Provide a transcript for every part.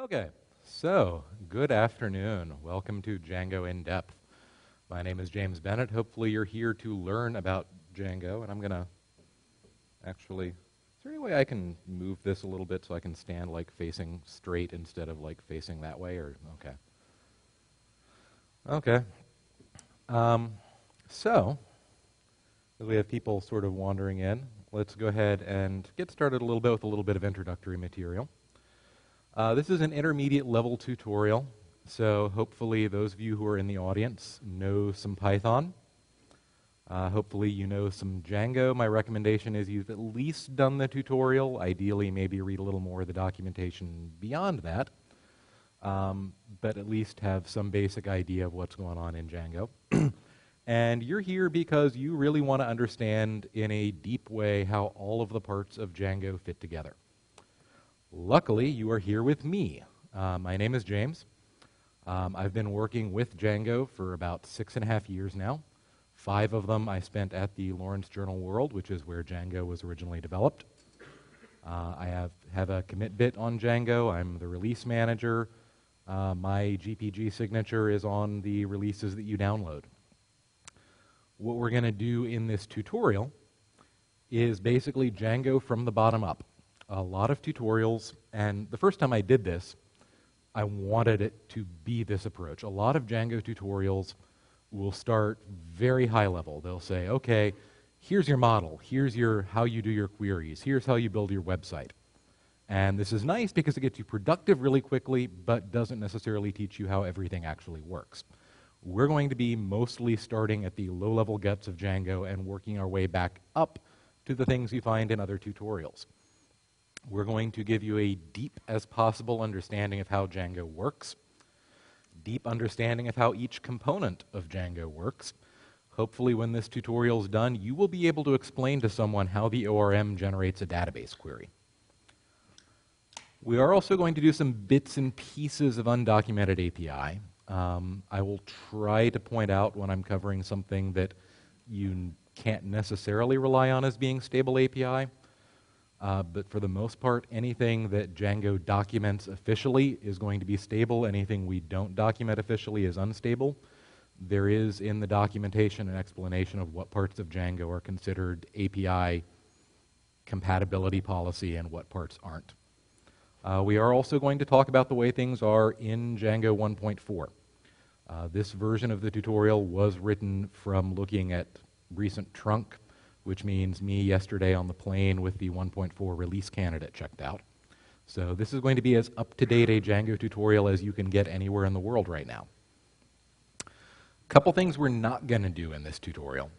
Okay, so good afternoon. Welcome to Django in Depth. My name is James Bennett. Hopefully you're here to learn about Django, and I'm going to actually, is there any way I can move this a little bit so I can stand like facing straight instead of like facing that way, or, okay. Okay. So, as we have people sort of wandering in, let's go ahead and get started a little bit with a little bit of introductory material. This is an intermediate level tutorial, so hopefully those of you who are in the audience know some Python. Hopefully you know some Django. My recommendation is you've at least done the tutorial. Ideally, maybe read a little more of the documentation beyond that, but at least have some basic idea of what's going on in Django. And you're here because you really want to understand in a deep way how all of the parts of Django fit together. Luckily, you are here with me. My name is James. I've been working with Django for about 6.5 years now. 5 of them I spent at the Lawrence Journal World, which is where Django was originally developed. I have a commit bit on Django. I'm the release manager. My GPG signature is on the releases that you download. What we're going to do in this tutorial is basically Django from the bottom up. A lot of tutorials, and the first time I did this, I wanted it to be this approach. A lot of Django tutorials will start very high level. They'll say, okay, here's your model, here's how you do your queries, here's how you build your website. And this is nice because it gets you productive really quickly, but doesn't necessarily teach you how everything actually works. We're going to be mostly starting at the low-level guts of Django and working our way back up to the things you find in other tutorials. We're going to give you a deep as possible understanding of how Django works, deep understanding of how each component of Django works. Hopefully when this tutorial is done, you will be able to explain to someone how the ORM generates a database query. We are also going to do some bits and pieces of undocumented API. I will try to point out when I'm covering something that you can't necessarily rely on as being stable API. But for the most part, anything that Django documents officially is going to be stable. Anything we don't document officially is unstable. There is in the documentation an explanation of what parts of Django are considered API compatibility policy and what parts aren't. We are also going to talk about the way things are in Django 1.4. This version of the tutorial was written from looking at recent trunk, which means me yesterday on the plane with the 1.4 release candidate checked out. So this is going to be as up-to-date a Django tutorial as you can get anywhere in the world right now. A couple things we're not going to do in this tutorial.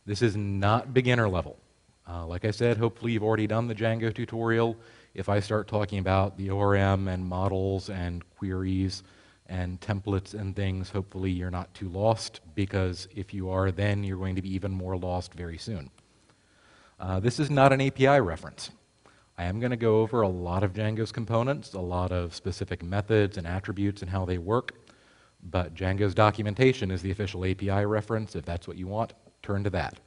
This is not beginner level. Like I said, hopefully you've already done the Django tutorial. If I start talking about the ORM and models and queries and templates and things, hopefully you're not too lost, because if you are, then you're going to be even more lost very soon. This is not an API reference. I am going to go over a lot of Django's components, a lot of specific methods and attributes and how they work, but Django's documentation is the official API reference. If that's what you want, turn to that.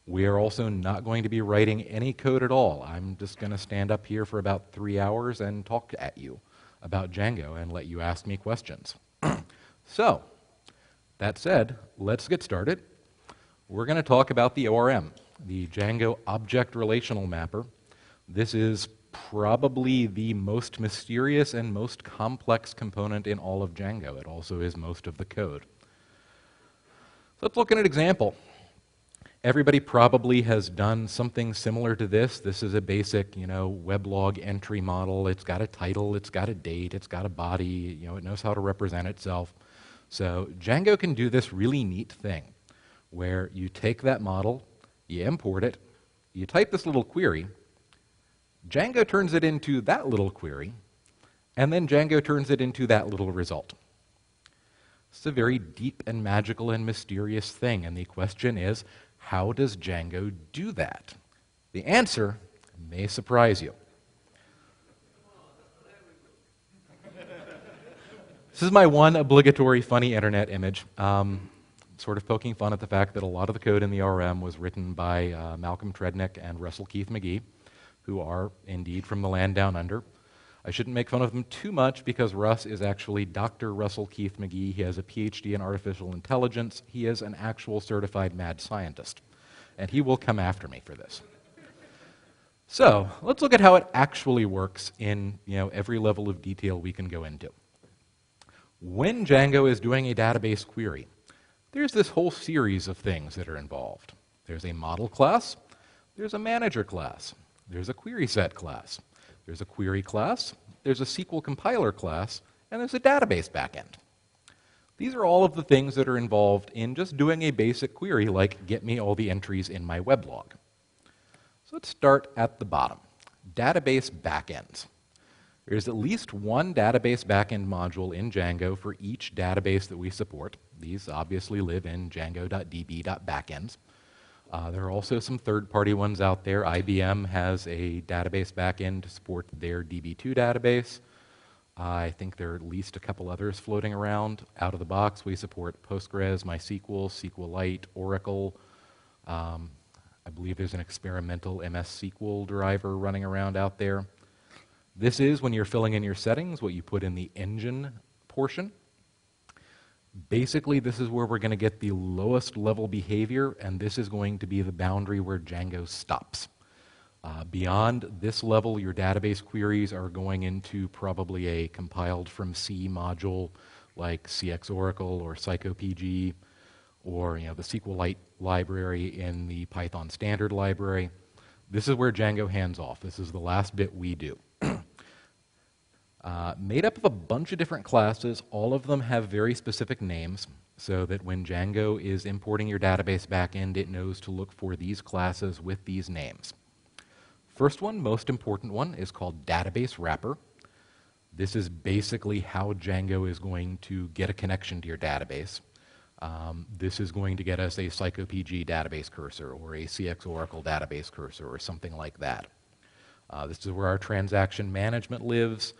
We are also not going to be writing any code at all. I'm just going to stand up here for about 3 hours and talk at you about Django and let you ask me questions. So, that said, let's get started. We're going to talk about the ORM, the Django Object Relational Mapper. This is probably the most mysterious and most complex component in all of Django. It also is most of the code. So let's look at an example. Everybody probably has done something similar to this. This is a basic, weblog entry model. It's got a title, it's got a date, it's got a body, it knows how to represent itself. So Django can do this really neat thing where you take that model, you import it, you type this little query, Django turns it into that little query, and then Django turns it into that little result. It's a very deep and magical and mysterious thing, and the question is, how does Django do that? The answer may surprise you. This is my one obligatory funny internet image, sort of poking fun at the fact that a lot of the code in the ORM was written by Malcolm Trednick and Russell Keith McGee, who are indeed from the land down under. I shouldn't make fun of him too much because Russ is actually Dr. Russell Keith McGee. He has a PhD in artificial intelligence. He is an actual certified mad scientist, and he will come after me for this. So let's look at how it actually works in every level of detail we can go into. When Django is doing a database query, there's this whole series of things that are involved. There's a model class, there's a manager class, there's a query set class, there's a query class, there's a SQL compiler class, and there's a database backend. These are all of the things that are involved in just doing a basic query like get me all the entries in my weblog. So let's start at the bottom. Database backends. There's at least one database backend module in Django for each database that we support. These obviously live in django.db.backends. There are also some third-party ones out there. IBM has a database backend to support their DB2 database. I think there are at least a couple others floating around. Out of the box, we support Postgres, MySQL, SQLite, Oracle. I believe there's an experimental MS SQL driver running around out there. This is, when you're filling in your settings, what you put in the engine portion. Basically, this is where we're going to get the lowest level behavior, and this is going to be the boundary where Django stops. Beyond this level, your database queries are going into probably a compiled from C module like CX Oracle or PsychoPG, or the SQLite library in the Python standard library. This is where Django hands off. This is the last bit we do. Made up of a bunch of different classes. All of them have very specific names, so that when Django is importing your database backend, it knows to look for these classes with these names. First one, most important one, is called database wrapper. This is basically how Django is going to get a connection to your database. This is going to get us a PsychoPG database cursor or a CX Oracle database cursor or something like that. This is where our transaction management lives.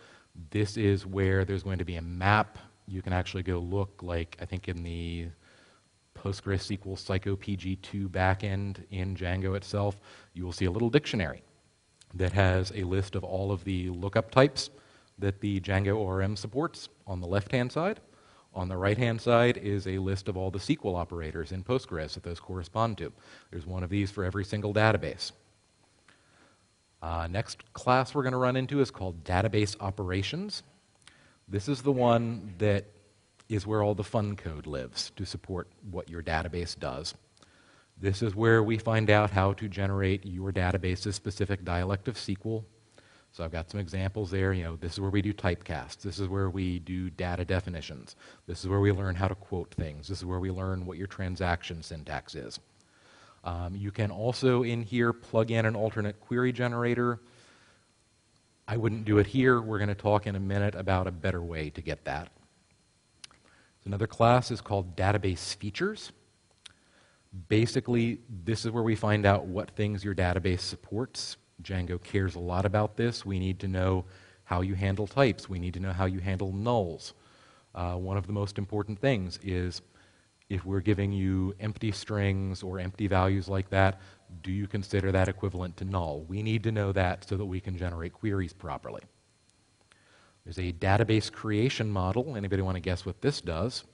This is where there's going to be a map. You can actually go look, like I think in the PostgreSQL PsychoPG2 backend in Django itself, you will see a little dictionary that has a list of all of the lookup types that the Django ORM supports on the left-hand side. On the right-hand side is a list of all the SQL operators in Postgres that those correspond to. There's one of these for every single database. Next class we're going to run into is called database operations. This is the one that is where all the fun code lives to support what your database does. This is where we find out how to generate your database's specific dialect of SQL. So I've got some examples there. This is where we do typecasts. This is where we do data definitions. This is where we learn how to quote things. This is where we learn what your transaction syntax is. You can also, in here, plug in an alternate query generator. I wouldn't do it here. We're going to talk in a minute about a better way to get that. Another class is called database features. Basically, this is where we find out what things your database supports. Django cares a lot about this. We need to know how you handle types. We need to know how you handle nulls. One of the most important things is if we're giving you empty strings or empty values like that, do you consider that equivalent to null? We need to know that so that we can generate queries properly. There's a database creation model. Anybody want to guess what this does?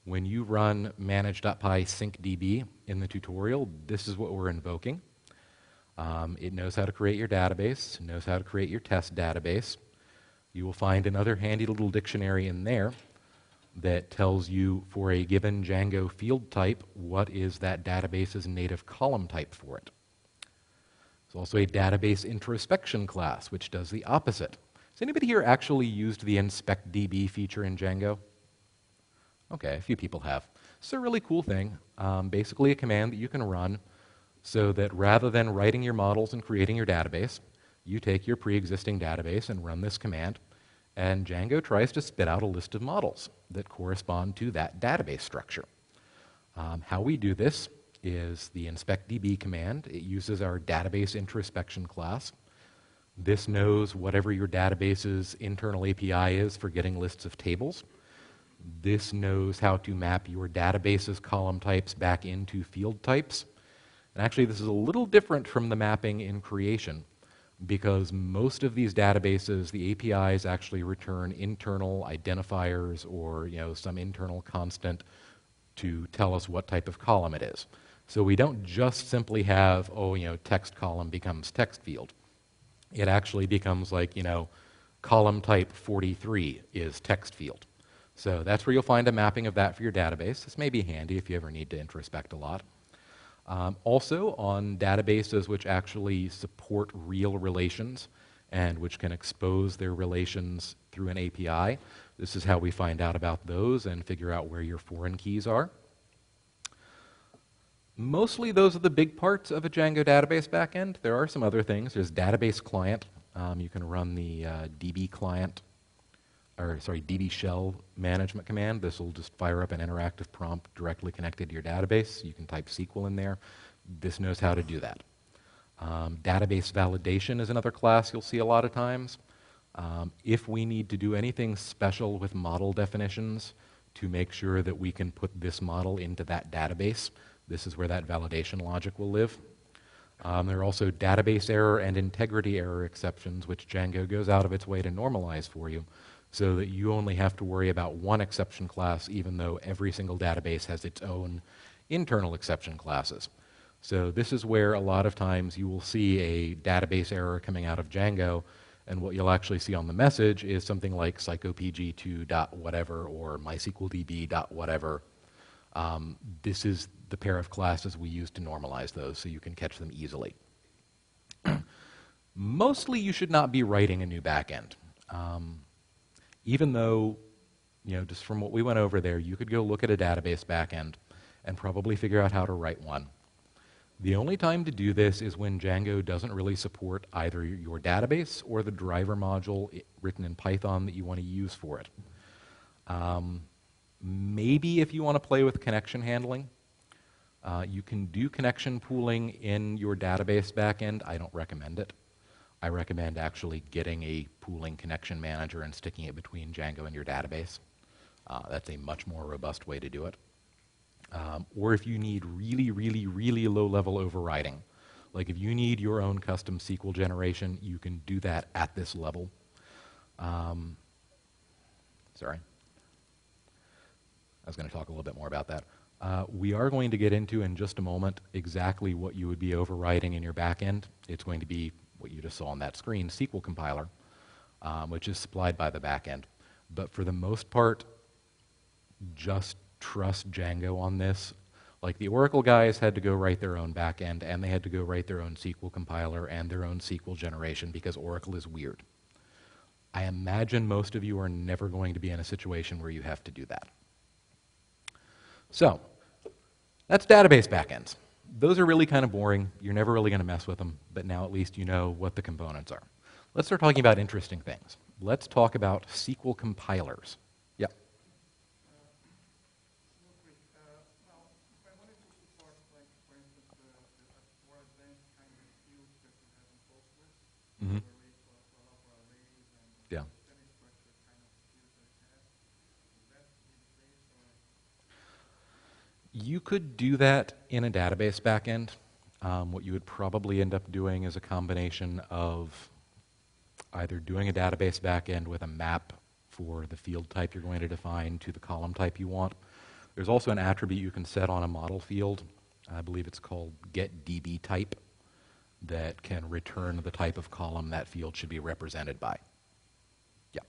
When you run manage.py syncdb in the tutorial, this is what we're invoking. It knows how to create your database, knows how to create your test database. You will find another handy little dictionary in there that tells you for a given Django field type, what is that database's native column type for it. There's also a database introspection class, which does the opposite. Has anybody here actually used the inspectdb feature in Django? Okay, a few people have. It's a really cool thing. Basically a command that you can run so that rather than writing your models and creating your database, you take your pre-existing database and run this command, and Django tries to spit out a list of models that correspond to that database structure. How we do this is the inspectdb command. It uses our database introspection class. This knows whatever your database's internal API is for getting lists of tables. This knows how to map your database's column types back into field types. And actually, this is a little different from the mapping in creation. because most of these databases, the APIs actually return internal identifiers or some internal constant to tell us what type of column it is. So we don't just simply have, text column becomes text field. It actually becomes like, column type 43 is text field. So that's where you'll find a mapping of that for your database. This may be handy if you ever need to introspect a lot. Also, on databases which actually support real relations and which can expose their relations through an API, this is how we find out about those and figure out where your foreign keys are. Mostly those are the big parts of a Django database backend. There are some other things. There's database client. You can run the DB client, DB shell management command. This will just fire up an interactive prompt directly connected to your database. You can type SQL in there. This knows how to do that. Database validation is another class you'll see a lot of times. If we need to do anything special with model definitions to make sure that we can put this model into that database, this is where that validation logic will live. There are also database error and integrity error exceptions, which Django goes out of its way to normalize for you, so that you only have to worry about one exception class, even though every single database has its own internal exception classes. So this is where a lot of times you will see a database error coming out of Django, and what you'll actually see on the message is something like psychopg2.whatever or mysqldb.whatever. This is the pair of classes we use to normalize those so you can catch them easily. Mostly you should not be writing a new backend. Even though, just from what we went over there, you could go look at a database backend and probably figure out how to write one. The only time to do this is when Django doesn't really support either your database or the driver module written in Python that you want to use for it. Maybe if you want to play with connection handling, you can do connection pooling in your database backend. I don't recommend it. I recommend actually getting a pooling connection manager and sticking it between Django and your database. That's a much more robust way to do it. Or if you need really, really, really low-level overriding, like if you need your own custom SQL generation, you can do that at this level. Sorry. I was going to talk a little bit more about that. We are going to get into in just a moment exactly what you would be overriding in your backend. It's going to be what you just saw on that screen, SQL compiler, which is supplied by the backend. But for the most part, just trust Django on this. Like the Oracle guys had to go write their own backend, and they had to go write their own SQL compiler and their own SQL generation because Oracle is weird. I imagine most of you are never going to be in a situation where you have to do that. So, that's database backends. Those are really kind of boring. You're never really going to mess with them, but now at least you know what the components are. Let's start talking about interesting things. Let's talk about SQL compilers. Yeah. Real quick, now, if I wanted to support, like, for instance, the more advanced kind of fields that you have in Postgres, Mm-hmm. for arrays and Yeah. semi-structured kind of fields that it has, is that in place or? You could do that in a database backend. What you would probably end up doing is a combination of either doing a database backend with a map for the field type you're going to define to the column type you want. There's also an attribute you can set on a model field. I believe it's called getDBType that can return the type of column that field should be represented by. Yeah.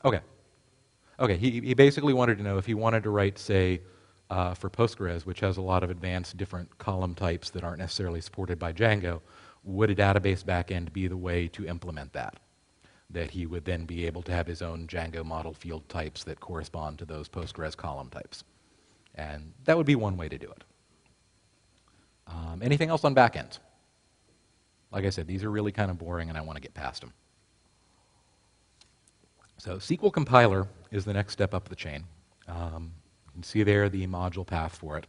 Okay. Okay, he basically wanted to know if he wanted to write, say, for Postgres, which has a lot of advanced different column types that aren't necessarily supported by Django, would a database backend be the way to implement that? That he would then be able to have his own Django model field types that correspond to those Postgres column types. And that would be one way to do it. Anything else on backends? Like I said, these are really kind of boring and I want to get past them. So SQL compiler is the next step up the chain. You can see there the module path for it.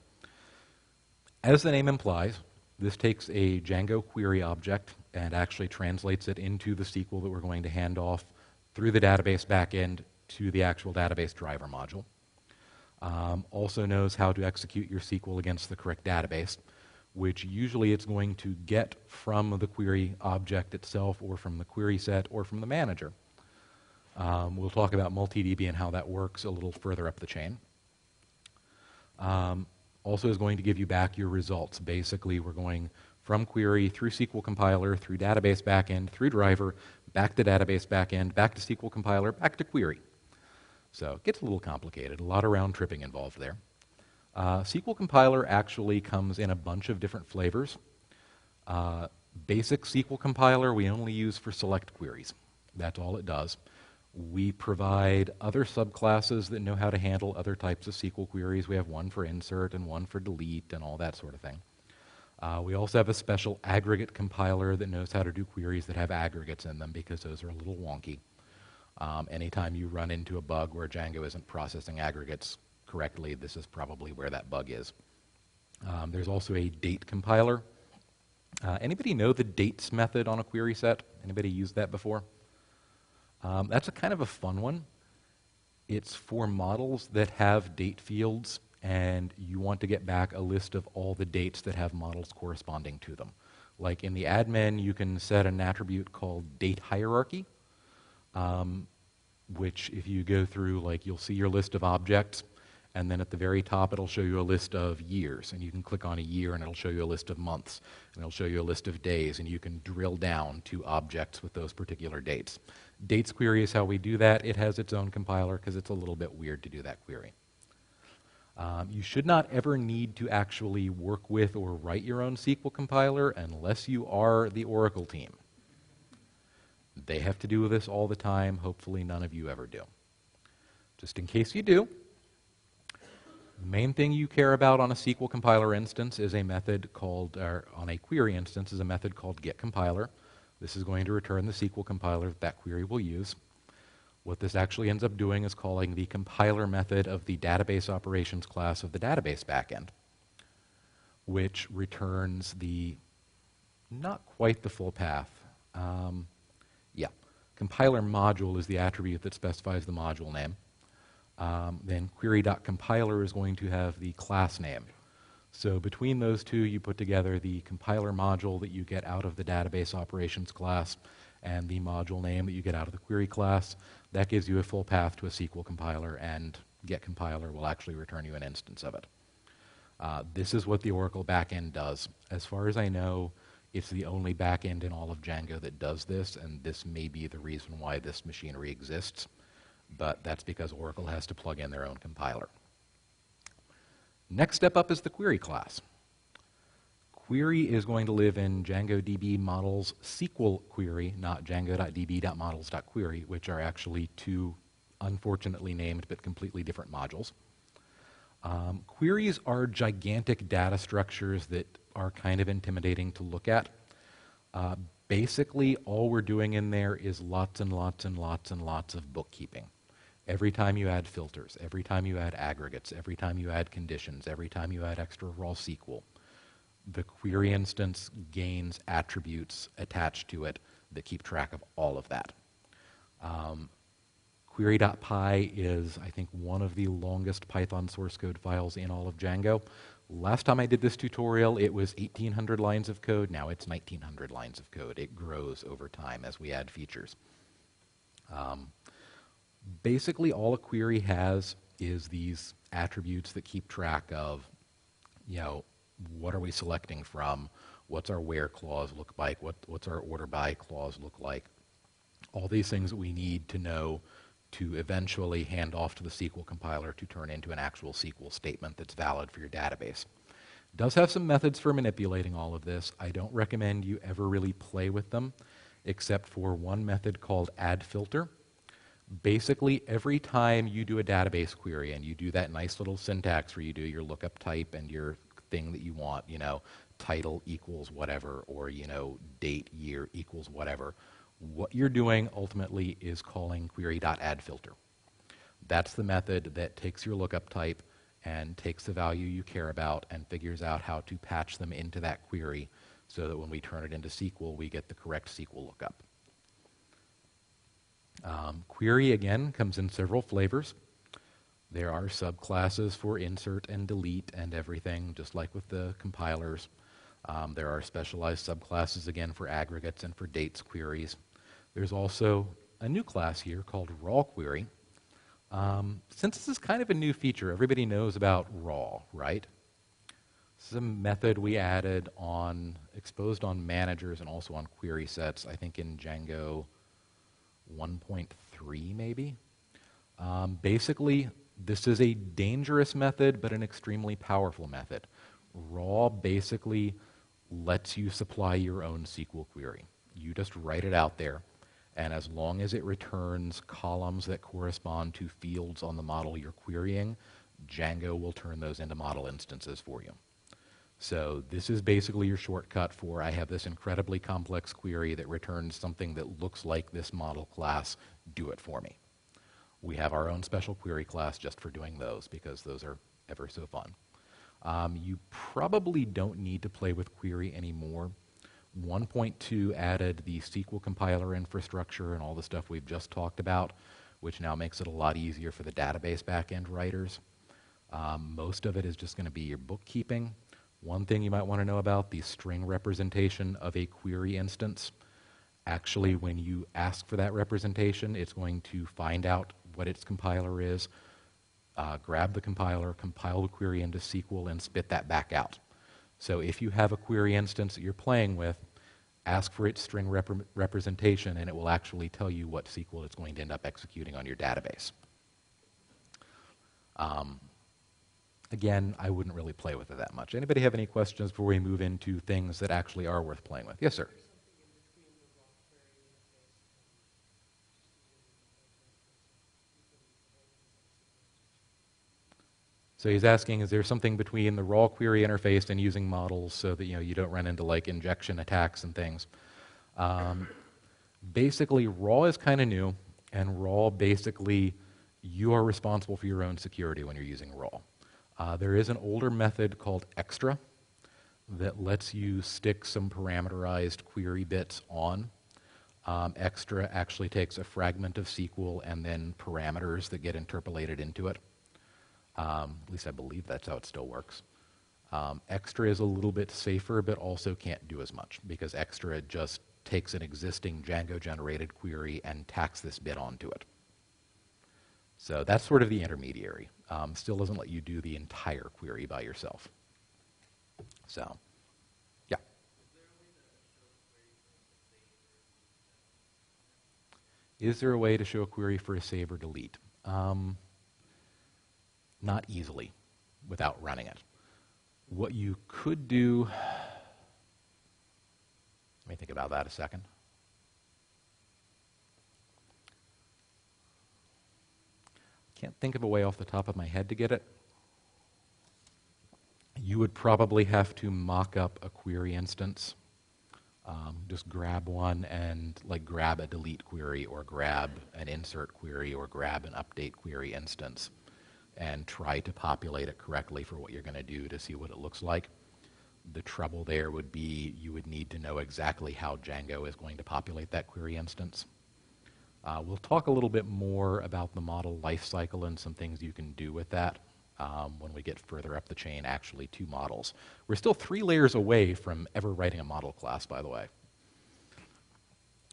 As the name implies, this takes a Django query object and actually translates it into the SQL that we're going to hand off through the database backend to the actual database driver module. Also knows how to execute your SQL against the correct database, which usually it's going to get from the query object itself or from the query set or from the manager. We'll talk about multi-DB and how that works a little further up the chain. Also is going to give you back your results. Basically, we're going from query through SQL compiler, through database backend, through driver, back to database backend, back to SQL compiler, back to query. So it gets a little complicated, a lot of round tripping involved there. SQL compiler actually comes in a bunch of different flavors. Basic SQL compiler we only use for select queries. That's all it does. We provide other subclasses that know how to handle other types of SQL queries. We have one for insert and one for delete and all that sort of thing. We also have a special aggregate compiler that knows how to do queries that have aggregates in them because those are a little wonky. Anytime you run into a bug where Django isn't processing aggregates correctly, this is probably where that bug is. There's also a date compiler. Anybody know the dates method on a query set? Anybody used that before? That's a kind of a fun one. It's for models that have date fields, and you want to get back a list of all the dates that have models corresponding to them. Like in the admin, you can set an attribute called date hierarchy, which if you go through, like you'll see your list of objects, and then at the very top it'll show you a list of years, and you can click on a year and it'll show you a list of months, and it'll show you a list of days, and you can drill down to objects with those particular dates. Dates query is how we do that. It has its own compiler because it's a little bit weird to do that query. You should not ever need to actually work with or write your own SQL compiler unless you are the Oracle team. They have to do this all the time. Hopefully none of you ever do. Just in case you do, the main thing you care about on a SQL compiler instance is a method called, or on a query instance is a method called getCompiler. This is going to return the SQL compiler that query will use. What this actually ends up doing is calling the compiler method of the database operations class of the database backend, which returns the, not quite the full path. Compiler module is the attribute that specifies the module name. Then query.compiler is going to have the class name. So between those two, you put together the compiler module that you get out of the database operations class and the module name that you get out of the query class. That gives you a full path to a SQL compiler, and getCompiler will actually return you an instance of it. This is what the Oracle backend does. As far as I know, it's the only backend in all of Django that does this, and this may be the reason why this machinery exists, but that's because Oracle has to plug in their own compiler. Next step up is the query class. Query is going to live in DjangoDB models SQL query, not django.db.models.query, which are actually two unfortunately named but completely different modules. Queries are gigantic data structures that are kind of intimidating to look at. Basically, all we're doing in there is lots and lots and lots and lots of bookkeeping. Every time you add filters, every time you add aggregates, every time you add conditions, every time you add extra raw SQL, the query instance gains attributes attached to it that keep track of all of that. Query.py is, I think, one of the longest Python source code files in all of Django. Last time I did this tutorial, it was 1,800 lines of code. Now it's 1,900 lines of code. It grows over time as we add features. Basically, all a query has is these attributes that keep track of, what are we selecting from? What's our where clause look like? What's our order by clause look like? All these things that we need to know to eventually hand off to the SQL compiler to turn into an actual SQL statement that's valid for your database. It does have some methods for manipulating all of this. I don't recommend you ever really play with them, except for one method called addFilter. Basically, every time you do a database query and you do that nice little syntax where you do your lookup type and your thing that you want, title equals whatever, or, date, year equals whatever, what you're doing ultimately is calling query.addFilter. That's the method that takes your lookup type and takes the value you care about and figures out how to patch them into that query so that when we turn it into SQL, we get the correct SQL lookup. Query, again, comes in several flavors. There are subclasses for insert and delete and everything, just like with the compilers. There are specialized subclasses, again, for aggregates and for dates queries. There's also a new class here called raw query. Since this is kind of a new feature, everybody knows about raw, right? This is a method we added exposed on managers and also on query sets, I think in Django 1.3 maybe. Basically, this is a dangerous method, but an extremely powerful method. Raw basically lets you supply your own SQL query. You just write it out there, and as long as it returns columns that correspond to fields on the model you're querying, Django will turn those into model instances for you. So this is basically your shortcut for, I have this incredibly complex query that returns something that looks like this model class, do it for me. We have our own special query class just for doing those because those are ever so fun. You probably don't need to play with query anymore. 1.2 added the SQL compiler infrastructure and all the stuff we've just talked about, which now makes it a lot easier for the database backend writers. Most of it is just going to be your bookkeeping. One thing you might want to know about the string representation of a query instance. Actually, when you ask for that representation, it's going to find out what its compiler is, grab the compiler, compile the query into SQL, and spit that back out. So if you have a query instance that you're playing with, ask for its string representation, and it will actually tell you what SQL it's going to end up executing on your database. Again, I wouldn't really play with it that much. Anybody have any questions before we move into things that actually are worth playing with? Yes, sir. So he's asking, is there something between the raw query interface and using models so that you don't run into like injection attacks and things? Basically, raw is kind of new, and raw basically you are responsible for your own security when you're using raw. There is an older method called extra that lets you stick some parameterized query bits on. Extra actually takes a fragment of SQL and then parameters that get interpolated into it. At least I believe that's how it still works. Extra is a little bit safer, but also can't do as much because extra just takes an existing Django-generated query and tacks this bit onto it. So that's sort of the intermediary. Still doesn't let you do the entire query by yourself. So, yeah. Is there a way to show a query for a save or delete? Not easily without running it. What you could do, let me think about that a second. Can't think of a way off the top of my head to get it. You would probably have to mock up a query instance. Just grab one and like grab a delete query or grab an insert query or grab an update query instance and try to populate it correctly for what you're going to do to see what it looks like. The trouble there would be you would need to know exactly how Django is going to populate that query instance. We'll talk a little bit more about the model lifecycle and some things you can do with that when we get further up the chain actually to models. We're still 3 layers away from ever writing a model class, by the way.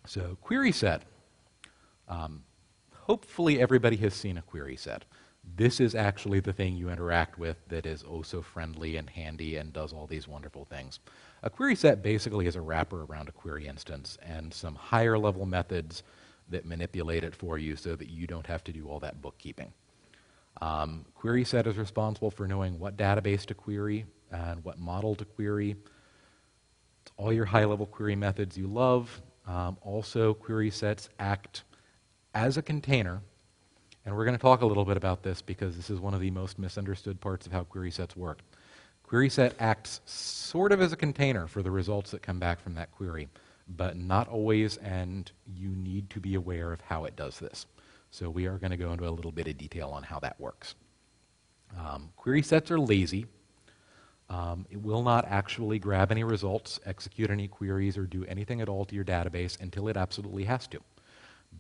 So query set. Hopefully everybody has seen a query set. This is actually the thing you interact with that is oh so friendly and handy and does all these wonderful things. A query set basically is a wrapper around a query instance and some higher level methods that manipulate it for you so that you don't have to do all that bookkeeping. Query set is responsible for knowing what database to query and what model to query. It's all your high level query methods you love. Also, query sets act as a container. And we're going to talk a little bit about this because this is one of the most misunderstood parts of how query sets work. Query set acts sort of as a container for the results that come back from that query, but not always, and you need to be aware of how it does this. So we are going to go into a little bit of detail on how that works. Query sets are lazy. It will not actually grab any results, execute any queries, or do anything at all to your database until it absolutely has to.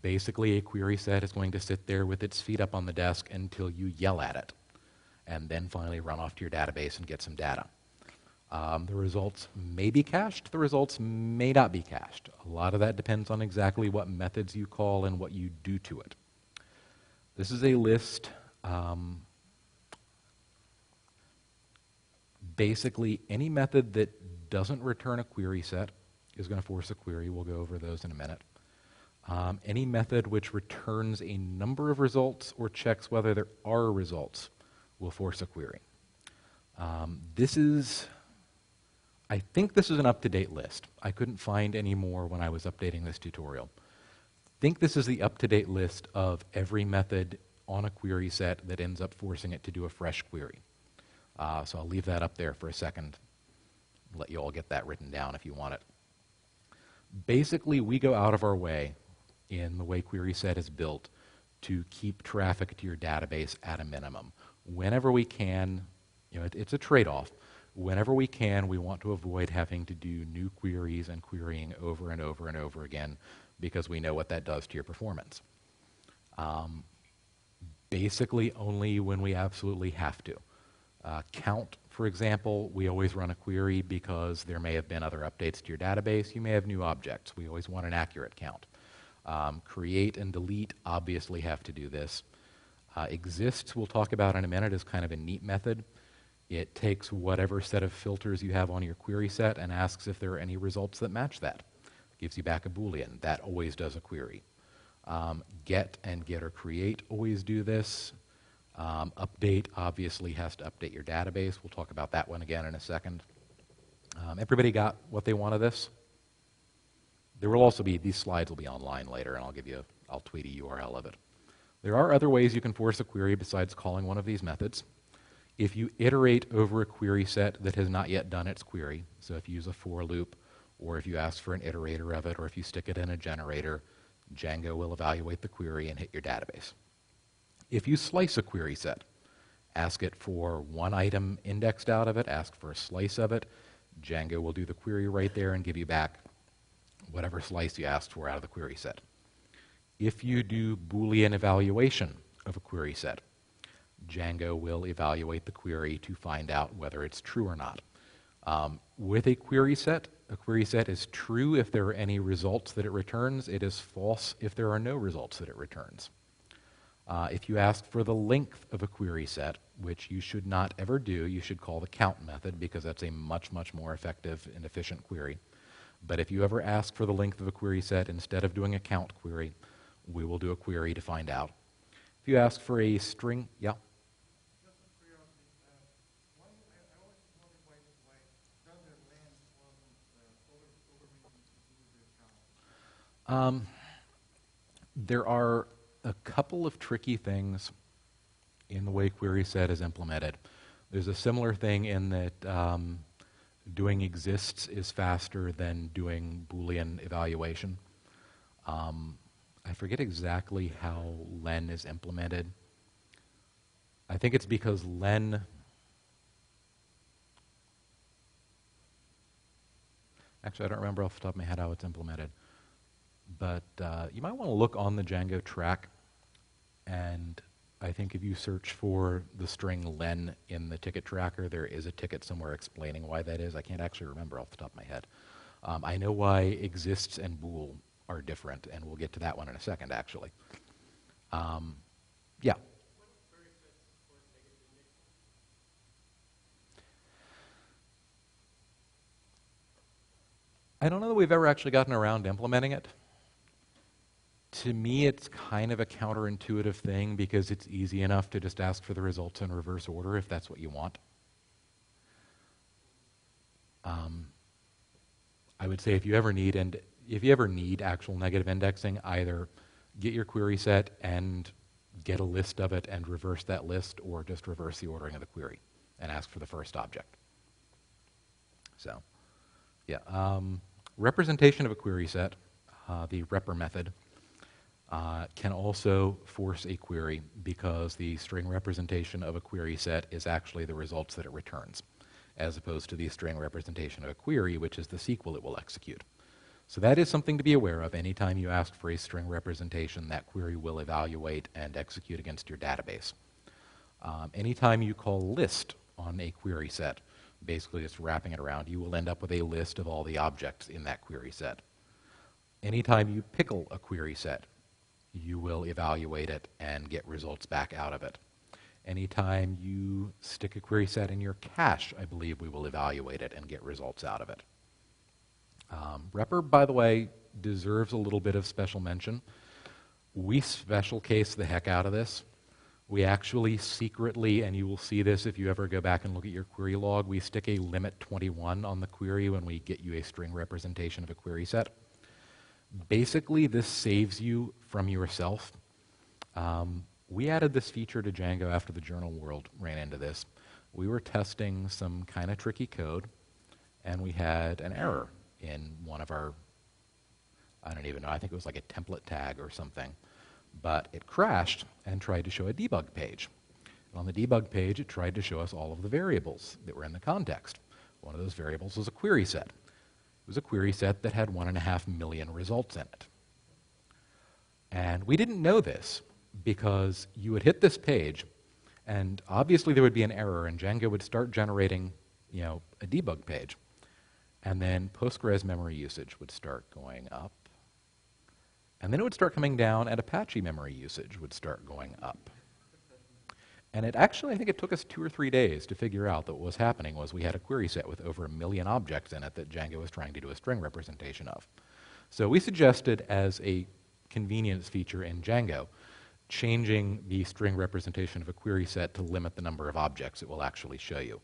Basically, a query set is going to sit there with its feet up on the desk until you yell at it, and then finally run off to your database and get some data. The results may be cached, the results may not be cached. A lot of that depends on exactly what methods you call and what you do to it. This is a list. Basically, any method that doesn't return a query set is going to force a query. We'll go over those in a minute. Any method which returns a number of results or checks whether there are results will force a query. I think this is an up-to-date list. I couldn't find any more when I was updating this tutorial. I think this is the up-to-date list of every method on a query set that ends up forcing it to do a fresh query. So I'll leave that up there for a second, let you all get that written down if you want it. Basically, we go out of our way in the way query set is built to keep traffic to your database at a minimum. Whenever we can, it's a trade-off. Whenever we can, we want to avoid having to do new queries and querying over and over and over again because we know what that does to your performance. Basically, only when we absolutely have to. Count, for example, we always run a query because there may have been other updates to your database. You may have new objects. We always want an accurate count. Create and delete obviously have to do this. Exists, we'll talk about in a minute, is kind of a neat method. It takes whatever set of filters you have on your query set and asks if there are any results that match that. Gives you back a Boolean. That always does a query. Get and get or create always do this. Update obviously has to update your database. We'll talk about that one again in a second. Everybody got what they want of this? There will also be, these slides will be online later, and I'll tweet a URL of it. There are other ways you can force a query besides calling one of these methods. If you iterate over a query set that has not yet done its query, so if you use a for loop, or if you ask for an iterator of it, or if you stick it in a generator, Django will evaluate the query and hit your database. If you slice a query set, ask it for one item indexed out of it, ask for a slice of it, Django will do the query right there and give you back whatever slice you asked for out of the query set. If you do Boolean evaluation of a query set, Django will evaluate the query to find out whether it's true or not. With a query set is true if there are any results that it returns. It is false if there are no results that it returns. If you ask for the length of a query set, which you should not ever do, you should call the count method because that's a much, much more effective and efficient query. But if you ever ask for the length of a query set instead of doing a count query, we will do a query to find out. If you ask for a string, yeah? Just a curiosity, I always wondered why brother Len wasn't overridden to do the count. There are a couple of tricky things in the way query set is implemented. There's a similar thing in that doing exists is faster than doing Boolean evaluation. I forget exactly how len is implemented. I think it's because len actually I don't remember off the top of my head how it's implemented. But you might want to look on the Django track, and I think if you search for the string len in the ticket tracker, there is a ticket somewhere explaining why that is. I can't actually remember off the top of my head. I know why exists and bool are different, and we'll get to that one in a second, actually. Yeah. I don't know that we've ever actually gotten around to implementing it. To me, it's kind of a counterintuitive thing because it's easy enough to just ask for the results in reverse order if that's what you want. I would say if you ever need actual negative indexing, either get your query set and get a list of it and reverse that list, or just reverse the ordering of the query and ask for the first object. So, yeah. Representation of a query set, the repr method, can also force a query because the string representation of a query set is actually the results that it returns, as opposed to the string representation of a query, which is the SQL it will execute. So that is something to be aware of. Anytime you ask for a string representation, that query will evaluate and execute against your database. Anytime you call list on a query set, basically just wrapping it around, you will end up with a list of all the objects in that query set. Anytime you pickle a query set, you will evaluate it and get results back out of it. Anytime you stick a query set in your cache, I believe we will evaluate it and get results out of it. Repr, by the way, deserves a little bit of special mention. We special case the heck out of this. We actually secretly, and you will see this if you ever go back and look at your query log, we stick a limit 21 on the query when we get you a string representation of a query set. Basically, this saves you from yourself. We added this feature to Django after the journal world ran into this. We were testing some kind of tricky code, and we had an error in one of our, I don't even know, I think it was like a template tag or something. But it crashed and tried to show a debug page. And on the debug page, it tried to show us all of the variables that were in the context. One of those variables was a query set. It was a query set that had 1.5 million results in it. And we didn't know this because you would hit this page, and obviously there would be an error, and Django would start generating, a debug page. And then Postgres memory usage would start going up. And then it would start coming down, and Apache memory usage would start going up. And it actually, I think it took us 2 or 3 days to figure out that what was happening was we had a query set with over 1 million objects in it that Django was trying to do a string representation of. So we suggested as a convenience feature in Django, changing the string representation of a query set to limit the number of objects it will actually show you.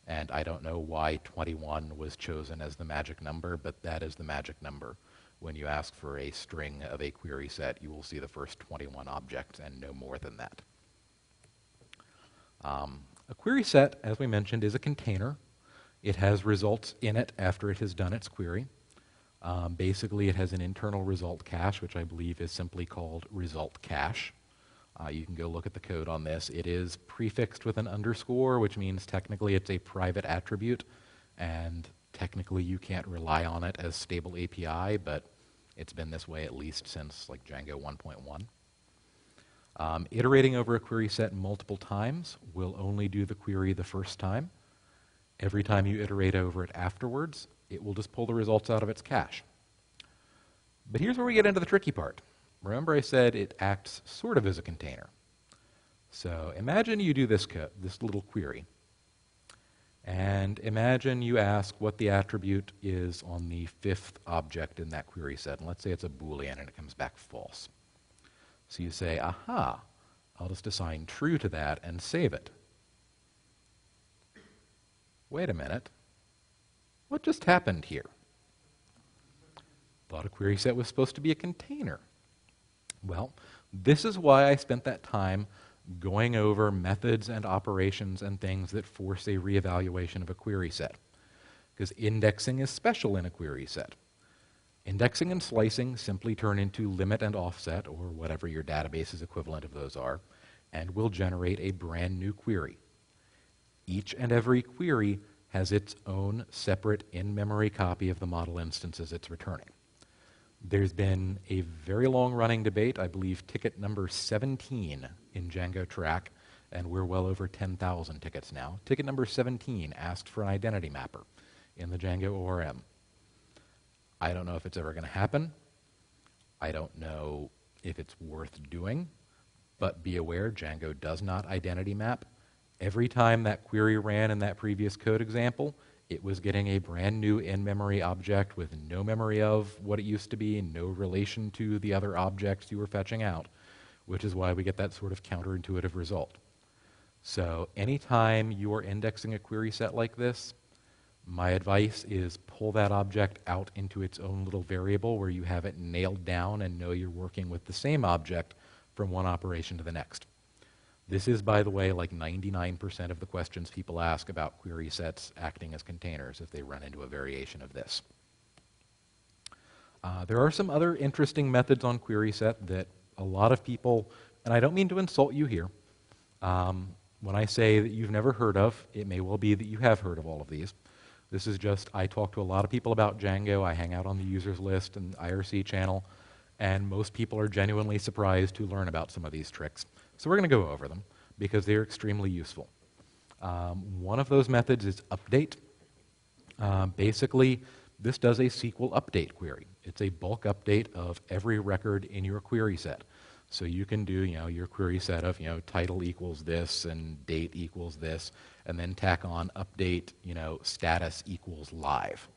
And I don't know why 21 was chosen as the magic number, but that is the magic number. When you ask for a string of a query set, you will see the first 21 objects and no more than that. A query set, as we mentioned, is a container. It has results in it after it has done its query. Basically, it has an internal result cache, which I believe is simply called result cache. You can go look at the code on this. It is prefixed with an underscore, which means technically it's a private attribute, and technically you can't rely on it as stable API, but it's been this way at least since like Django 1.1. Iterating over a query set multiple times will only do the query the first time. Every time you iterate over it afterwards, it will just pull the results out of its cache. But here's where we get into the tricky part. Remember I said it acts sort of as a container. So imagine you do this little query. And imagine you ask what the attribute is on the 5th object in that query set. And let's say it's a Boolean and it comes back false. So you say, aha, I'll just assign true to that and save it. Wait a minute. What just happened here? Thought a query set was supposed to be a container. Well, this is why I spent that time going over methods and operations and things that force a reevaluation of a query set. Because indexing is special in a query set. Indexing and slicing simply turn into limit and offset, or whatever your database's equivalent of those are, and will generate a brand new query. Each and every query has its own separate in-memory copy of the model instances it's returning. There's been a very long-running debate, I believe ticket number 17 in Django Track, and we're well over 10,000 tickets now. Ticket number 17 asked for an identity mapper in the Django ORM. I don't know if it's ever going to happen. I don't know if it's worth doing, but be aware Django does not identity map. Every time that query ran in that previous code example, it was getting a brand new in-memory object with no memory of what it used to be and no relation to the other objects you were fetching out, which is why we get that sort of counterintuitive result. So anytime you are indexing a query set like this, my advice is pull that object out into its own little variable where you have it nailed down and know you're working with the same object from one operation to the next. This is, by the way, like 99% of the questions people ask about query sets acting as containers if they run into a variation of this. There are some other interesting methods on query set that a lot of people, and I don't mean to insult you here, when I say that you've never heard of, it may well be that you have heard of all of these. This is just, I talk to a lot of people about Django, I hang out on the users list and IRC channel, and most people are genuinely surprised to learn about some of these tricks. So we're going to go over them because they're extremely useful. One of those methods is update. Basically, this does a SQL update query. It's a bulk update of every record in your query set. So you can do, your query set of, title equals this and date equals this, and then tack on update, status equals live.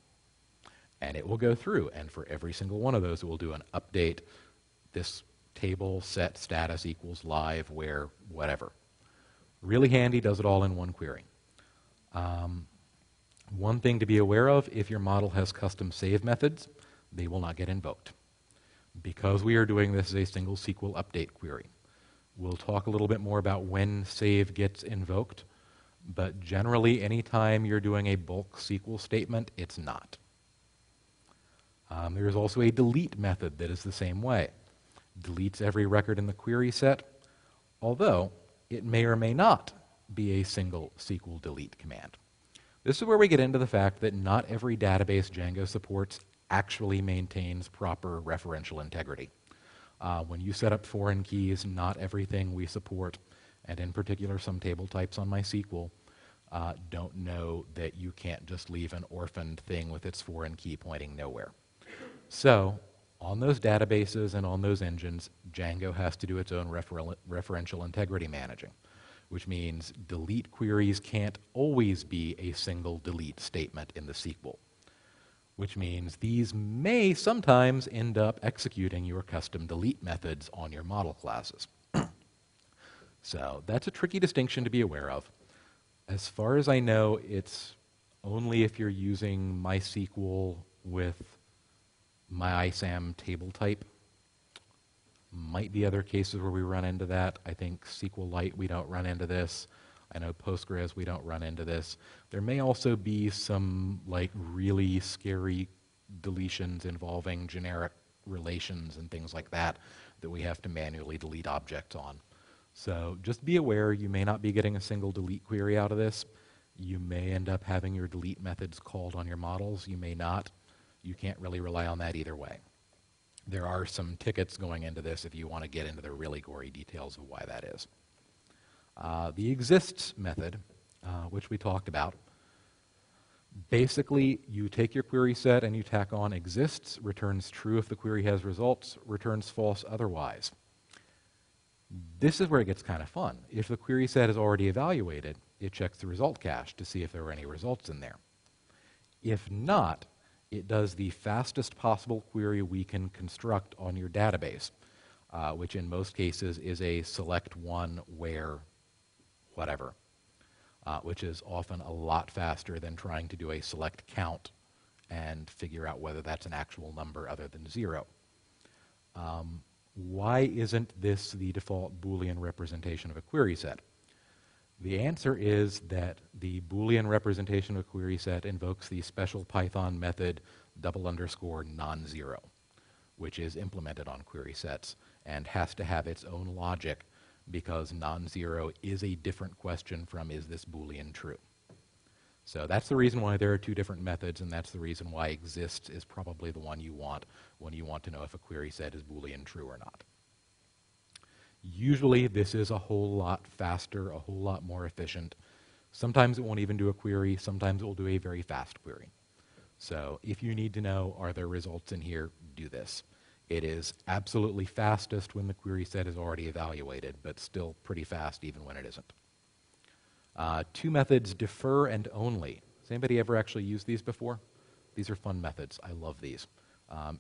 And it will go through, and for every single one of those, it will do an update, this table set status equals live, where, whatever. Really handy, does it all in one query. One thing to be aware of, if your model has custom save methods, they will not get invoked. Because we are doing this as a single SQL update query. We'll talk a little bit more about when save gets invoked, but generally anytime you're doing a bulk SQL statement, it's not. There is also a delete method that is the same way. Deletes every record in the query set, although it may or may not be a single SQL delete command. This is where we get into the fact that not every database Django supports actually maintains proper referential integrity. When you set up foreign keys, not everything we support, and in particular some table types on MySQL, don't know that you can't just leave an orphaned thing with its foreign key pointing nowhere. So, on those databases and on those engines, Django has to do its own referential integrity managing, which means delete queries can't always be a single delete statement in the SQL, which means these may sometimes end up executing your custom delete methods on your model classes. So that's a tricky distinction to be aware of. As far as I know, it's only if you're using MySQL with MyISAM table type. Might be other cases where we run into that. I think SQLite, we don't run into this. I know Postgres, we don't run into this. There may also be some really scary deletions involving generic relations and things like that that we have to manually delete objects on. So just be aware, you may not be getting a single delete query out of this. You may end up having your delete methods called on your models. You may not. You can't really rely on that either way. There are some tickets going into this if you want to get into the really gory details of why that is. The exists method, which we talked about, basically you take your query set and you tack on exists, returns true if the query has results, returns false otherwise. This is where it gets kind of fun. If the query set is already evaluated, it checks the result cache to see if there were any results in there. If not, it does the fastest possible query we can construct on your database, which in most cases is a select one where whatever, which is often a lot faster than trying to do a select count and figure out whether that's an actual number other than 0. Why isn't this the default Boolean representation of a query set? The answer is that the Boolean representation of a query set invokes the special Python method _non-zero, which is implemented on query sets and has to have its own logic because non-zero is a different question from is this Boolean true. So that's the reason why there are two different methods, and that's the reason why exists is probably the one you want when you want to know if a query set is Boolean true or not. Usually this is a whole lot faster, a whole lot more efficient. Sometimes it won't even do a query, sometimes it will do a very fast query. So if you need to know, are there results in here, do this. It is absolutely fastest when the query set is already evaluated, but still pretty fast even when it isn't. Two methods, defer and only. Has anybody ever actually used these before? These are fun methods. I love these. I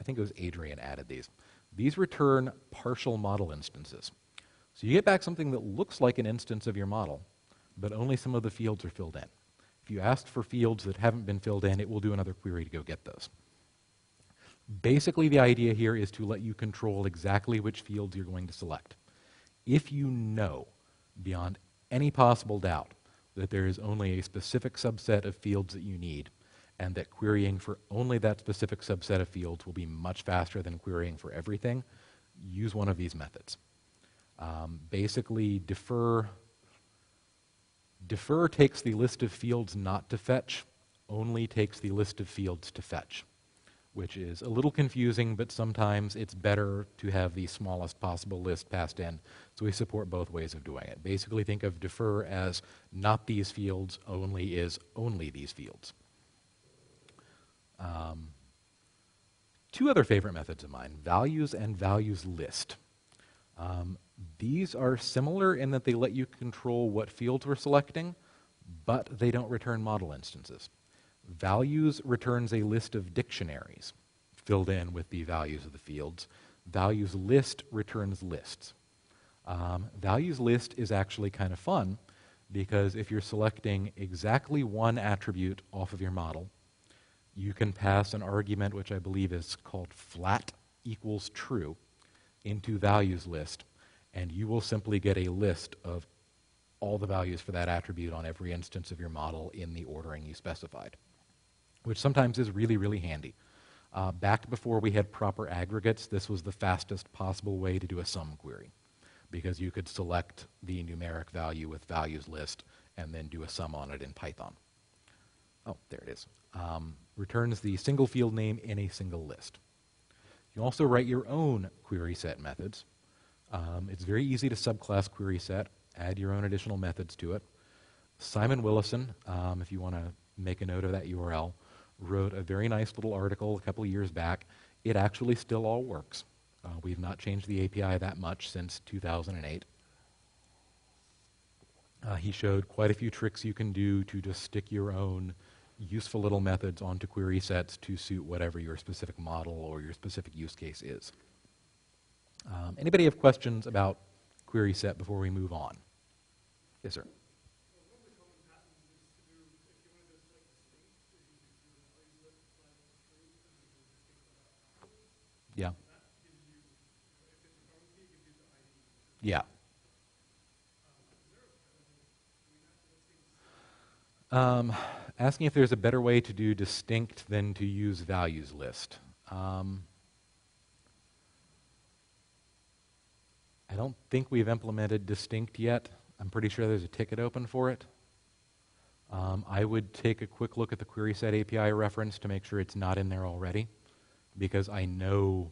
think it was Adrian added these. These return partial model instances. So you get back something that looks like an instance of your model, but only some of the fields are filled in. If you ask for fields that haven't been filled in, it will do another query to go get those. Basically, the idea here is to let you control exactly which fields you're going to select. If you know, beyond any possible doubt, that there is only a specific subset of fields that you need, and that querying for only that specific subset of fields will be much faster than querying for everything, use one of these methods. Basically, defer takes the list of fields not to fetch, only takes the list of fields to fetch, which is a little confusing, but sometimes it's better to have the smallest possible list passed in, so we support both ways of doing it. Basically, think of defer as not these fields, only is only these fields. Um, Two other favorite methods of mine, values and values list. These are similar in that they let you control what fields we're selecting, but they don't return model instances. Values returns a list of dictionaries filled in with the values of the fields. Values list returns lists. Values list is actually kind of fun because if you're selecting exactly one attribute off of your model, you can pass an argument which I believe is called flat equals true into values list, and you will simply get a list of all the values for that attribute on every instance of your model in the ordering you specified, which sometimes is really, really handy. Back before we had proper aggregates, this was the fastest possible way to do a sum query, because you could select the numeric value with values list and then do a sum on it in Python. Oh, there it is. Returns the single field name in a single list. You also write your own query set methods. It's very easy to subclass query set, add your own additional methods to it. Simon Willison, if you want to make a note of that URL, wrote a very nice little article a couple of years back. It actually still all works. We've not changed the API that much since 2008. He showed quite a few tricks you can do to just stick your own useful little methods onto query sets to suit whatever your specific model or your specific use case is. Anybody have questions about query set before we move on? Yes, sir. Yeah. Yeah. Asking if there's a better way to do distinct than to use values list. I don't think we've implemented distinct yet. I'm pretty sure there's a ticket open for it. I would take a quick look at the query set API reference to make sure it's not in there already, because I know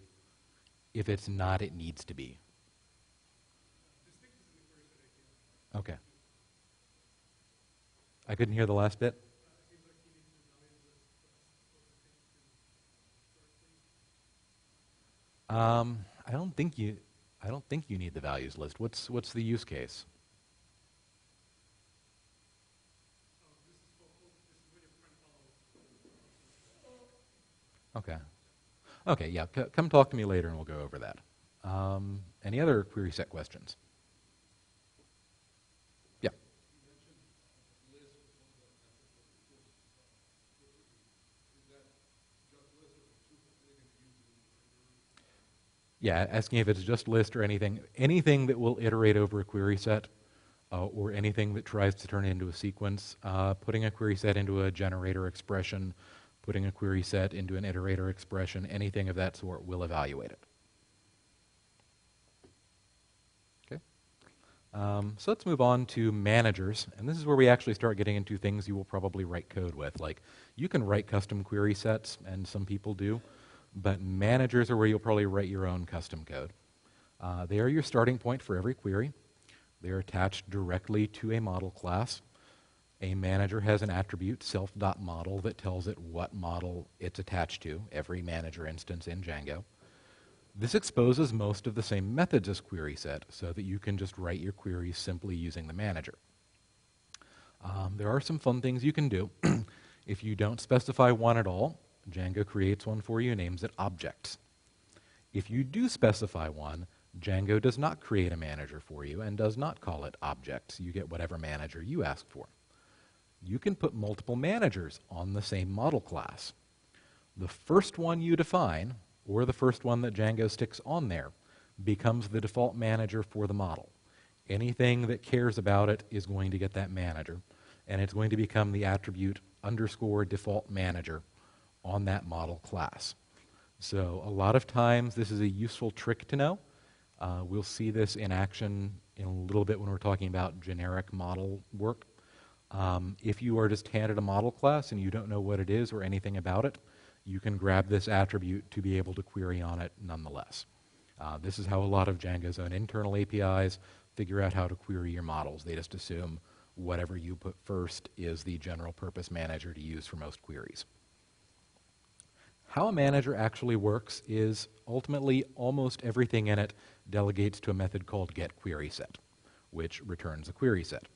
if it's not, it needs to be. Okay. I couldn't hear the last bit. I don't think you need the values list. What's the use case? Okay. Okay, yeah, come talk to me later and we'll go over that. Any other query set questions? Yeah. Yeah, asking if it's just list or anything that will iterate over a query set, or anything that tries to turn it into a sequence. Putting a query set into a generator expression, putting a query set into an iterator expression, anything of that sort will evaluate it. Okay. So let's move on to managers, and this is where we actually start getting into things you will probably write code with. Like, you can write custom query sets, and some people do, but managers are where you'll probably write your own custom code. They are your starting point for every query. They're attached directly to a model class. A manager has an attribute, self.model, that tells it what model it's attached to, every manager instance in Django. This exposes most of the same methods as query set, so that you can just write your queries simply using the manager. There are some fun things you can do. If you don't specify one at all, Django creates one for you and names it objects. If you do specify one, Django does not create a manager for you and does not call it objects. You get whatever manager you ask for. You can put multiple managers on the same model class. The first one you define, or the first one that Django sticks on there, becomes the default manager for the model. Anything that cares about it is going to get that manager, and it's going to become the attribute underscore default manager on that model class. So a lot of times this is a useful trick to know. We'll see this in action in a little bit when we're talking about generic model work. If you are just handed a model class and you don't know what it is or anything about it, you can grab this attribute to be able to query on it nonetheless. This is how a lot of Django's own internal APIs figure out how to query your models. They just assume whatever you put first is the general purpose manager to use for most queries. How a manager actually works is ultimately almost everything in it delegates to a method called getQuerySet, which returns a query set.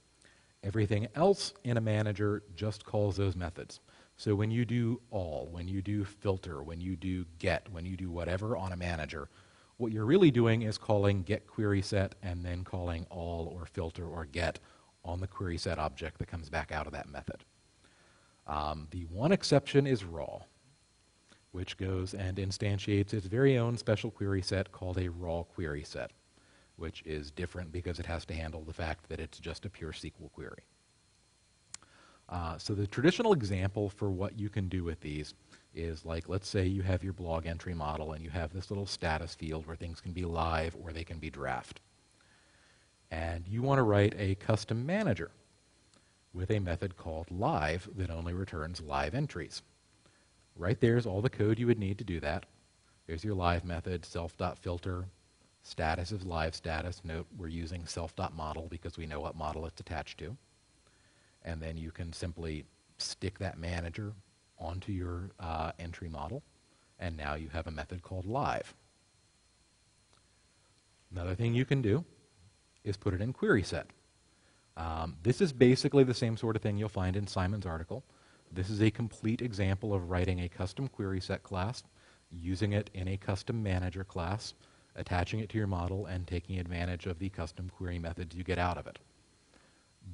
Everything else in a manager just calls those methods. So when you do all, when you do filter, when you do get, when you do whatever on a manager, what you're really doing is calling getQuerySet and then calling all or filter or get on the query set object that comes back out of that method. The one exception is raw, which goes and instantiates its very own special query set called a raw query set, which is different because it has to handle the fact that it's just a pure SQL query. So the traditional example for what you can do with these is like, let's say you have your blog entry model and you have this little status field where things can be live or they can be draft. And you want to write a custom manager with a method called live that only returns live entries. Right there's all the code you would need to do that. There's your live method, self.filter, status is live status. Note we're using self.model because we know what model it's attached to. And then you can simply stick that manager onto your entry model, and now you have a method called live. Another thing you can do is put it in query set. This is basically the same sort of thing you'll find in Simon's article. This is a complete example of writing a custom query set class, using it in a custom manager class, attaching it to your model, and taking advantage of the custom query methods you get out of it.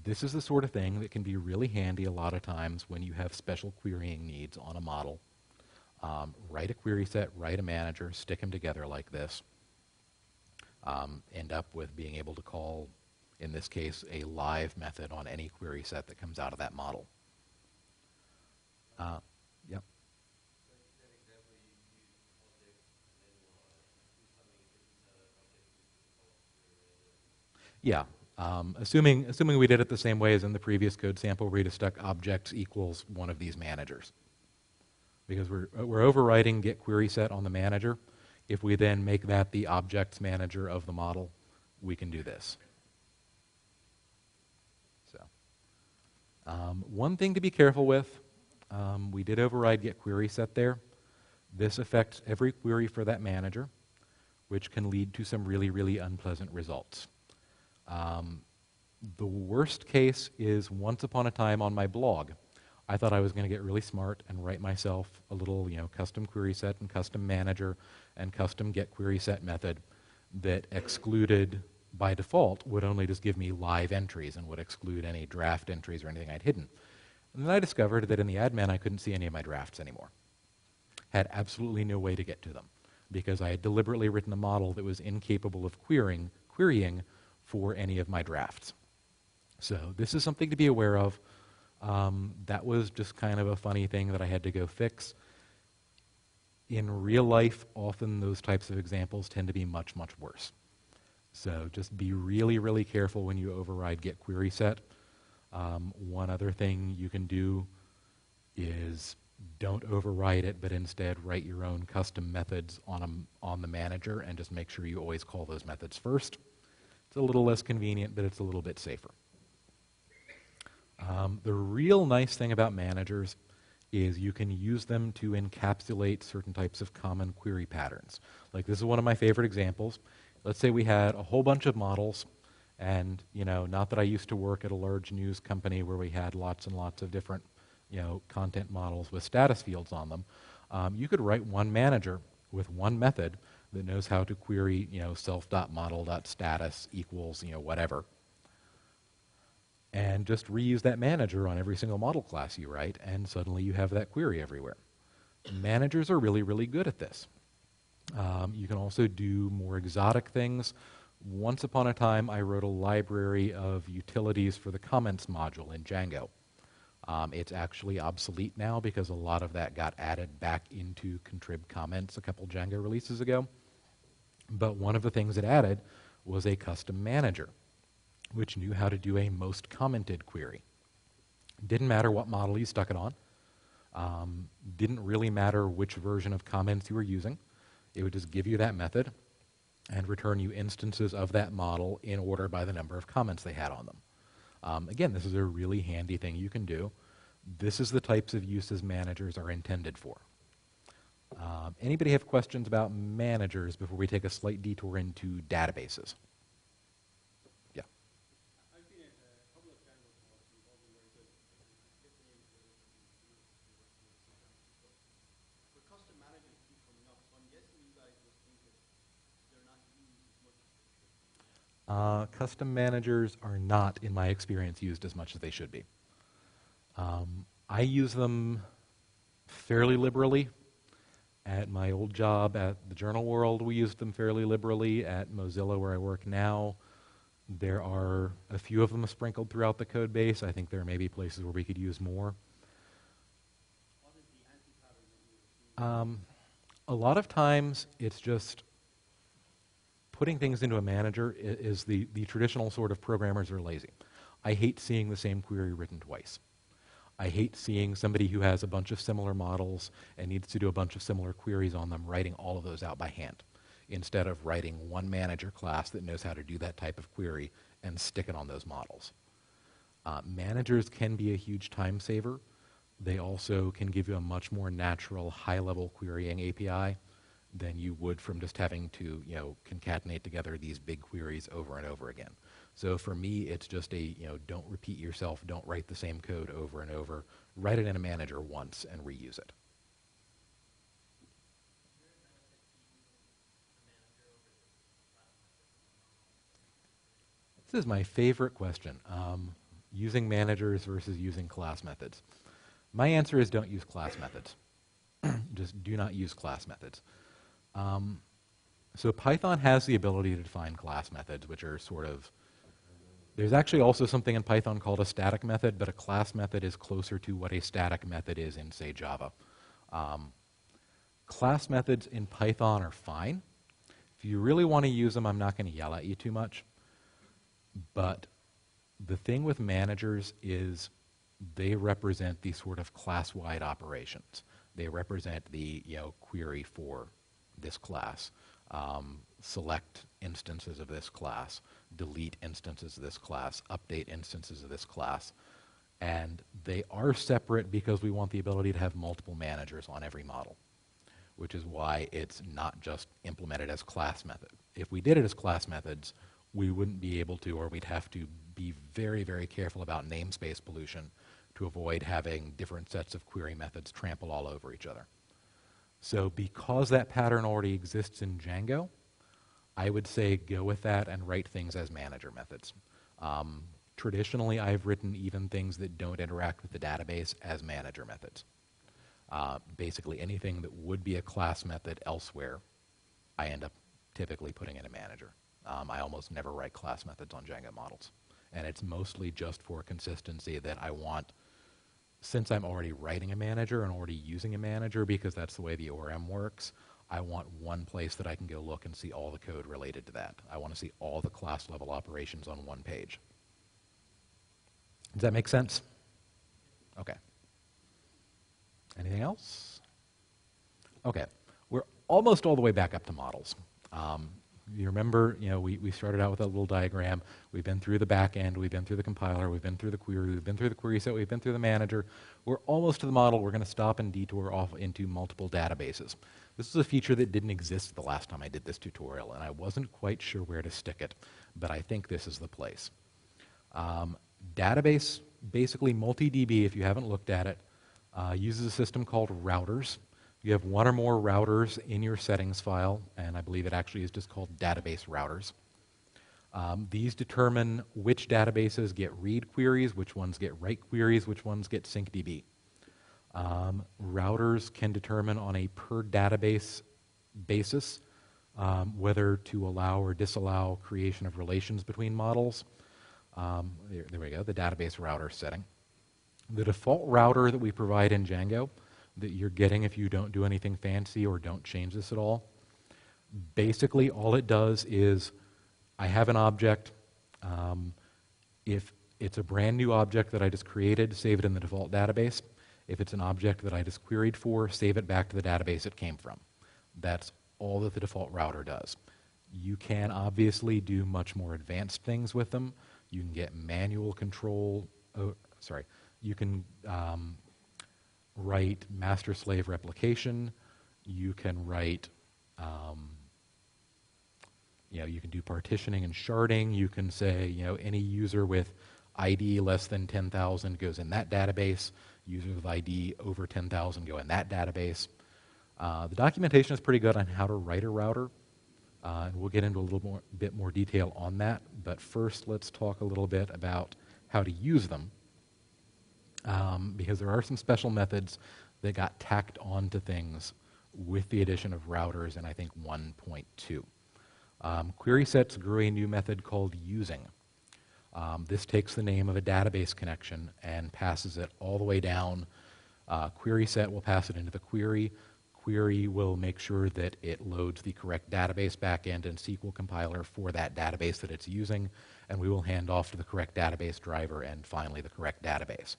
This is the sort of thing that can be really handy a lot of times when you have special querying needs on a model. Write a query set, write a manager, stick them together like this. End up with being able to call, in this case, a live method on any query set that comes out of that model. Yep. Yeah. Assuming we did it the same way as in the previous code sample, where we just stuck objects equals one of these managers. Because we're overwriting getQuerySet on the manager. If we then make that the objects manager of the model, we can do this. So, one thing to be careful with, we did override getQuerySet there. This affects every query for that manager, which can lead to some really, really unpleasant results. The worst case is once upon a time on my blog, I thought I was going to get really smart and write myself a little, custom query set and custom manager and custom getQuerySet method that excluded, by default, would only just give me live entries and would exclude any draft entries or anything I'd hidden. And then I discovered that in the admin I couldn't see any of my drafts anymore. Had absolutely no way to get to them because I had deliberately written a model that was incapable of querying for any of my drafts. So this is something to be aware of. That was just kind of a funny thing that I had to go fix. In real life, often those types of examples tend to be much, much worse. So just be really, really careful when you override getQuerySet. One other thing you can do is don't override it, but instead write your own custom methods on the manager and just make sure you always call those methods first. It's a little less convenient, but it's a little bit safer. The real nice thing about managers is you can use them to encapsulate certain types of common query patterns. Like this is one of my favorite examples. Let's say we had a whole bunch of models, and not that I used to work at a large news company where we had lots and lots of different content models with status fields on them. You could write one manager with one method that knows how to query self.model.status equals whatever, and just reuse that manager on every single model class you write, and suddenly you have that query everywhere. Managers are really, really good at this. You can also do more exotic things. Once upon a time, I wrote a library of utilities for the comments module in Django. It's actually obsolete now because a lot of that got added back into contrib comments a couple Django releases ago. But one of the things it added was a custom manager, which knew how to do a most commented query. Didn't matter what model you stuck it on. Didn't really matter which version of comments you were using. It would just give you that method and return you instances of that model in order by the number of comments they had on them. Again, this is a really handy thing you can do. This is the types of uses managers are intended for. Anybody have questions about managers before we take a slight detour into databases? Yeah. I've been at a couple of Django talks and all been very good. I get the name for but custom managers keep coming up, so I'm guessing you guys just think that they're not used as much as they should. Custom managers are not, in my experience, used as much as they should be. I use them fairly liberally. At my old job at the Journal World, we used them fairly liberally. At Mozilla, where I work now, there are a few of them sprinkled throughout the code base. I think there may be places where we could use more. What is the anti-pattern that you're seeing? A lot of times, it's just putting things into a manager is the traditional sort of programmers are lazy. I hate seeing the same query written twice. I hate seeing somebody who has a bunch of similar models and needs to do a bunch of similar queries on them, writing all of those out by hand, instead of writing one manager class that knows how to do that type of query and stick it on those models. Managers can be a huge time saver. They also can give you a much more natural, high-level querying API than you would from just having to, concatenate together these big queries over and over again. So for me, it's just don't repeat yourself, don't write the same code over and over. Write it in a manager once and reuse it. This is my favorite question, using managers versus using class methods. My answer is don't use class methods. Just do not use class methods. So Python has the ability to define class methods, which are sort of, there's actually also something in Python called a static method, but a class method is closer to what a static method is in, say, Java. Class methods in Python are fine. If you really want to use them, I'm not going to yell at you too much. But the thing with managers is they represent these sort of class-wide operations. They represent the query for this class, select instances of this class, delete instances of this class, update instances of this class. And they are separate because we want the ability to have multiple managers on every model, which is why it's not just implemented as class method. If we did it as class methods, we wouldn't be able to, or we'd have to be very, very careful about namespace pollution to avoid having different sets of query methods trample all over each other. So because that pattern already exists in Django, I would say go with that and write things as manager methods. Traditionally, I've written even things that don't interact with the database as manager methods. Basically, anything that would be a class method elsewhere, I end up typically putting in a manager. I almost never write class methods on Django models. And it's mostly just for consistency that I want, since I'm already writing a manager and already using a manager because that's the way the ORM works, I want one place that I can go look and see all the code related to that. I want to see all the class level operations on one page. Does that make sense? Okay. Anything else? Okay. We're almost all the way back up to models. You remember, we started out with a little diagram. We've been through the back end. We've been through the compiler. We've been through the query. We've been through the query set. We've been through the manager. We're almost to the model. We're going to stop and detour off into multiple databases. This is a feature that didn't exist the last time I did this tutorial, and I wasn't quite sure where to stick it, but I think this is the place. Database, basically MultiDB, if you haven't looked at it, uses a system called routers. You have one or more routers in your settings file, and I believe it actually is just called database routers. These determine which databases get read queries, which ones get write queries, which ones get syncDB. Routers can determine on a per database basis whether to allow or disallow creation of relations between models. There we go, the database router setting. The default router that we provide in Django that you're getting if you don't do anything fancy or don't change this at all, basically all it does is I have an object. If it's a brand new object that I just created, save it in the default database. If it's an object that I just queried for, save it back to the database it came from. That's all that the default router does. You can obviously do much more advanced things with them. You can get manual control, you can write master-slave replication. You can write, you can do partitioning and sharding. You can say, any user with ID less than 10,000 goes in that database. Users with ID over 10,000 go in that database. The documentation is pretty good on how to write a router, and we'll get into a little bit more detail on that. But first, let's talk a little bit about how to use them, because there are some special methods that got tacked onto things with the addition of routers in, I think, 1.2. Query sets grew a new method called using. This takes the name of a database connection and passes it all the way down. Query set will pass it into the query. Query will make sure that it loads the correct database backend and SQL compiler for that database that it's using, and we will hand off to the correct database driver and finally the correct database.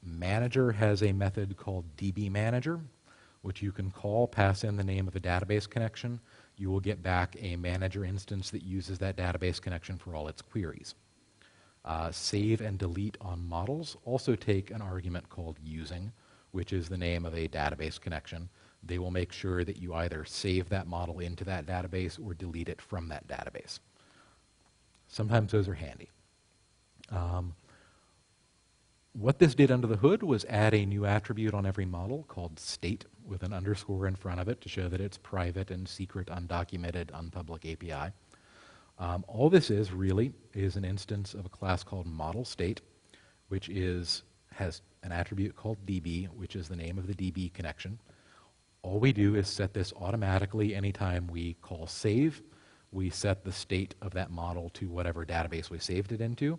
Manager has a method called DB Manager, which you can call, pass in the name of a database connection. You will get back a manager instance that uses that database connection for all its queries. Save and delete on models also take an argument called using, which is the name of a database connection. They will make sure that you either save that model into that database or delete it from that database. Sometimes those are handy. What this did under the hood was add a new attribute on every model called state with an underscore in front of it to show that it's private and secret, undocumented, unpublic API. All this is really is an instance of a class called model state, which has an attribute called DB, which is the name of the DB connection. All we do is set this automatically anytime we call save. We set the state of that model to whatever database we saved it into.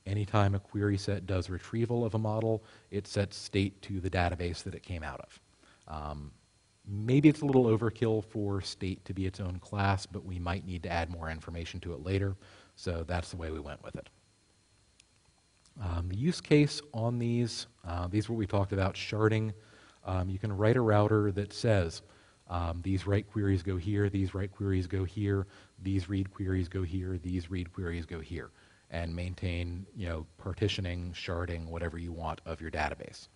Anytime a query set does retrieval of a model, it sets state to the database that it came out of. Maybe it's a little overkill for state to be its own class, but we might need to add more information to it later, so that's the way we went with it. The use case on these are what we talked about, sharding. You can write a router that says, these write queries go here, these write queries go here, these read queries go here, these read queries go here, and maintain, partitioning, sharding, whatever you want of your database.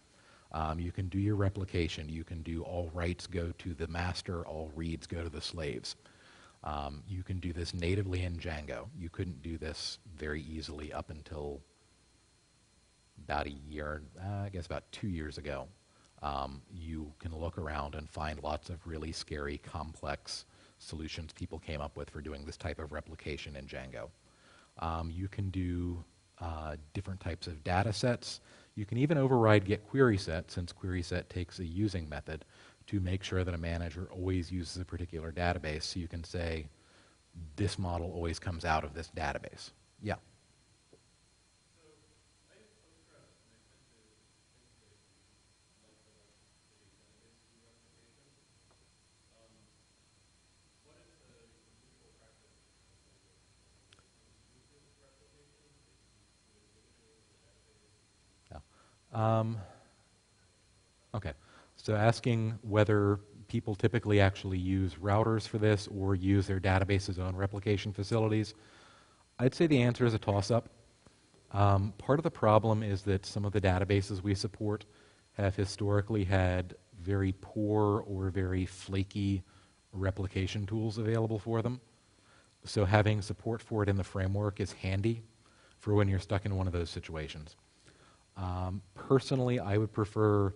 You can do your replication. You can do all writes go to the master, all reads go to the slaves. You can do this natively in Django. You couldn't do this very easily up until about a year, I guess about 2 years ago. You can look around and find lots of really scary, complex solutions people came up with for doing this type of replication in Django. You can do different types of data sets. You can even override getQuerySet, since QuerySet takes a using method to make sure that a manager always uses a particular database. So you can say, this model always comes out of this database. Yeah. Okay, so asking whether people typically actually use routers for this or use their database's own replication facilities, I'd say the answer is a toss-up. Part of the problem is that some of the databases we support have historically had very poor or very flaky replication tools available for them. So having support for it in the framework is handy for when you're stuck in one of those situations. Personally, I would prefer,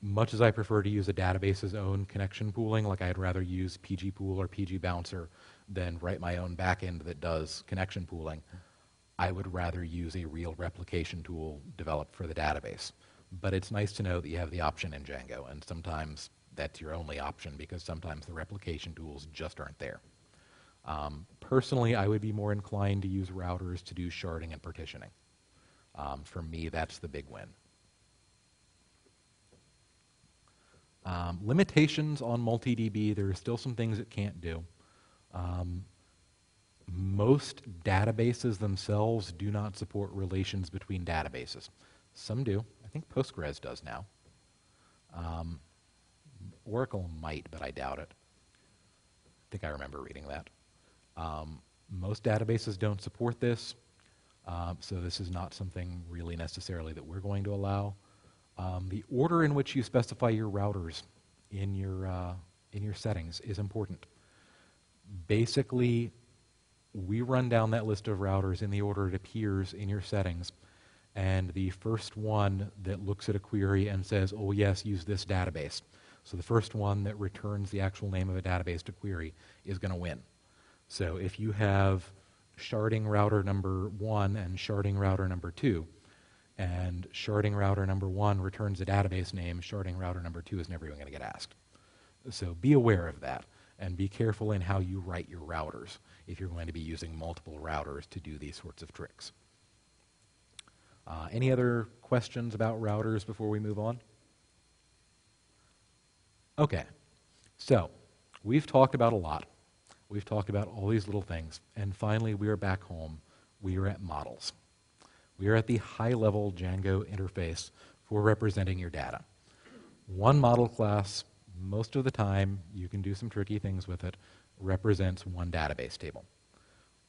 much as I prefer to use a database's own connection pooling, like I'd rather use PG Pool or PG Bouncer than write my own backend that does connection pooling. I would rather use a real replication tool developed for the database. But it's nice to know that you have the option in Django, and sometimes that's your only option because sometimes the replication tools just aren't there. Personally, I would be more inclined to use routers to do sharding and partitioning. For me, that's the big win. Limitations on MultiDB, there are still some things it can't do. Most databases themselves do not support relations between databases. Some do. I think Postgres does now. Oracle might, but I doubt it. I think I remember reading that. Most databases don't support this. So this is not something really necessarily that we're going to allow. The order in which you specify your routers in your settings is important. Basically, we run down that list of routers in the order it appears in your settings, and the first one that looks at a query and says, oh yes, use this database. So the first one that returns the actual name of a database to query is going to win. So if you have sharding router number 1 and sharding router number 2, and sharding router number 1 returns a database name, sharding router number 2 is never even going to get asked. So be aware of that, and be careful in how you write your routers if you're going to be using multiple routers to do these sorts of tricks. Any other questions about routers before we move on? Okay, so we've talked about a lot. We've talked about all these little things, and finally we are back home. We are at models. We are at the high-level Django interface for representing your data. One model class, most of the time, you can do some tricky things with it, represents one database table.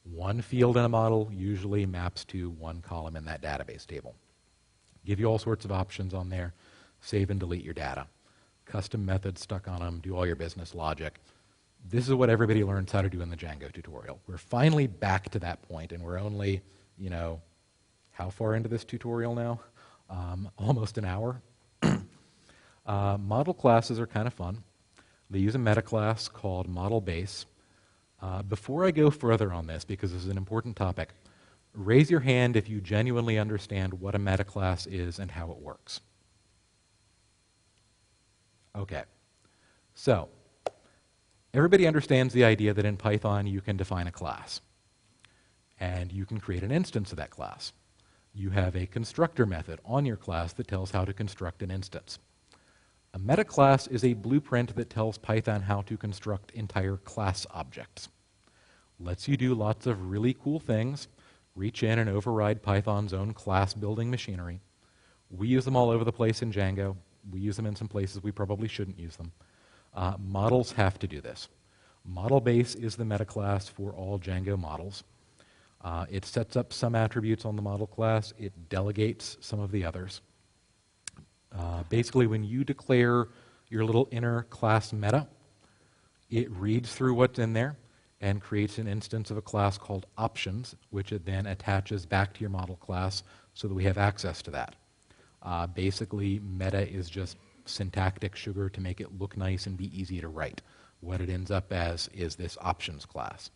One field in a model usually maps to one column in that database table. Give you all sorts of options on there. Save and delete your data. Custom methods stuck on them. Do all your business logic. This is what everybody learns how to do in the Django tutorial. We're finally back to that point, and we're only, how far into this tutorial now? Almost an hour. Model classes are kind of fun. They use a meta class called model base. Before I go further on this, because this is an important topic, raise your hand if you genuinely understand what a meta class is and how it works. Okay. So, everybody understands the idea that in Python you can define a class, and you can create an instance of that class. You have a constructor method on your class that tells how to construct an instance. A meta class is a blueprint that tells Python how to construct entire class objects. Lets you do lots of really cool things, reach in and override Python's own class building machinery. We use them all over the place in Django. We use them in some places we probably shouldn't use them. Models have to do this. Model base is the meta class for all Django models. It sets up some attributes on the model class. It delegates some of the others. Basically, when you declare your little inner class meta, it reads through what's in there and creates an instance of a class called options, which it then attaches back to your model class so that we have access to that. Basically, meta is just syntactic sugar to make it look nice and be easy to write. What it ends up as is this options class.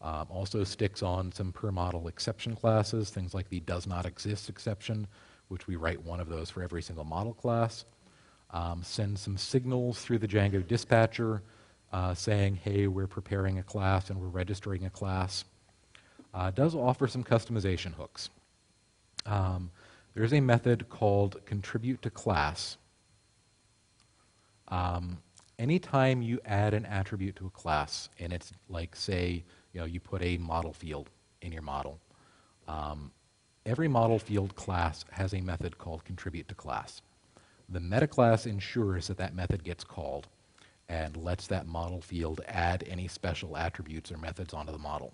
Also sticks on some per model exception classes, things like the does not exist exception, which we write one of those for every single model class. Send some signals through the Django dispatcher saying, hey, we're preparing a class and we're registering a class. Does offer some customization hooks. There's a method called contribute to class. Anytime you add an attribute to a class, and it's like, say, you put a model field in your model, every model field class has a method called contribute to class. The meta class ensures that that method gets called and lets that model field add any special attributes or methods onto the model.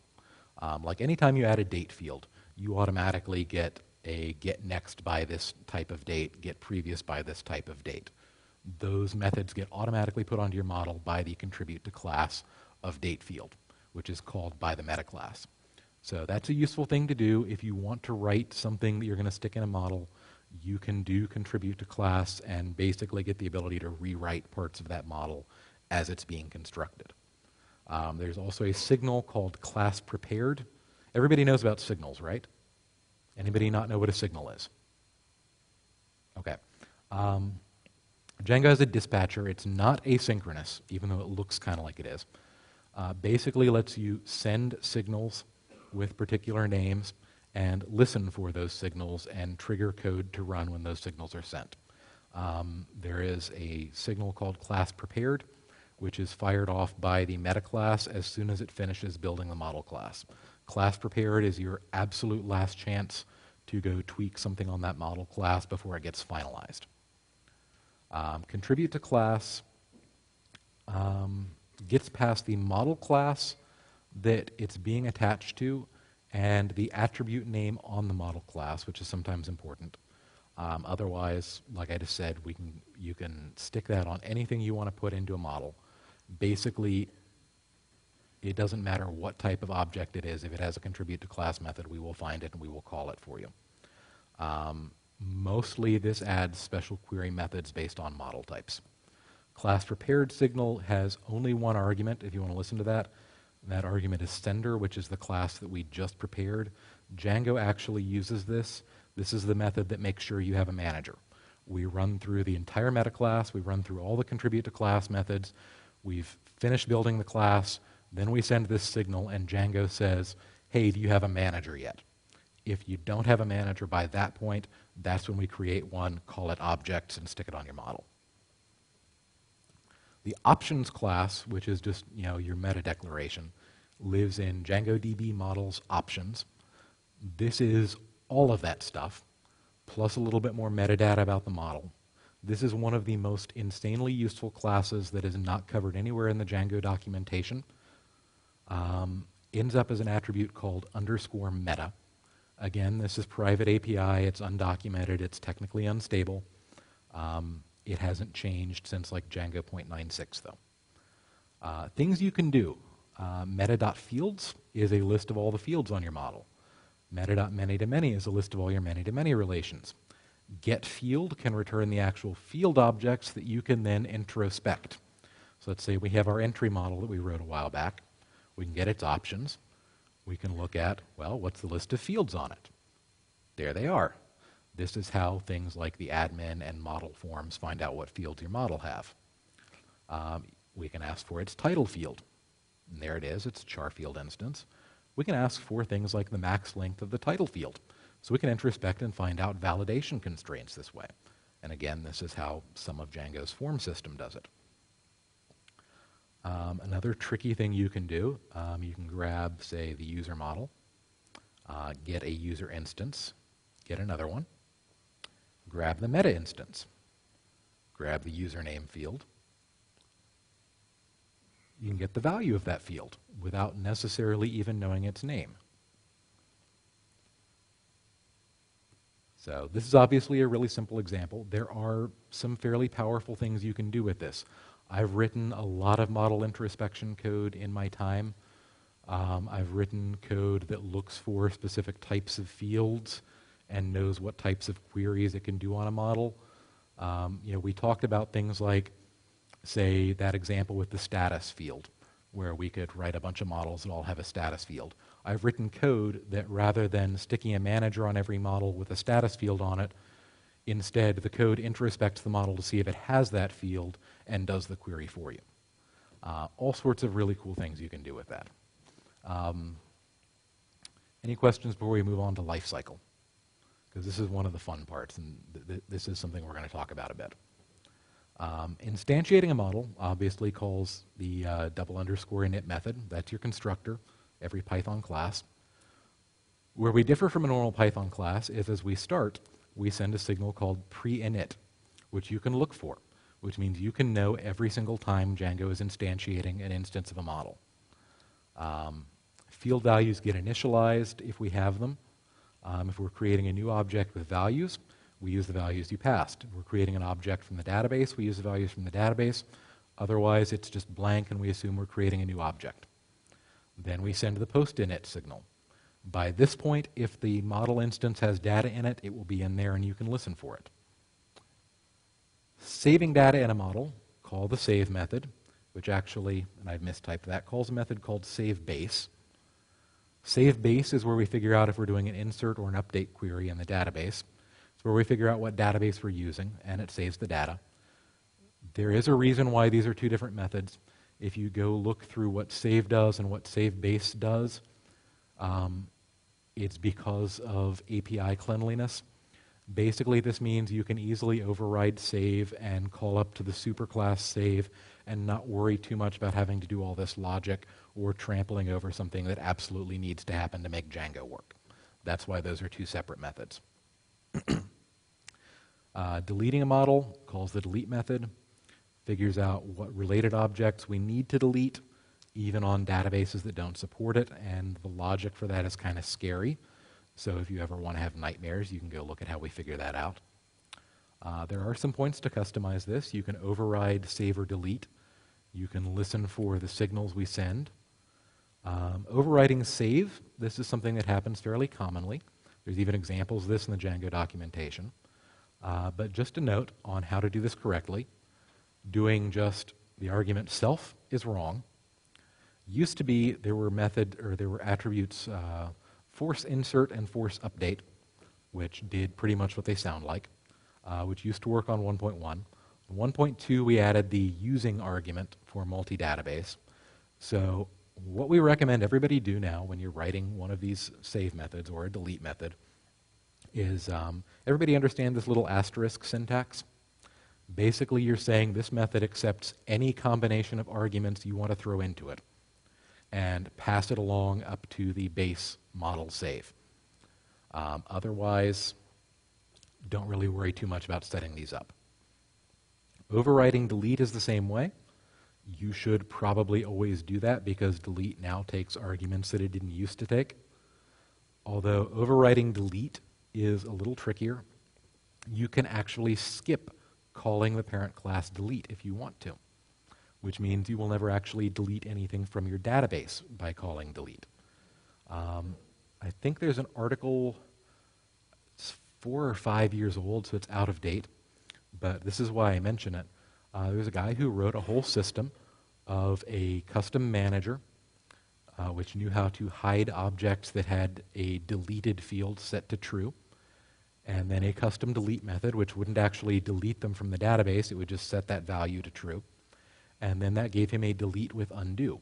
Like anytime you add a date field, you automatically get a get next by this type of date, get previous by this type of date. Those methods get automatically put onto your model by the contribute to class of date field, which is called by the meta class. So that's a useful thing to do. If you want to write something that you're going to stick in a model, you can do contribute to class and basically get the ability to rewrite parts of that model as it's being constructed. There's also a signal called class prepared. Everybody knows about signals, right? Anybody not know what a signal is? Okay. Django has a dispatcher. It's not asynchronous, even though it looks kind of like it is. Basically lets you send signals with particular names and listen for those signals and trigger code to run when those signals are sent. There is a signal called class prepared, which is fired off by the meta class as soon as it finishes building the model class. Class prepared is your absolute last chance to go tweak something on that model class before it gets finalized. Contribute to class gets past the model class that it's being attached to and the attribute name on the model class, which is sometimes important. Otherwise, like I just said, you can stick that on anything you want to put into a model. Basically, it doesn't matter what type of object it is. If it has a contribute to class method, we will find it and we will call it for you. Mostly this adds special query methods based on model types. Class prepared signal has only one argument, if you want to listen to that. That argument is sender, which is the class that we just prepared. Django actually uses this. This is the method that makes sure you have a manager. We run through the entire meta class. We run through all the contribute to class methods. We've finished building the class. Then we send this signal, and Django says, hey, do you have a manager yet? If you don't have a manager by that point, that's when we create one, call it objects, and stick it on your model. The options class, which is just your meta declaration, lives in DjangoDB models options. This is all of that stuff, plus a little bit more metadata about the model. This is one of the most insanely useful classes that is not covered anywhere in the Django documentation. Ends up as an attribute called _meta. Again, this is private API. It's undocumented. It's technically unstable. It hasn't changed since like Django 0.96 though. Things you can do. Meta.fields is a list of all the fields on your model. Meta.many-to-many is a list of all your many-to-many relations. GetField can return the actual field objects that you can then introspect. So let's say we have our entry model that we wrote a while back. We can get its options. We can look at, well, what's the list of fields on it? There they are. This is how things like the admin and model forms find out what fields your model have. We can ask for its title field. And there it is. It's a char field instance. We can ask for things like the max length of the title field. So we can introspect and find out validation constraints this way. And again, this is how some of Django's form system does it. Another tricky thing you can do, you can grab, say, the user model, get a user instance, get another one, grab the meta instance, grab the username field. You can get the value of that field without necessarily even knowing its name. So this is obviously a really simple example. There are some fairly powerful things you can do with this. I've written a lot of model introspection code in my time. I've written code that looks for specific types of fields and knows what types of queries it can do on a model. We talked about things like, say, that example with the status field, where we could write a bunch of models that all have a status field. I've written code that rather than sticking a manager on every model with a status field on it, instead the code introspects the model to see if it has that field and does the query for you. All sorts of really cool things you can do with that. Any questions before we move on to lifecycle? Because this is one of the fun parts, and this is something we're going to talk about a bit. Instantiating a model obviously calls the _init method. That's your constructor, every Python class. Where we differ from a normal Python class is as we start, we send a signal called pre-init, which you can look for, which means you can know every single time Django is instantiating an instance of a model. Field values get initialized if we have them. If we're creating a new object with values, we use the values you passed. If we're creating an object from the database, we use the values from the database. Otherwise, it's just blank, and we assume we're creating a new object. Then we send the post-init signal. By this point, if the model instance has data in it, it will be in there, and you can listen for it. Saving data in a model, call the save method, which actually, and I've mistyped that, calls a method called saveBase. SaveBase is where we figure out if we're doing an insert or an update query in the database. It's where we figure out what database we're using, and it saves the data. There is a reason why these are two different methods. If you go look through what save does and what SaveBase does, it's because of API cleanliness. Basically, this means you can easily override save and call up to the superclass save and not worry too much about having to do all this logic or trampling over something that absolutely needs to happen to make Django work. That's why those are two separate methods. Deleting a model calls the delete method, figures out what related objects we need to delete, even on databases that don't support it, and the logic for that is kind of scary. So if you ever want to have nightmares, you can go look at how we figure that out. There are some points to customize this. You can override save or delete. You can listen for the signals we send. Overriding save, this is something that happens fairly commonly. There's even examples of this in the Django documentation. But just a note on how to do this correctly. Doing just the argument self is wrong. Used to be there were attributes force insert and force update, which did pretty much what they sound like, which used to work on 1.1. 1.2 we added the using argument for multi-database. So what we recommend everybody do now when you're writing one of these save methods or a delete method is everybody understand this little asterisk syntax? Basically, you're saying this method accepts any combination of arguments you want to throw into it and pass it along up to the base model save. Otherwise, don't really worry too much about setting these up. Overriding delete is the same way. You should probably always do that because delete now takes arguments that it didn't used to take. Although overriding delete is a little trickier, you can actually skip calling the parent class delete if you want to, which means you will never actually delete anything from your database by calling delete. I think there's an article, it's 4 or 5 years old, so it's out of date, but this is why I mention it. There's a guy who wrote a whole system of a custom manager which knew how to hide objects that had a deleted field set to true, and then a custom delete method which wouldn't actually delete them from the database, it would just set that value to true. And then that gave him a delete with undo,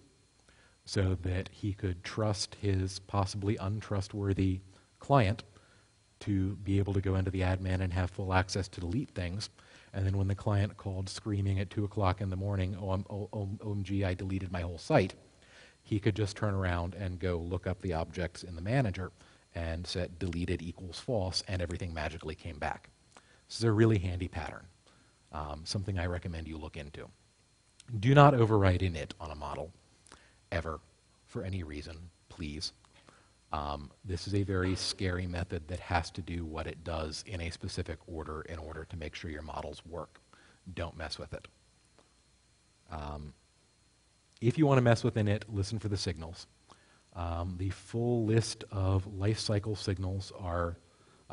so that he could trust his possibly untrustworthy client to be able to go into the admin and have full access to delete things. And then when the client called screaming at 2 o'clock in the morning, OMG, I deleted my whole site, he could just turn around and go look up the objects in the manager and set deleted equals false, and everything magically came back. This is a really handy pattern, something I recommend you look into. Do not override init on a model, ever, for any reason, please. This is a very scary method that has to do what it does in a specific order in order to make sure your models work. Don't mess with it. If you want to mess with init, listen for the signals. The full list of lifecycle signals are,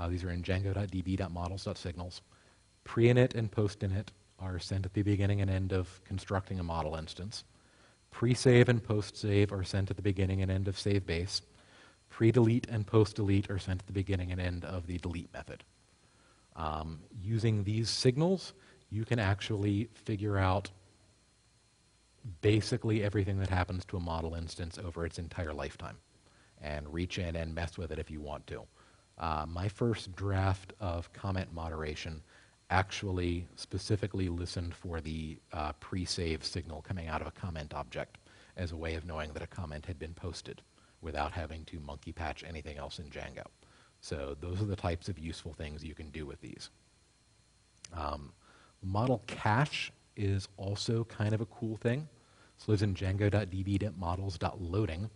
these are in django.db.models.signals. Pre-init and post-init are sent at the beginning and end of constructing a model instance. Pre-save and post-save are sent at the beginning and end of save base. Pre-delete and post-delete are sent at the beginning and end of the delete method. Using these signals, you can actually figure out basically everything that happens to a model instance over its entire lifetime and reach in and mess with it if you want to. My first draft of comment moderation actually specifically listened for the pre-save signal coming out of a comment object as a way of knowing that a comment had been posted without having to monkey patch anything else in Django. So those are the types of useful things you can do with these. Model cache is also kind of a cool thing. This lives in django.db.models.loading,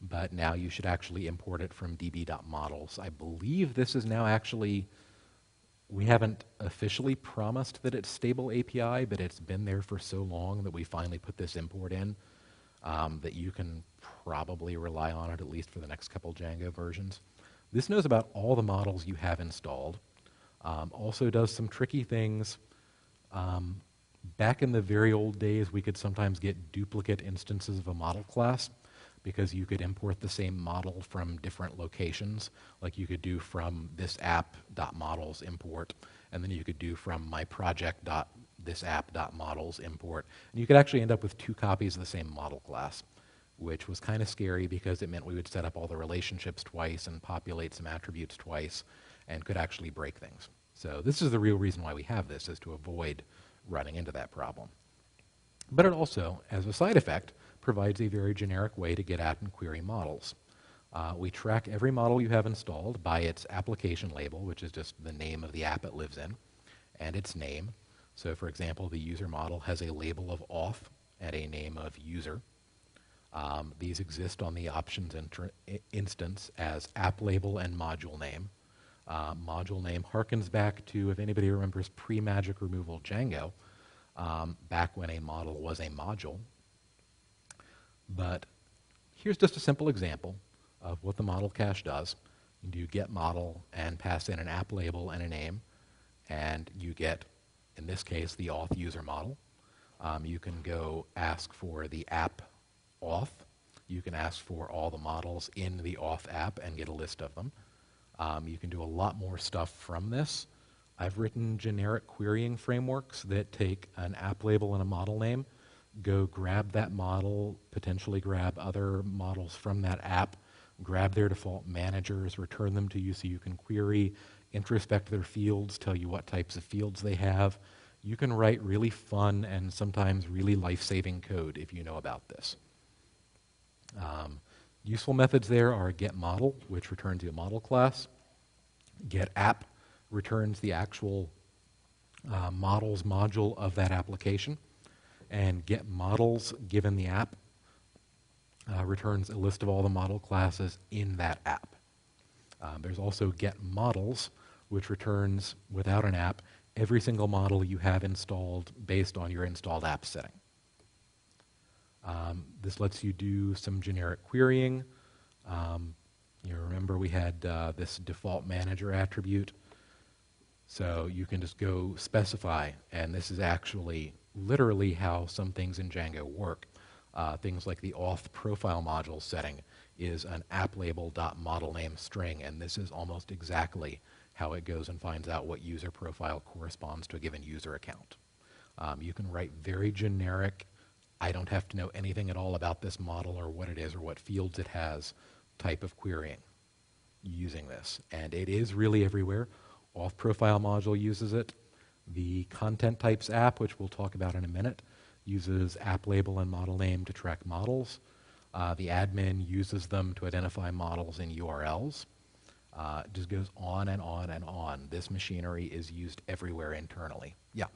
but now you should actually import it from db.models. I believe this is now actually, we haven't officially promised that it's stable API, but it's been there for so long that we finally put this import in that you can probably rely on it at least for the next couple Django versions. This knows about all the models you have installed. Also does some tricky things. Back in the very old days, we could sometimes get duplicate instances of a model class because you could import the same model from different locations. Like you could do from this app.models import, and then you could do from my project.thisapp.models import. And you could actually end up with 2 copies of the same model class, which was kind of scary because it meant we would set up all the relationships twice and populate some attributes twice and could actually break things. So this is the real reason why we have this, is to avoid running into that problem. But it also, as a side effect, provides a very generic way to get at and query models. We track every model you have installed by its application label, which is just the name of the app it lives in, and its name. So for example, the user model has a label of auth and a name of user. These exist on the options instance as app label and module name. Module name harkens back to, if anybody remembers pre-magic removal Django, back when a model was a module. But here's just a simple example of what the model cache does. You do get model and pass in an app label and a name, and you get, in this case, the auth user model. You can go ask for the app auth. You can ask for all the models in the auth app and get a list of them. You can do a lot more stuff from this. I've written generic querying frameworks that take an app label and a model name, go grab that model, potentially grab other models from that app, grab their default managers, return them to you so you can query, introspect their fields, tell you what types of fields they have. You can write really fun and sometimes really life-saving code if you know about this. Useful methods there are getModel, which returns you a model class. GetApp returns the actual models module of that application. And getModels, given the app, returns a list of all the model classes in that app. There's also getModels, which returns, without an app, every single model you have installed based on your installed app setting. This lets you do some generic querying. You remember we had this default manager attribute. So you can just go specify, and this is actually literally how some things in Django work. Things like the auth profile module setting is an app label.model name string, and this is almost exactly how it goes and finds out what user profile corresponds to a given user account. You can write very generic, I don't have to know anything at all about this model or what it is or what fields it has type of querying using this. And it is really everywhere. Auth profile module uses it. The content types app, which we'll talk about in a minute, uses app label and model name to track models. The admin uses them to identify models in URLs. It just goes on and on and on. This machinery is used everywhere internally. Yeah.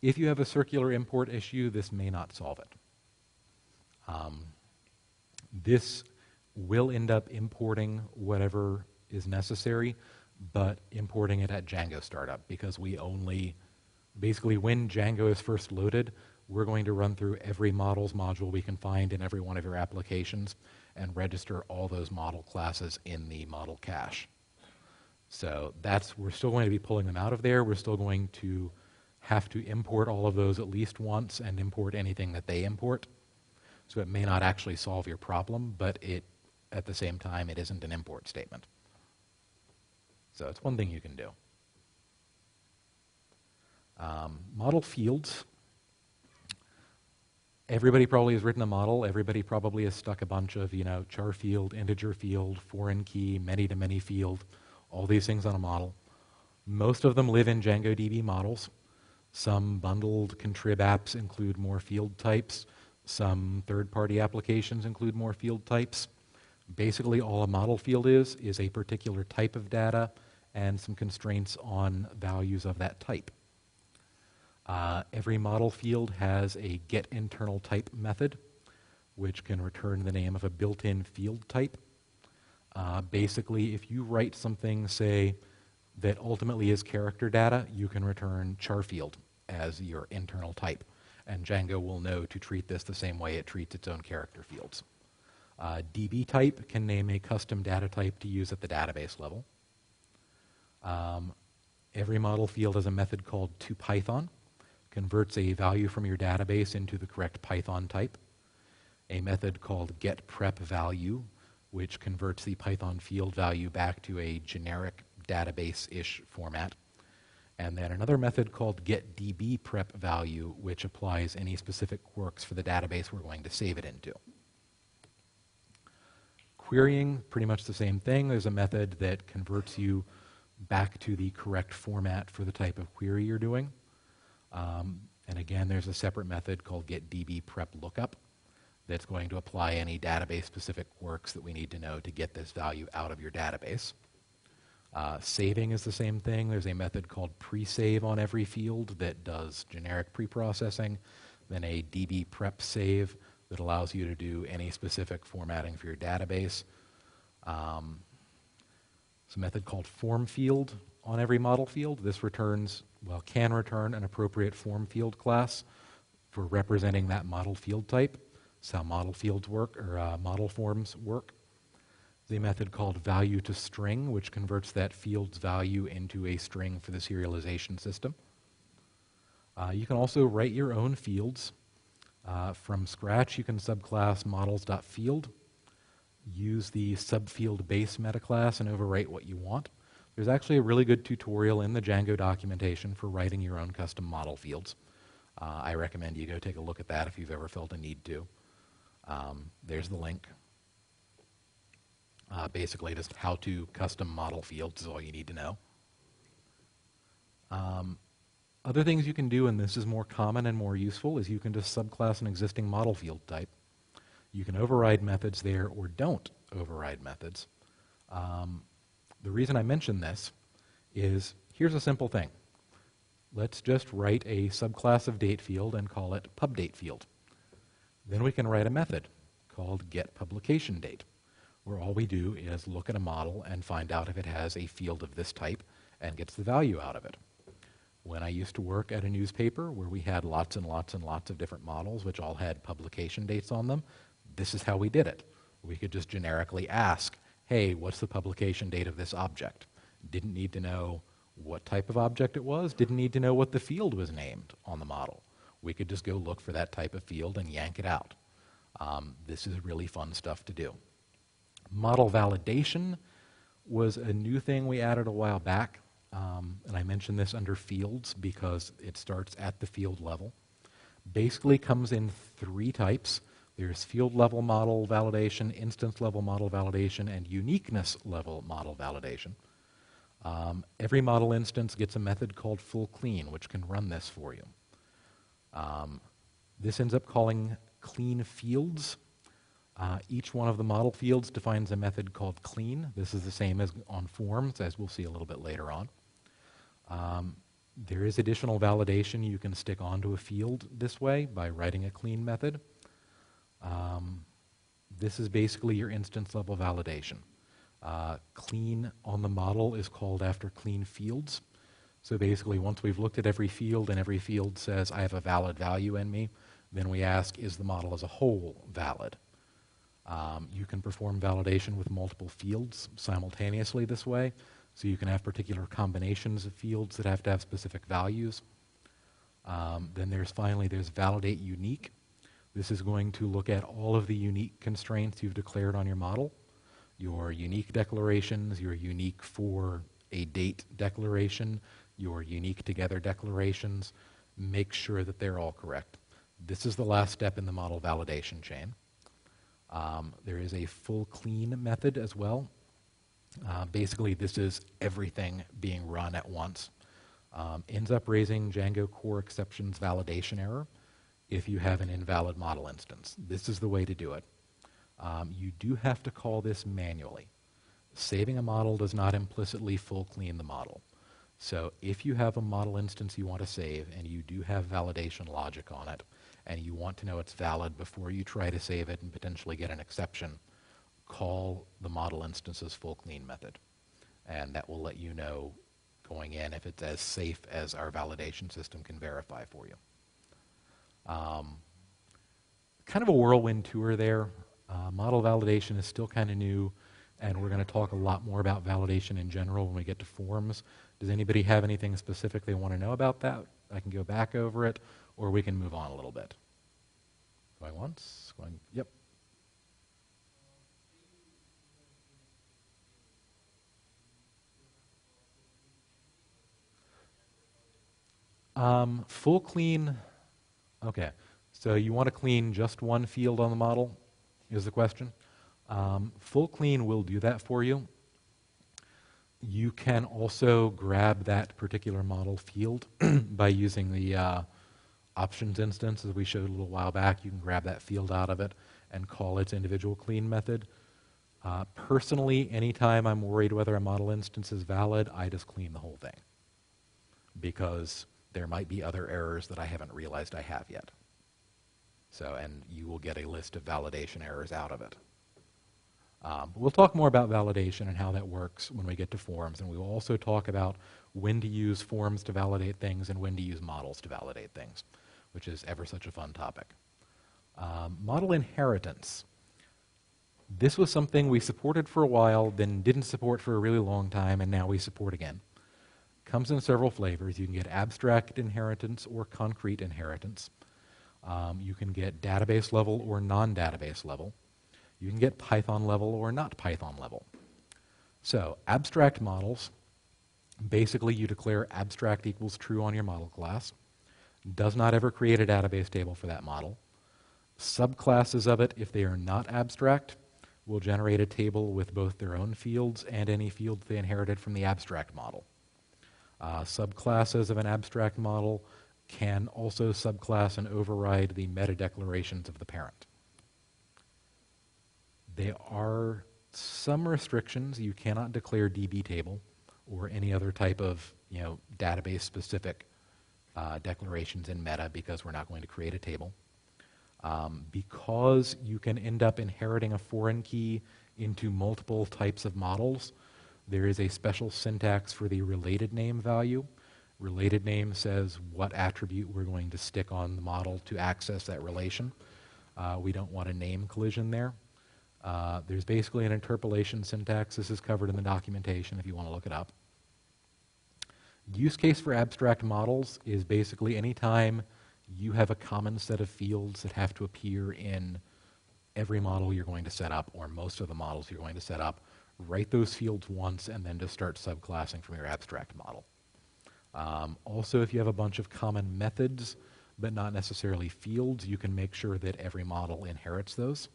If you have a circular import issue, this may not solve it. This will end up importing whatever is necessary, but importing it at Django startup, because we only, basically when Django is first loaded, we're going to run through every models module we can find in every one of your applications and register all those model classes in the model cache. So we're still going to be pulling them out of there. We're still going to have to import all of those at least once and import anything that they import. So it may not actually solve your problem, but at the same time, it isn't an import statement. So it's one thing you can do. Model fields. Everybody probably has written a model. Everybody probably has stuck a bunch of, char field, integer field, foreign key, many-to-many field, all these things on a model. Most of them live in DjangoDB models. Some bundled contrib apps include more field types. Some third-party applications include more field types. Basically, all a model field is a particular type of data and some constraints on values of that type. Every model field has a getInternalType method, which can return the name of a built-in field type. Basically, if you write something, say, that ultimately is character data, you can return charfield as your internal type. And Django will know to treat this the same way it treats its own character fields. DB type can name a custom data type to use at the database level. Every model field has a method called toPython, converts a value from your database into the correct Python type. A method called getPrepValue, which converts the Python field value back to a generic database-ish format. And then another method called getDBPrepValue, which applies any specific quirks for the database we're going to save it into. Querying, pretty much the same thing. There's a method that converts you back to the correct format for the type of query you're doing. And again, there's a separate method called getDBPrepLookup that's going to apply any database-specific quirks that we need to know to get this value out of your database. Saving is the same thing. There's a method called presave on every field that does generic preprocessing. then a DB prep save that allows you to do any specific formatting for your database. It's a method called form field on every model field. This returns, well, can return an appropriate form field class for representing that model field type. That's how model fields work, or model forms work. There's a method called value to string, which converts that field's value into a string for the serialization system. You can also write your own fields. From scratch, you can subclass models.field, use the subfield base metaclass, and overwrite what you want. There's actually a really good tutorial in the Django documentation for writing your own custom model fields. I recommend you go take a look at that if you've ever felt a need to. There's the link. Basically, just how to custom model fields is all you need to know. Other things you can do, and this is more common and more useful, is you can just subclass an existing model field type. You can override methods there or don't override methods. The reason I mention this is, here's a simple thing. Let's just write a subclass of date field and call it pubDate field. Then we can write a method called getPublicationDate, where all we do is look at a model and find out if it has a field of this type and gets the value out of it. When I used to work at a newspaper where we had lots and lots and lots of different models which all had publication dates on them, this is how we did it. We could just generically ask, hey, what's the publication date of this object? Didn't need to know what type of object it was, didn't need to know what the field was named on the model. We could just go look for that type of field and yank it out. This is really fun stuff to do. Model validation was a new thing we added a while back. And I mention this under fields because it starts at the field level. Basically comes in three types. There's field level model validation, instance level model validation, and uniqueness level model validation. Every model instance gets a method called full clean, which can run this for you. This ends up calling clean fields. Each one of the model fields defines a method called clean. This is the same as on forms, as we'll see a little bit later on. There is additional validation you can stick onto a field this way by writing a clean method. This is basically your instance level validation. Clean on the model is called after clean fields. So basically, once we've looked at every field and every field says I have a valid value in me, then we ask, is the model as a whole valid? You can perform validation with multiple fields simultaneously this way. So you can have particular combinations of fields that have to have specific values. Then there's validate unique. This is going to look at all of the unique constraints you've declared on your model, your unique declarations, your unique for a date declaration, your unique together declarations. Make sure that they're all correct. This is the last step in the model validation chain. There is a full clean method as well. Basically, this is everything being run at once. Ends up raising Django core exceptions validation error if you have an invalid model instance. This is the way to do it. You do have to call this manually. Saving a model does not implicitly full clean the model. So if you have a model instance you want to save and you do have validation logic on it, and you want to know it's valid before you try to save it and potentially get an exception, call the model instance's full clean method. And that will let you know going in if it's as safe as our validation system can verify for you. Kind of a whirlwind tour there. Model validation is still kind of new, and we're going to talk a lot more about validation in general when we get to forms. Does anybody have anything specific they want to know about that? I can go back over it, or we can move on a little bit. Going once? Going, yep. Full clean, okay. So you want to clean just one field on the model, is the question. Full clean will do that for you. You can also grab that particular model field by using the options instance, as we showed a little while back. You can grab that field out of it and call its individual clean method. Personally, anytime I'm worried whether a model instance is valid, I just clean the whole thing, because there might be other errors that I haven't realized I have yet. So, and you will get a list of validation errors out of it. We'll talk more about validation and how that works when we get to forms, and we will also talk about when to use forms to validate things and when to use models to validate things, which is ever such a fun topic. Model inheritance. This was something we supported for a while, then didn't support for a really long time, and now we support again. Comes in several flavors. You can get abstract inheritance or concrete inheritance. You can get database level or non-database level. You can get Python level or not Python level. So abstract models, basically you declare abstract equals true on your model class. Does not ever create a database table for that model. Subclasses of it, if they are not abstract, will generate a table with both their own fields and any fields they inherited from the abstract model. Subclasses of an abstract model can also subclass and override the meta declarations of the parent. There are some restrictions. You cannot declare DB table or any other type of database specific declarations in meta because we're not going to create a table. Because you can end up inheriting a foreign key into multiple types of models, there is a special syntax for the related name value. Related name says what attribute we're going to stick on the model to access that relation. We don't want a name collision there. There's basically an interpolation syntax. This is covered in the documentation if you want to look it up. Use case for abstract models is basically any time you have a common set of fields that have to appear in every model you're going to set up, or most of the models you're going to set up. Write those fields once and then just start subclassing from your abstract model. Also, if you have a bunch of common methods, but not necessarily fields, you can make sure that every model inherits those.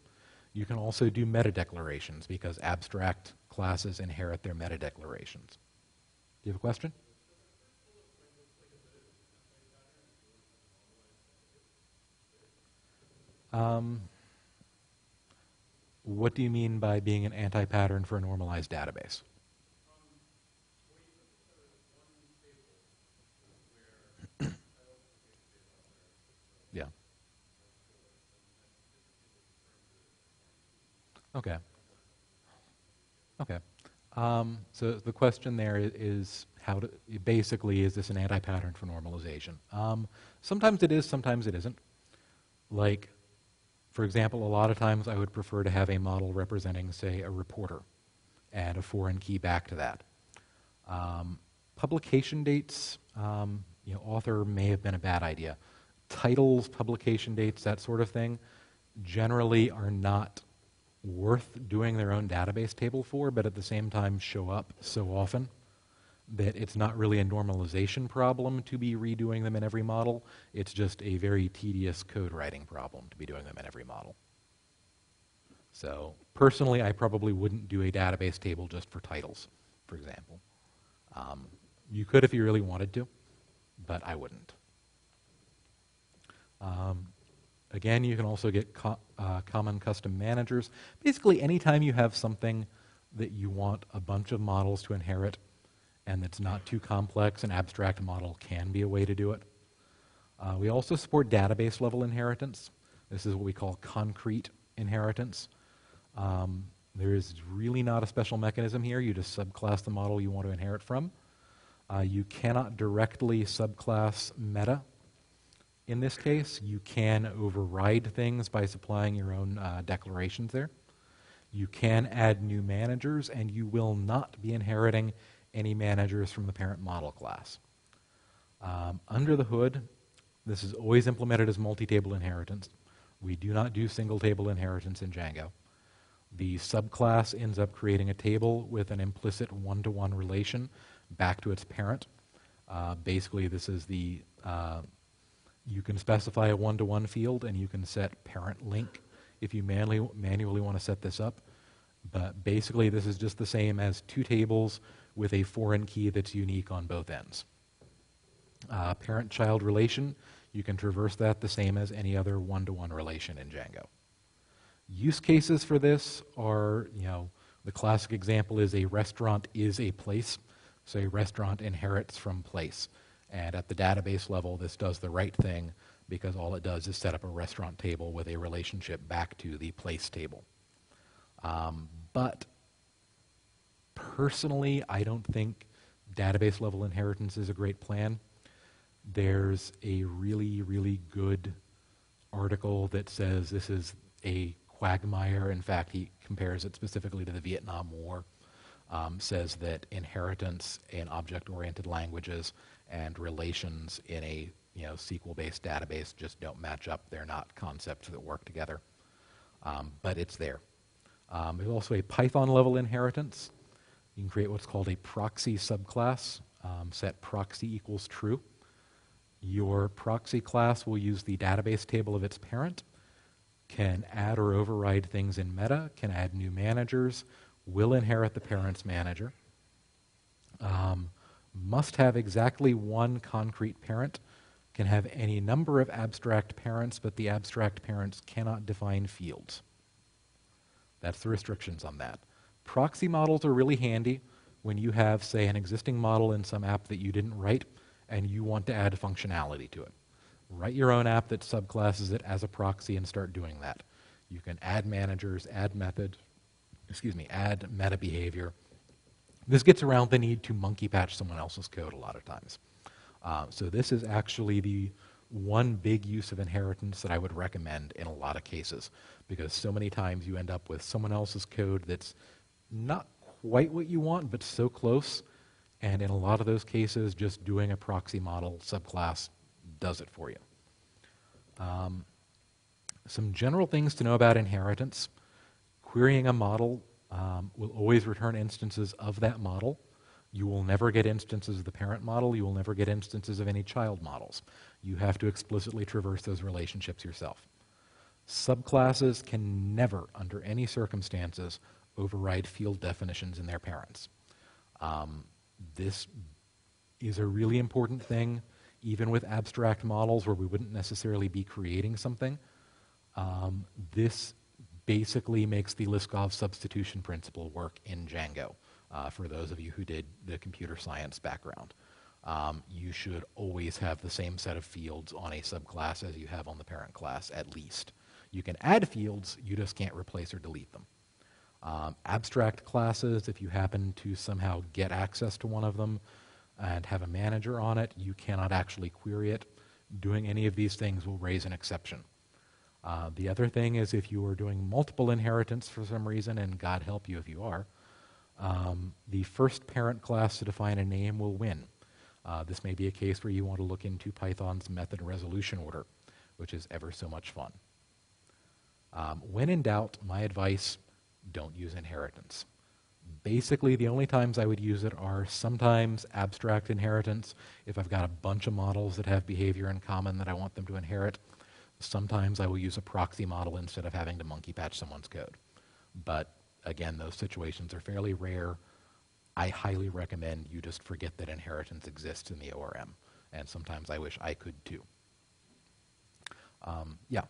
You can also do meta declarations because abstract classes inherit their meta declarations. Do you have a question? What do you mean by being an anti-pattern for a normalized database? Yeah. Okay. Okay. So the question there is basically, is this an anti-pattern for normalization? Sometimes it is, sometimes it isn't. Like, for example, a lot of times I would prefer to have a model representing, say, a reporter and a foreign key back to that. Publication dates, author may have been a bad idea. Titles, publication dates, that sort of thing, generally are not worth doing their own database table for, but at the same time show up so often that it's not really a normalization problem to be redoing them in every model. It's just a very tedious code writing problem to be doing them in every model. So personally, I probably wouldn't do a database table just for titles, for example. You could if you really wanted to, but I wouldn't. Again, you can also get common custom managers. Basically, anytime you have something that you want a bunch of models to inherit and that's not too complex, an abstract model can be a way to do it. We also support database level inheritance. This is what we call concrete inheritance. There is really not a special mechanism here. You just subclass the model you want to inherit from. You cannot directly subclass meta. In this case, you can override things by supplying your own declarations there. You can add new managers, and you will not be inheriting any managers from the parent model class. Under the hood, this is always implemented as multi-table inheritance. We do not do single-table inheritance in Django. The subclass ends up creating a table with an implicit one-to-one relation back to its parent. Basically, this is the you can specify a one-to-one field, and you can set parent link if you manually want to set this up. But basically, this is just the same as two tables with a foreign key that's unique on both ends. Parent-child relation, you can traverse that the same as any other one-to-one relation in Django. Use cases for this are, the classic example is a restaurant is a place. So a restaurant inherits from place. And at the database level, this does the right thing because all it does is set up a restaurant table with a relationship back to the place table. But personally, I don't think database level inheritance is a great plan. There's a really, really good article that says this is a quagmire. In fact, he compares it specifically to the Vietnam War. Says that inheritance in object-oriented languages and relations in a SQL-based database just don't match up. They're not concepts that work together. But it's there. There's also a Python-level inheritance. You can create what's called a proxy subclass. Set proxy equals true. Your proxy class will use the database table of its parent, can add or override things in meta, can add new managers, will inherit the parent's manager, must have exactly one concrete parent, can have any number of abstract parents, but the abstract parents cannot define fields. That's the restrictions on that. Proxy models are really handy when you have, say, an existing model in some app that you didn't write and you want to add functionality to it. Write your own app that subclasses it as a proxy and start doing that. You can add managers, add methods, add meta behavior. This gets around the need to monkey patch someone else's code a lot of times. So this is actually the one big use of inheritance that I would recommend in a lot of cases, because so many times you end up with someone else's code that's not quite what you want, but so close. And in a lot of those cases, just doing a proxy model subclass does it for you. Some general things to know about inheritance. Querying a model will always return instances of that model. You will never get instances of the parent model. You will never get instances of any child models. You have to explicitly traverse those relationships yourself. Subclasses can never, under any circumstances, override field definitions in their parents. This is a really important thing, even with abstract models where we wouldn't necessarily be creating something. This basically makes the Liskov substitution principle work in Django, for those of you who did the computer science background. You should always have the same set of fields on a subclass as you have on the parent class, at least. You can add fields, you just can't replace or delete them. Abstract classes, if you happen to somehow get access to one of them and have a manager on it, you cannot actually query it. Doing any of these things will raise an exception. The other thing is if you are doing multiple inheritance for some reason, and God help you if you are, the first parent class to define a name will win. This may be a case where you want to look into Python's method resolution order, which is ever so much fun. When in doubt, my advice, don't use inheritance. Basically, the only times I would use it are sometimes abstract inheritance, if I've got a bunch of models that have behavior in common that I want them to inherit. Sometimes I will use a proxy model instead of having to monkey patch someone's code. But again, those situations are fairly rare. I highly recommend you just forget that inheritance exists in the ORM. And sometimes I wish I could too. Yeah.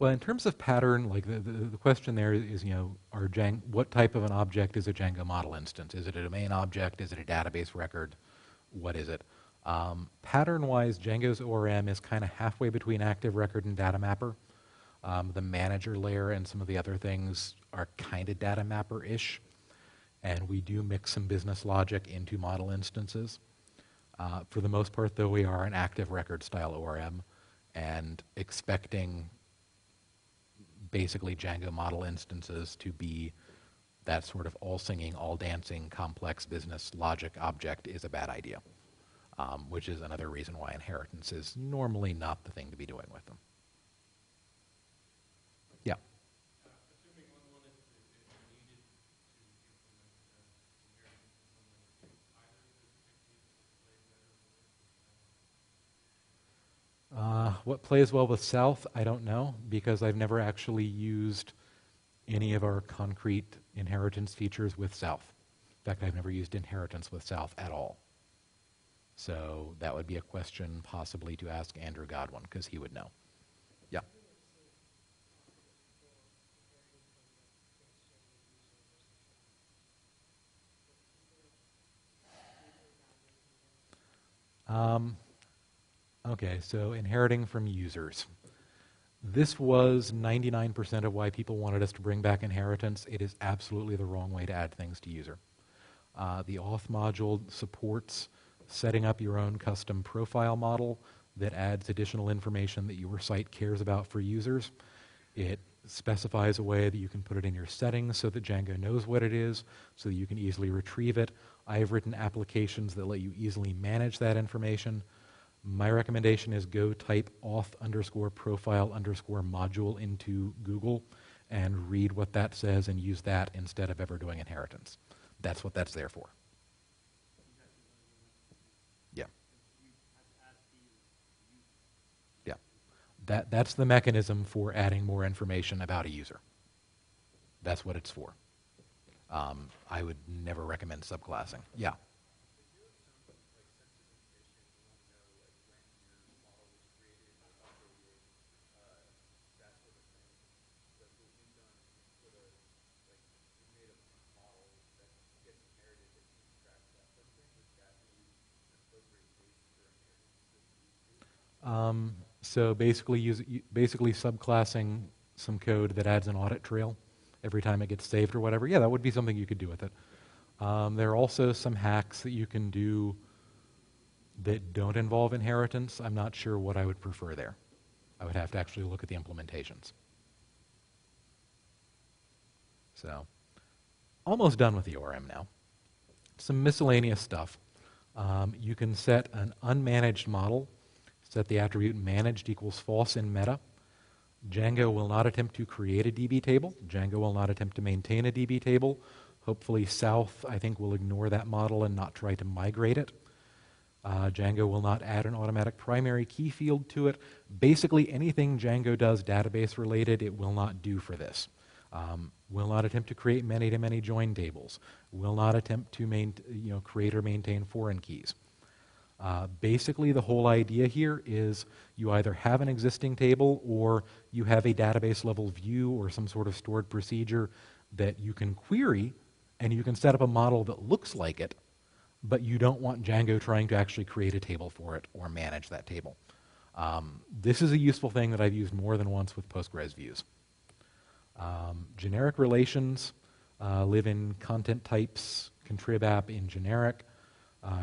Well, in terms of pattern, like the question there is, what type of an object is a Django model instance? Is it a domain object? Is it a database record? What is it? Pattern-wise, Django's ORM is kind of halfway between active record and data mapper. The manager layer and some of the other things are kind of data mapper-ish, and we do mix some business logic into model instances. For the most part, though, we are an active record style ORM, and expecting basically Django model instances to be that sort of all-singing, all-dancing, complex business logic object is a bad idea, which is another reason why inheritance is normally not the thing to be doing with them. What plays well with South, I don't know, because I've never actually used any of our concrete inheritance features with South. In fact, I've never used inheritance with South at all. So that would be a question possibly to ask Andrew Godwin, because he would know. Yeah. Okay, so inheriting from users. This was 99% of why people wanted us to bring back inheritance. It is absolutely the wrong way to add things to user. The auth module supports setting up your own custom profile model that adds additional information that your site cares about for users. It specifies a way that you can put it in your settings so that Django knows what it is, so that you can easily retrieve it. I have written applications that let you easily manage that information. My recommendation is go type auth_profile_module into Google and read what that says and use that instead of ever doing inheritance. That's what that's there for. Yeah. Yeah. That's the mechanism for adding more information about a user. That's what it's for. I would never recommend subclassing. Yeah. So basically, basically subclassing some code that adds an audit trail every time it gets saved or whatever. Yeah, that would be something you could do with it. There are also some hacks that you can do that don't involve inheritance. I'm not sure what I would prefer there. I would have to actually look at the implementations. So, almost done with the ORM now. Some miscellaneous stuff. You can set an unmanaged model. Set the attribute managed equals false in meta. Django will not attempt to create a DB table. Django will not attempt to maintain a DB table. Hopefully South, I think, will ignore that model and not try to migrate it. Django will not add an automatic primary key field to it. Basically, anything Django does database related, it will not do for this. Will not attempt to create many-to-many join tables. Will not attempt to create or maintain foreign keys. Basically, the whole idea here is you either have an existing table or you have a database level view or some sort of stored procedure that you can query, and you can set up a model that looks like it, but you don't want Django trying to actually create a table for it or manage that table. This is a useful thing that I've used more than once with Postgres views. Generic relations live in content types, contrib app in generic.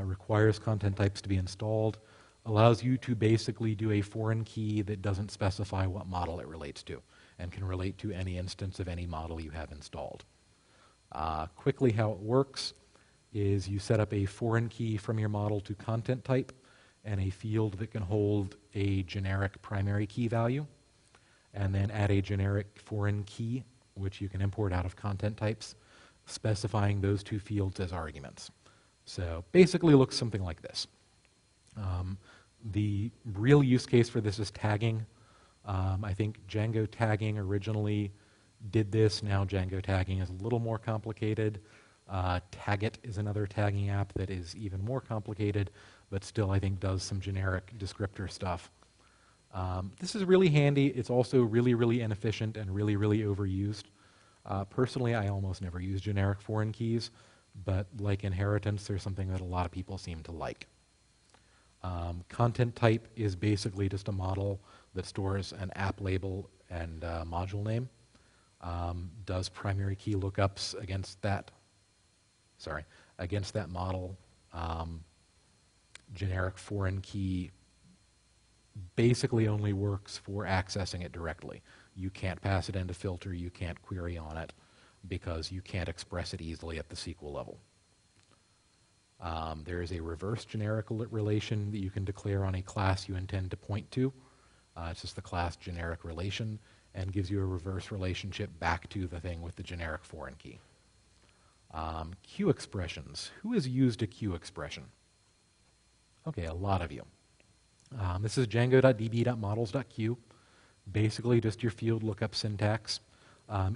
Requires content types to be installed, allows you to basically do a foreign key that doesn't specify what model it relates to, and can relate to any instance of any model you have installed. Quickly, how it works is you set up a foreign key from your model to content type, and a field that can hold a generic primary key value, and then add a generic foreign key, which you can import out of content types, specifying those two fields as arguments. So basically looks something like this. The real use case for this is tagging. I think Django tagging originally did this. Now Django tagging is a little more complicated. Tagit is another tagging app that is even more complicated, but still I think does some generic descriptor stuff. This is really handy. It's also really inefficient and really overused. Personally, I almost never use generic foreign keys. But like inheritance, there's something that a lot of people seem to like. Content type is basically just a model that stores an app label and module name. Does primary key lookups against that model. Generic foreign key basically only works for accessing it directly. You can't pass it into filter, you can't query on it, because you can't express it easily at the SQL level. There is a reverse generic relation that you can declare on a class you intend to point to. It's just the class generic relation and gives you a reverse relationship back to the thing with the generic foreign key. Q expressions. Who has used a Q expression? Okay, a lot of you. This is django.db.models.q, basically just your field lookup syntax.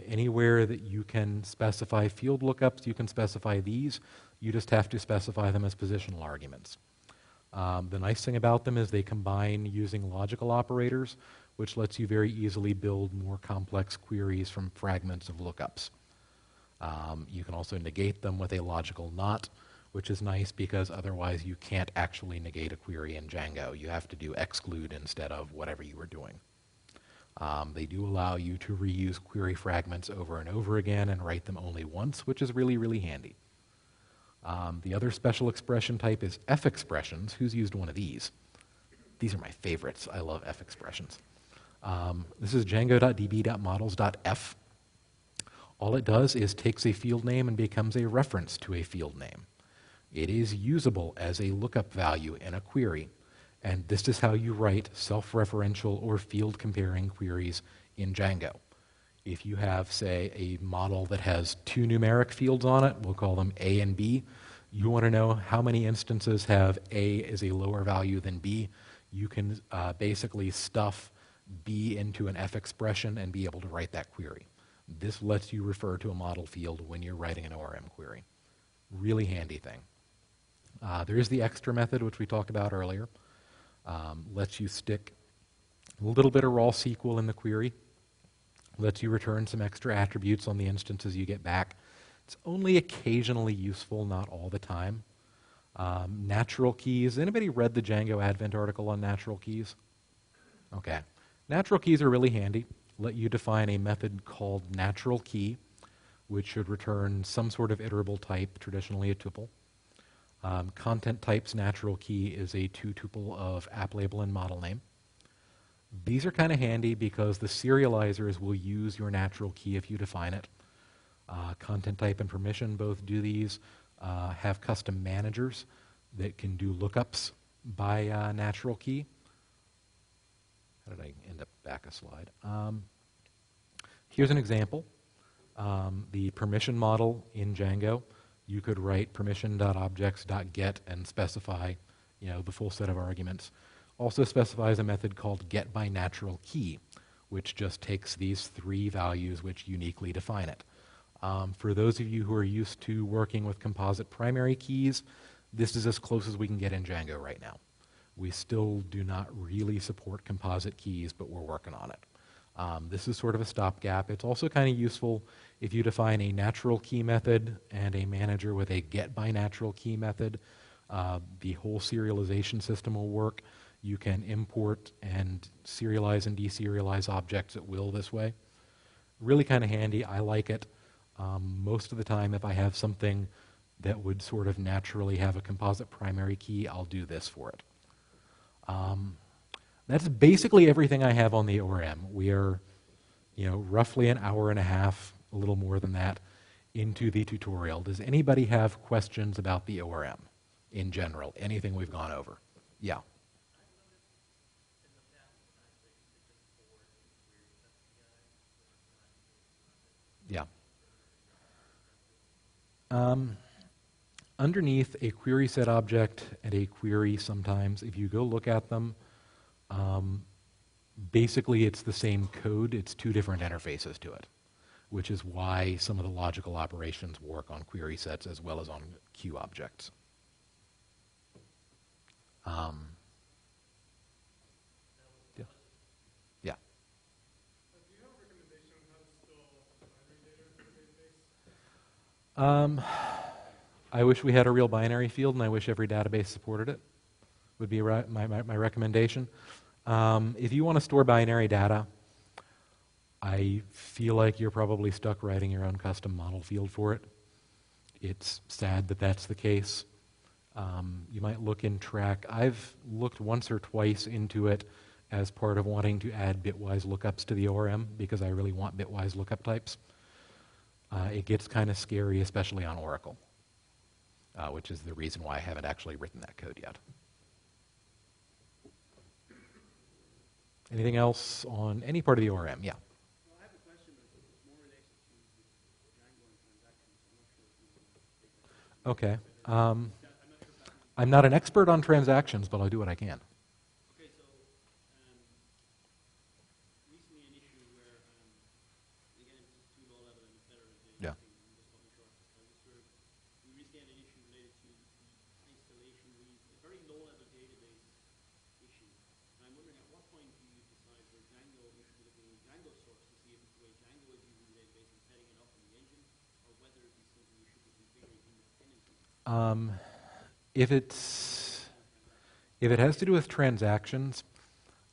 Anywhere that you can specify field lookups, you can specify these. You just have to specify them as positional arguments. The nice thing about them is they combine using logical operators, which lets you very easily build more complex queries from fragments of lookups. You can also negate them with a logical not, which is nice because otherwise you can't actually negate a query in Django. You have to do exclude instead of whatever you were doing. They do allow you to reuse query fragments over and over again and write them only once, which is really, really handy. The other special expression type is F expressions. Who's used one of these? These are my favorites. I love F expressions. This is django.db.models.f. All it does is takes a field name and becomes a reference to a field name. It is usable as a lookup value in a query, and this is how you write self-referential or field comparing queries in Django. If you have, say, a model that has two numeric fields on it, we'll call them A and B, you want to know how many instances have A as a lower value than B, you can basically stuff B into an F expression and be able to write that query. This lets you refer to a model field when you're writing an ORM query. Really handy thing. There is the extra method, which we talked about earlier. Lets you stick a little bit of raw SQL in the query. Lets you return some extra attributes on the instances you get back. It's only occasionally useful, not all the time. Natural keys. Anybody read the Django Advent article on natural keys? Okay. Natural keys are really handy. Let you define a method called natural key, which should return some sort of iterable type, traditionally a tuple. Content type's natural key is a two-tuple of app label and model name. These are kind of handy because the serializers will use your natural key if you define it. Content type and permission both do these. Have custom managers that can do lookups by natural key. How did I end up back a slide? Here's an example. The permission model in Django. You could write permission.objects.get and specify, the full set of arguments. Also specifies a method called getByNaturalKey, which just takes these three values which uniquely define it. For those of you who are used to working with composite primary keys, this is as close as we can get in Django right now. We still do not really support composite keys, but we're working on it. This is sort of a stopgap. It's also kind of useful if you define a natural key method and a manager with a getByNaturalKey method. The whole serialization system will work. You can import and serialize and deserialize objects at will this way. Really kind of handy. I like it. Most of the time, if I have something that would sort of naturally have a composite primary key, I'll do this for it. That's basically everything I have on the ORM. We are, roughly an hour and a half, a little more than that, into the tutorial. Does anybody have questions about the ORM in general? Anything we've gone over? Yeah. Yeah. Underneath a query set object and a query sometimes, if you go look at them, basically it's the same code, it's two different interfaces to it, which is why some of the logical operations work on query sets as well as on queue objects. Yeah. Yeah. Do you have a recommendation on how to store binary data in a database? I wish we had a real binary field, and I wish every database supported it, would be my recommendation. If you want to store binary data, I feel like you're probably stuck writing your own custom model field for it. It's sad that that's the case. You might look in track. I've looked once or twice into it as part of wanting to add bitwise lookups to the ORM because I really want bitwise lookup types. It gets kind of scary, especially on Oracle, which is the reason why I haven't actually written that code yet. Anything else on any part of the ORM? Yeah. Well, I have a question, but it's more related to Django and transactions. I'm not sure if you want to take that. Okay. I'm not an expert on transactions, but I'll do what I can. Okay, If it has to do with transactions,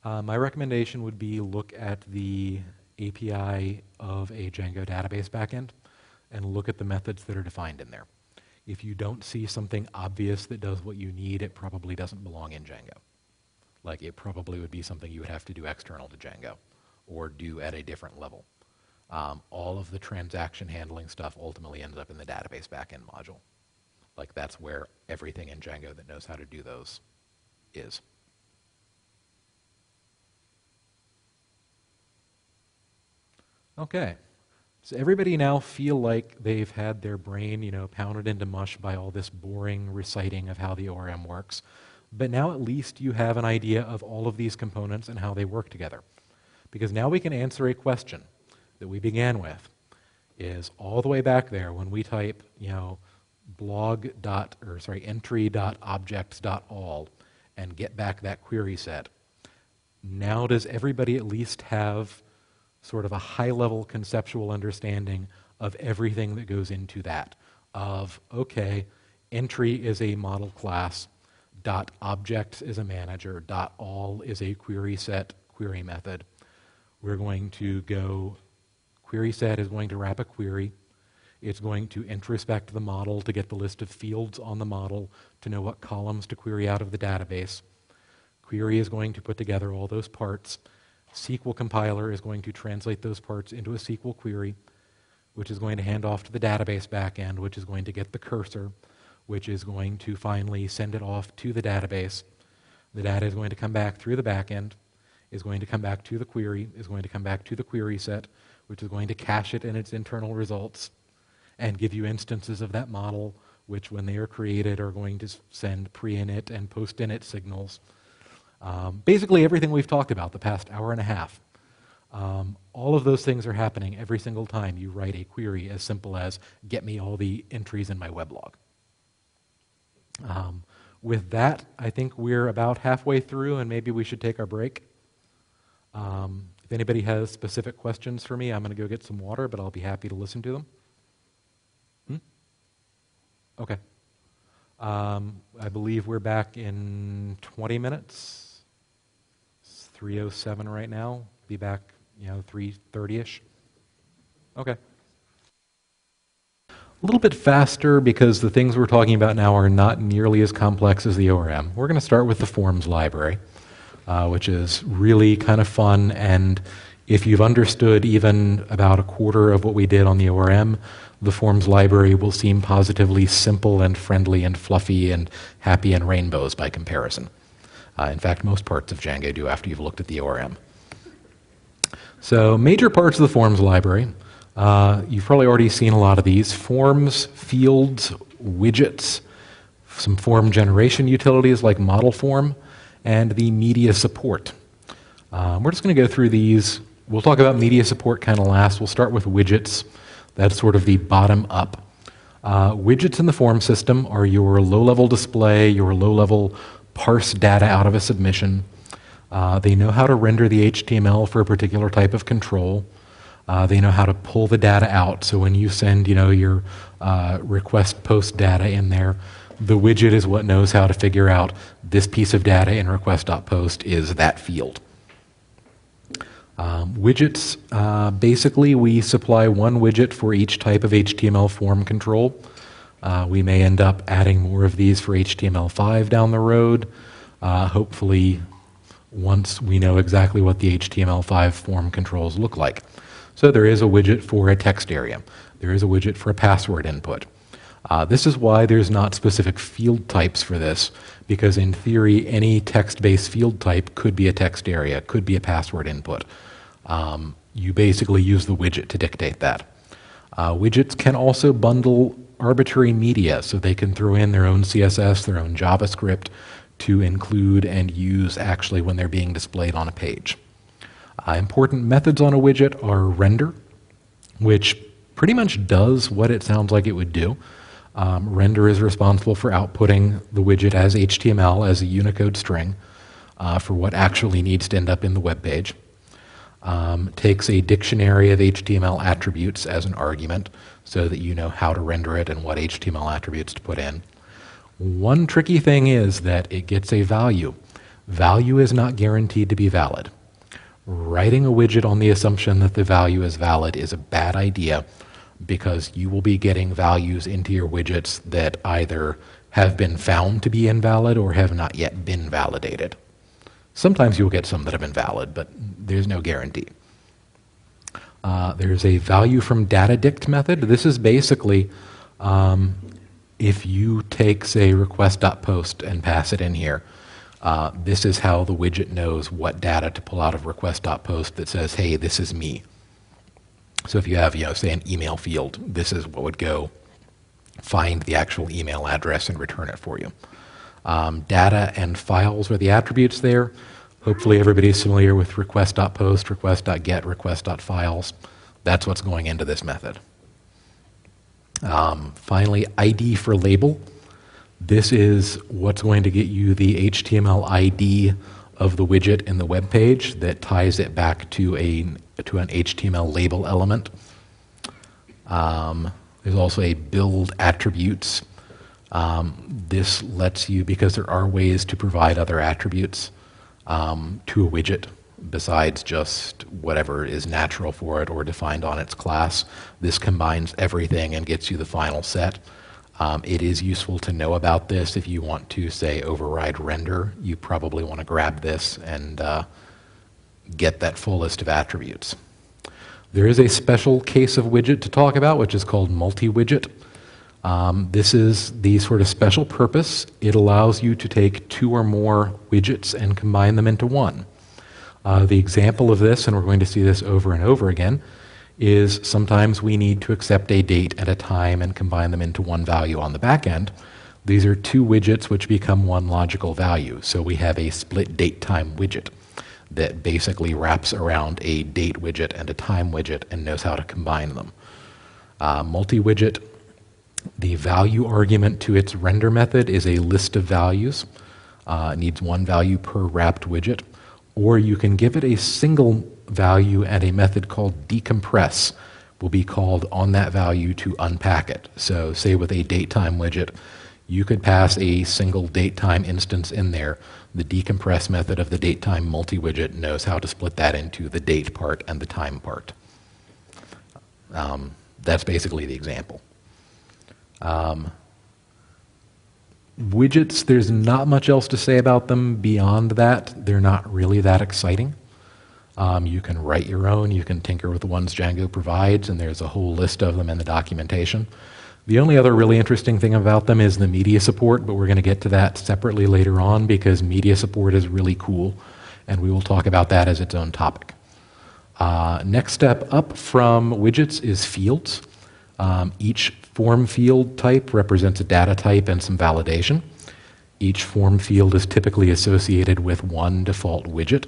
my recommendation would be look at the API of a Django database backend and look at the methods that are defined in there. If you don't see something obvious that does what you need, it probably doesn't belong in Django. Like, it probably would be something you would have to do external to Django or do at a different level. All of the transaction handling stuff ultimately ends up in the database backend module. Like, that's where everything in Django that knows how to do those is. Okay. So everybody now feel like they've had their brain, pounded into mush by all this boring reciting of how the ORM works. But now at least you have an idea of all of these components and how they work together. Because now we can answer a question that we began with, is all the way back there when we type, entry.objects.all and get back that query set. Now does everybody at least have sort of a high-level conceptual understanding of everything that goes into that? Of, okay, entry is a model class, .objects is a manager, .all is a query set query method. We're going to go, query set is going to wrap a query. It's going to introspect the model to get the list of fields on the model to know what columns to query out of the database. Query is going to put together all those parts. SQL compiler is going to translate those parts into a SQL query, which is going to hand off to the database backend, which is going to get the cursor, which is going to finally send it off to the database. The data is going to come back through the backend, is going to come back to the query, is going to come back to the query set, which is going to cache it in its internal results and give you instances of that model, which when they are created are going to send pre-init and post-init signals. Basically everything we've talked about the past hour and a half. All of those things are happening every single time you write a query as simple as get me all the entries in my weblog. With that, I think we're about halfway through and maybe we should take our break. If anybody has specific questions for me, I'm going to go get some water, but I'll be happy to listen to them. Okay. I believe we're back in 20 minutes. It's 3:07 right now. Be back, 3:30-ish. Okay. A little bit faster because the things we're talking about now are not nearly as complex as the ORM. We're going to start with the forms library, which is really kind of fun, and if you've understood even about a quarter of what we did on the ORM, the forms library will seem positively simple and friendly and fluffy and happy and rainbows by comparison. In fact, most parts of Django do after you've looked at the ORM. So major parts of the forms library. You've probably already seen a lot of these. Forms, fields, widgets, some form generation utilities like model form, and the media support. We're just going to go through these. We'll talk about media support kind of last. We'll start with widgets. That's sort of the bottom up. Widgets in the form system are your low-level display, your low-level parse data out of a submission. They know how to render the HTML for a particular type of control. They know how to pull the data out. So when you send, your request post data in there, the widget is what knows how to figure out this piece of data in request.post is that field. Widgets, basically we supply one widget for each type of HTML form control. We may end up adding more of these for HTML5 down the road, hopefully once we know exactly what the HTML5 form controls look like. So there is a widget for a text area. There is a widget for a password input. This is why there's not specific field types for this, because in theory any text-based field type could be a text area, could be a password input. You basically use the widget to dictate that. Widgets can also bundle arbitrary media, so they can throw in their own CSS, their own JavaScript to include and use actually when they're being displayed on a page. Important methods on a widget are render, which pretty much does what it sounds like it would do. Render is responsible for outputting the widget as HTML, as a Unicode string, for what actually needs to end up in the web page. Takes a dictionary of HTML attributes as an argument so that you know how to render it and what HTML attributes to put in. One tricky thing is that it gets a value. Value is not guaranteed to be valid. Writing a widget on the assumption that the value is valid is a bad idea because you will be getting values into your widgets that either have been found to be invalid or have not yet been validated. Sometimes you'll get some that have been valid, but there's no guarantee. There's a value from data dict method. This is basically if you take, say, request.post and pass it in here, this is how the widget knows what data to pull out of request.post that says, hey, this is me. So if you have, say, an email field, this is what would go find the actual email address and return it for you. Data and files are the attributes there. Hopefully everybody's familiar with request.post, request.get, request.files. That's what's going into this method. Finally, ID for label. This is what's going to get you the HTML ID of the widget in the web page that ties it back to an HTML label element. There's also a build attributes. This lets you, because there are ways to provide other attributes to a widget besides just whatever is natural for it or defined on its class. This combines everything and gets you the final set. It is useful to know about this if you want to, say, override render. You probably want to grab this and get that full list of attributes. There is a special case of widget to talk about, which is called multi-widget. This is the sort of special purpose. It allows you to take two or more widgets and combine them into one. The example of this, and we're going to see this over and over again, is sometimes we need to accept a date and a time and combine them into one value on the back end. These are two widgets which become one logical value. So we have a split date time widget that basically wraps around a date widget and a time widget and knows how to combine them. Multi-widget, the value argument to its render method is a list of values. It needs one value per wrapped widget. Or you can give it a single value and a method called decompress will be called on that value to unpack it. So say with a datetime widget, you could pass a single datetime instance in there. The decompress method of the datetime multi-widget knows how to split that into the date part and the time part. That's basically the example. Widgets, there's not much else to say about them beyond that. They're not really that exciting. You can write your own, you can tinker with the ones Django provides, and there's a whole list of them in the documentation. The only other really interesting thing about them is the media support, but we're going to get to that separately later on because media support is really cool, and we will talk about that as its own topic. Next step up from widgets is fields. Each form field type represents a data type and some validation. Each form field is typically associated with one default widget.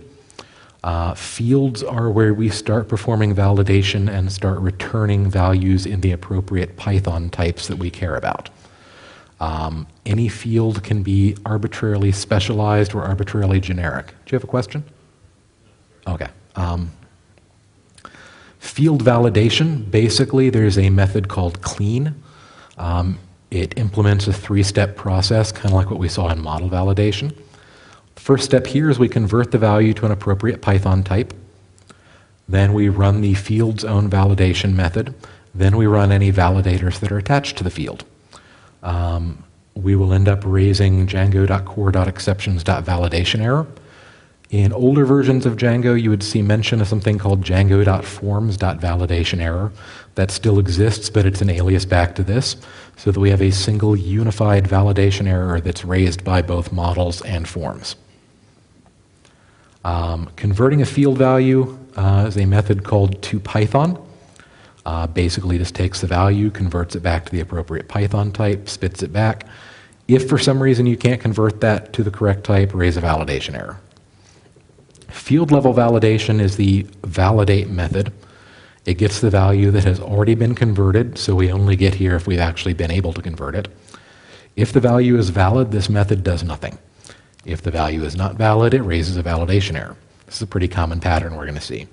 Fields are where we start performing validation and start returning values in the appropriate Python types that we care about. Any field can be arbitrarily specialized or arbitrarily generic. Do you have a question? Okay. Field validation, basically there's a method called clean. It implements a three-step process, kind of like what we saw in model validation. First step here is we convert the value to an appropriate Python type. Then we run the field's own validation method. Then we run any validators that are attached to the field. We will end up raising django.core.exceptions.validation error. In older versions of Django, you would see mention of something called django.forms.validation error. That still exists, but it's an alias back to this, so that we have a single unified validation error that's raised by both models and forms. Converting a field value is a method called toPython. Basically just takes the value, converts it back to the appropriate Python type, spits it back. If for some reason you can't convert that to the correct type, raise a validation error. Field level validation is the validate method. It gets the value that has already been converted, so we only get here if we've actually been able to convert it. If the value is valid, this method does nothing. If the value is not valid, it raises a validation error. This is a pretty common pattern we're going to see.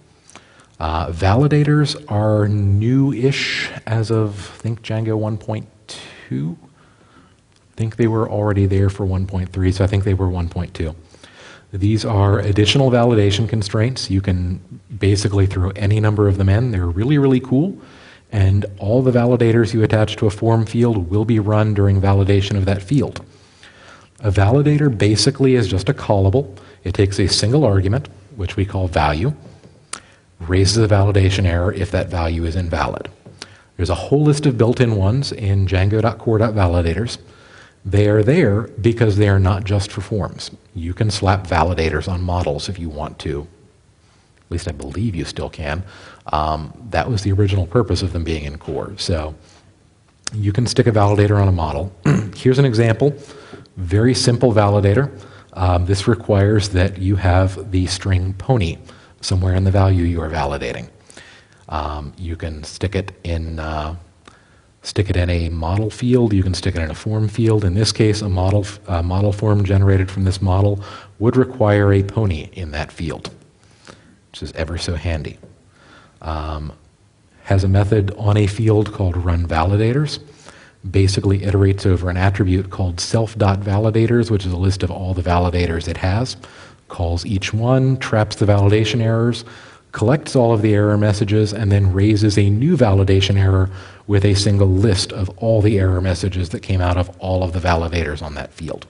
Validators are new-ish as of, I think, Django 1.2. think they were already there for 1.3, so I think they were 1.2. These are additional validation constraints. You can basically throw any number of them in. They're really, really cool. And all the validators you attach to a form field will be run during validation of that field. A validator basically is just a callable. It takes a single argument, which we call value, raises a validation error if that value is invalid. There's a whole list of built-in ones in Django.core.validators. They are there because they are not just for forms. You can slap validators on models if you want to. At least I believe you still can. That was the original purpose of them being in core. So you can stick a validator on a model. Here's an example. Very simple validator. This requires that you have the string pony somewhere in the value you are validating. You can stick it in a model field. You can stick it in a form field. In this case, a model form generated from this model would require a pony in that field, which is ever so handy. Has a method on a field called runValidators. Basically iterates over an attribute called self.validators, which is a list of all the validators it has, calls each one, traps the validation errors, collects all of the error messages, and then raises a new validation error with a single list of all the error messages that came out of all of the validators on that field.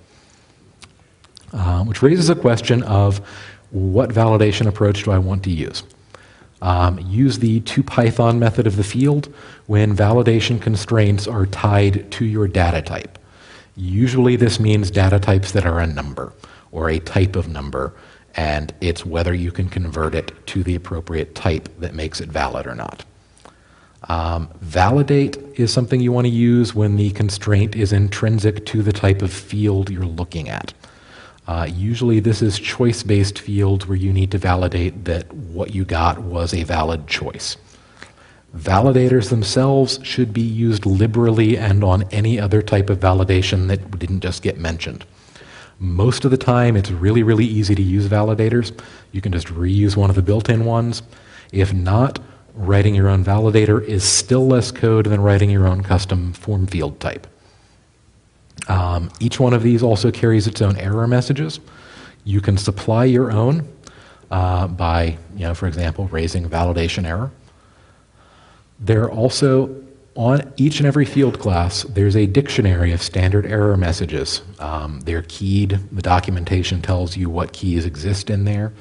Which raises a question of what validation approach do I want to use? Use the toPython method of the field when validation constraints are tied to your data type. Usually this means data types that are a number or a type of number, and it's whether you can convert it to the appropriate type that makes it valid or not. Validate is something you want to use when the constraint is intrinsic to the type of field you're looking at. Usually this is choice-based fields where you need to validate that what you got was a valid choice. Validators themselves should be used liberally and on any other type of validation that didn't just get mentioned. Most of the time, it's really, really easy to use validators. You can just reuse one of the built-in ones. If not, writing your own validator is still less code than writing your own custom form field type. Each one of these also carries its own error messages. You can supply your own by, for example, raising a validation error. There are also, on each and every field class, there's a dictionary of standard error messages. They're keyed. The documentation tells you what keys exist in there.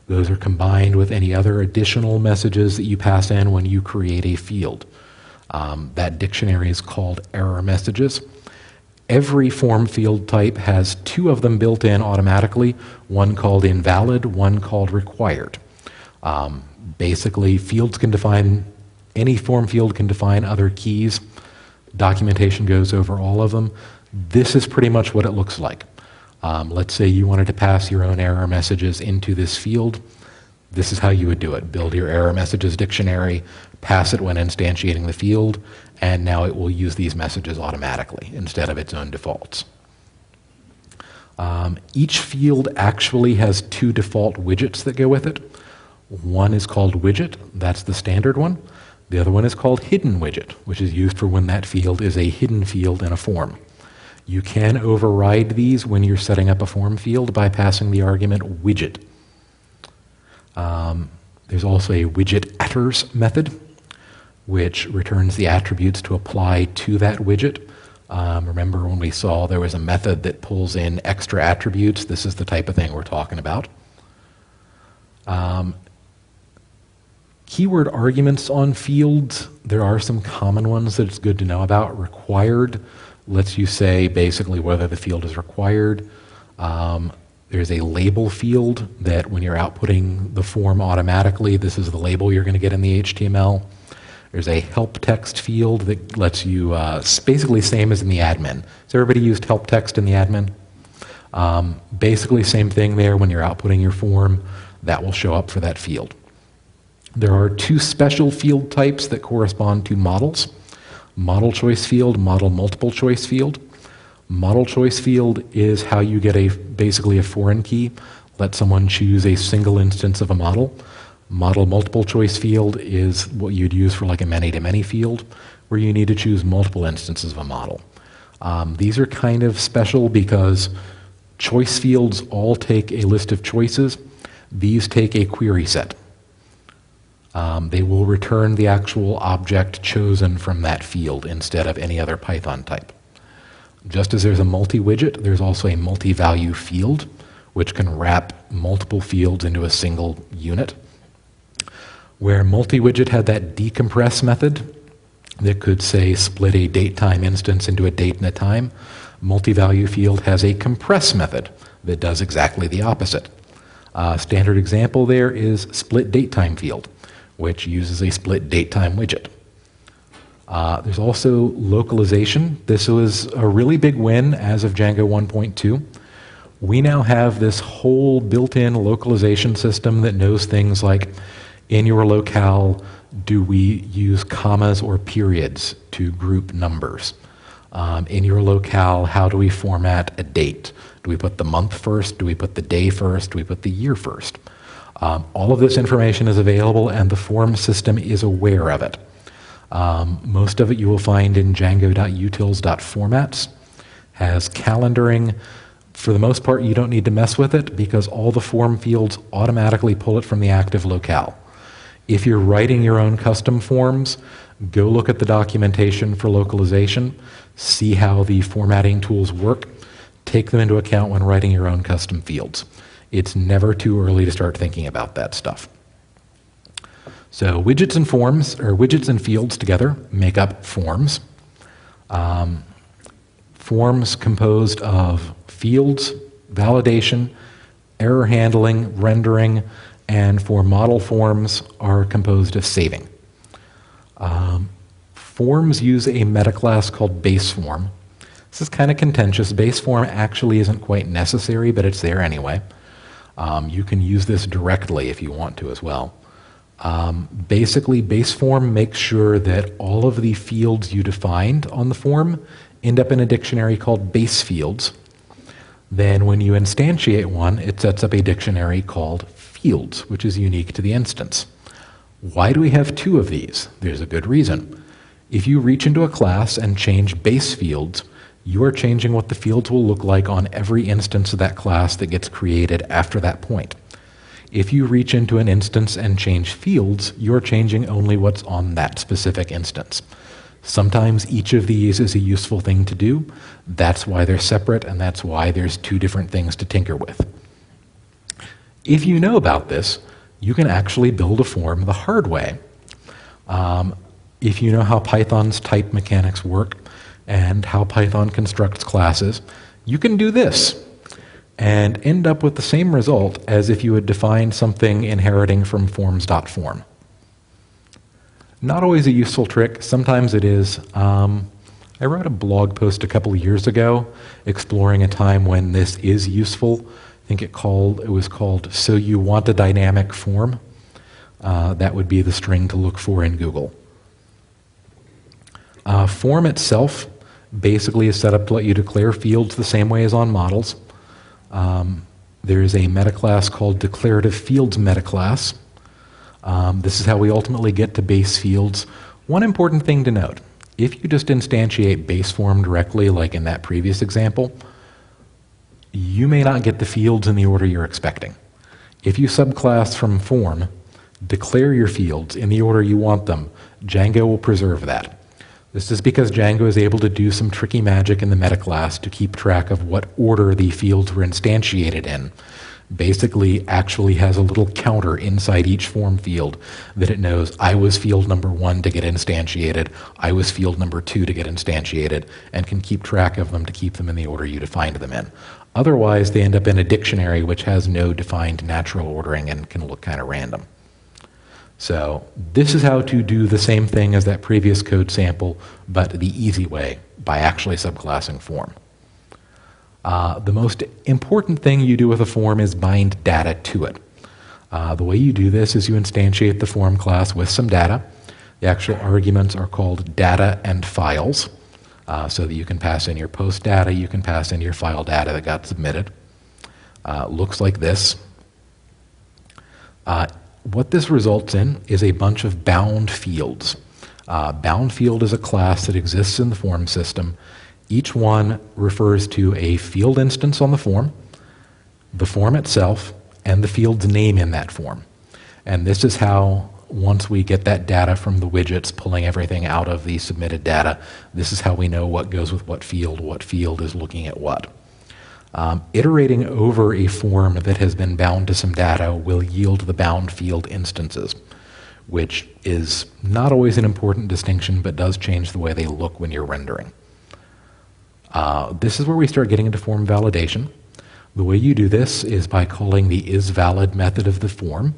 Those are combined with any other additional messages that you pass in when you create a field. That dictionary is called error messages. Every form field type has two of them built in automatically, one called invalid, one called required. Basically, fields can define, any form field can define other keys. Documentation goes over all of them. This is pretty much what it looks like. Let's say you wanted to pass your own error messages into this field. This is how you would do it. Build your error messages dictionary, pass it when instantiating the field, and now it will use these messages automatically instead of its own defaults. Each field actually has two default widgets that go with it. One is called widget, that's the standard one. The other one is called hidden widget, which is used for when that field is a hidden field in a form. You can override these when you're setting up a form field by passing the argument widget. There's also a widget attrs method, which returns the attributes to apply to that widget. Remember when we saw there was a method that pulls in extra attributes? This is the type of thing we're talking about. Keyword arguments on fields, there are some common ones that it's good to know about. Required lets you say basically whether the field is required. There's a label field that when you're outputting the form automatically, this is the label you're going to get in the HTML. There's a help text field that lets you, basically same as in the admin. So everybody used help text in the admin? Basically same thing there when you're outputting your form, that will show up for that field. There are two special field types that correspond to models. Model choice field, model multiple choice field. Model choice field is how you get basically a foreign key. Let someone choose a single instance of a model. Model multiple choice field is what you'd use for like a many-to-many field, where you need to choose multiple instances of a model. These are kind of special because choice fields all take a list of choices. These take a query set. They will return the actual object chosen from that field instead of any other Python type. Just as there's a multi-widget, there's also a multi-value field, which can wrap multiple fields into a single unit. Where multi-widget had that decompress method that could, say, split a date-time instance into a date and a time, multi-value field has a compress method that does exactly the opposite. Standard example there is split datetime field, which uses a split datetime widget. There's also localization. This was a really big win as of Django 1.2. We now have this whole built-in localization system that knows things like, in your locale, do we use commas or periods to group numbers? In your locale, how do we format a date? Do we put the month first? Do we put the day first? Do we put the year first? All of this information is available, and the form system is aware of it. Most of it you will find in django.utils.formats. Has calendaring. For the most part, you don't need to mess with it because all the form fields automatically pull it from the active locale. If you're writing your own custom forms, go look at the documentation for localization, see how the formatting tools work, take them into account when writing your own custom fields. It's never too early to start thinking about that stuff. So widgets and forms, or widgets and fields together, make up forms. Forms composed of fields, validation, error handling, rendering, and for model forms are composed of saving. Forms use a meta class called base form. This is kind of contentious. Base form actually isn't quite necessary, but it's there anyway. You can use this directly if you want to as well. Basically, base form makes sure that all of the fields you defined on the form end up in a dictionary called base fields. Then when you instantiate one, it sets up a dictionary called fields, which is unique to the instance. Why do we have two of these? There's a good reason. If you reach into a class and change base fields, you are changing what the fields will look like on every instance of that class that gets created after that point. If you reach into an instance and change fields, you're changing only what's on that specific instance. Sometimes each of these is a useful thing to do. That's why they're separate, and that's why there's two different things to tinker with. If you know about this, you can actually build a form the hard way. If you know how Python's type mechanics work and how Python constructs classes, you can do this and end up with the same result as if you had defined something inheriting from forms.form. Not always a useful trick. Sometimes it is. I wrote a blog post a couple of years ago exploring a time when this is useful. I think it was called "So You Want a Dynamic Form." That would be the string to look for in Google. Form itself basically is set up to let you declare fields the same way as on models. There is a metaclass called declarative fields metaclass. This is how we ultimately get to base fields. One important thing to note, if you just instantiate base form directly, like in that previous example, you may not get the fields in the order you're expecting. If you subclass from form, declare your fields in the order you want them, Django will preserve that. This is because Django is able to do some tricky magic in the metaclass to keep track of what order the fields were instantiated in. Basically, actually has a little counter inside each form field that it knows I was field number 1 to get instantiated, I was field number 2 to get instantiated, and can keep track of them to keep them in the order you defined them in. Otherwise, they end up in a dictionary which has no defined natural ordering and can look kind of random. So this is how to do the same thing as that previous code sample, but the easy way, by actually subclassing form. The most important thing you do with a form is bind data to it. The way you do this is you instantiate the form class with some data. The actual arguments are called data and files, so that you can pass in your post data, you can pass in your file data that got submitted. Looks like this. What this results in is a bunch of bound fields. Bound field is a class that exists in the form system, Each one refers to a field instance on the form itself, and the field's name in that form. And this is how, once we get that data from the widgets, pulling everything out of the submitted data, this is how we know what goes with what field is looking at what. Iterating over a form that has been bound to some data will yield the bound field instances, which is not always an important distinction, but does change the way they look when you're rendering. This is where we start getting into form validation. The way you do this is by calling the isValid method of the form.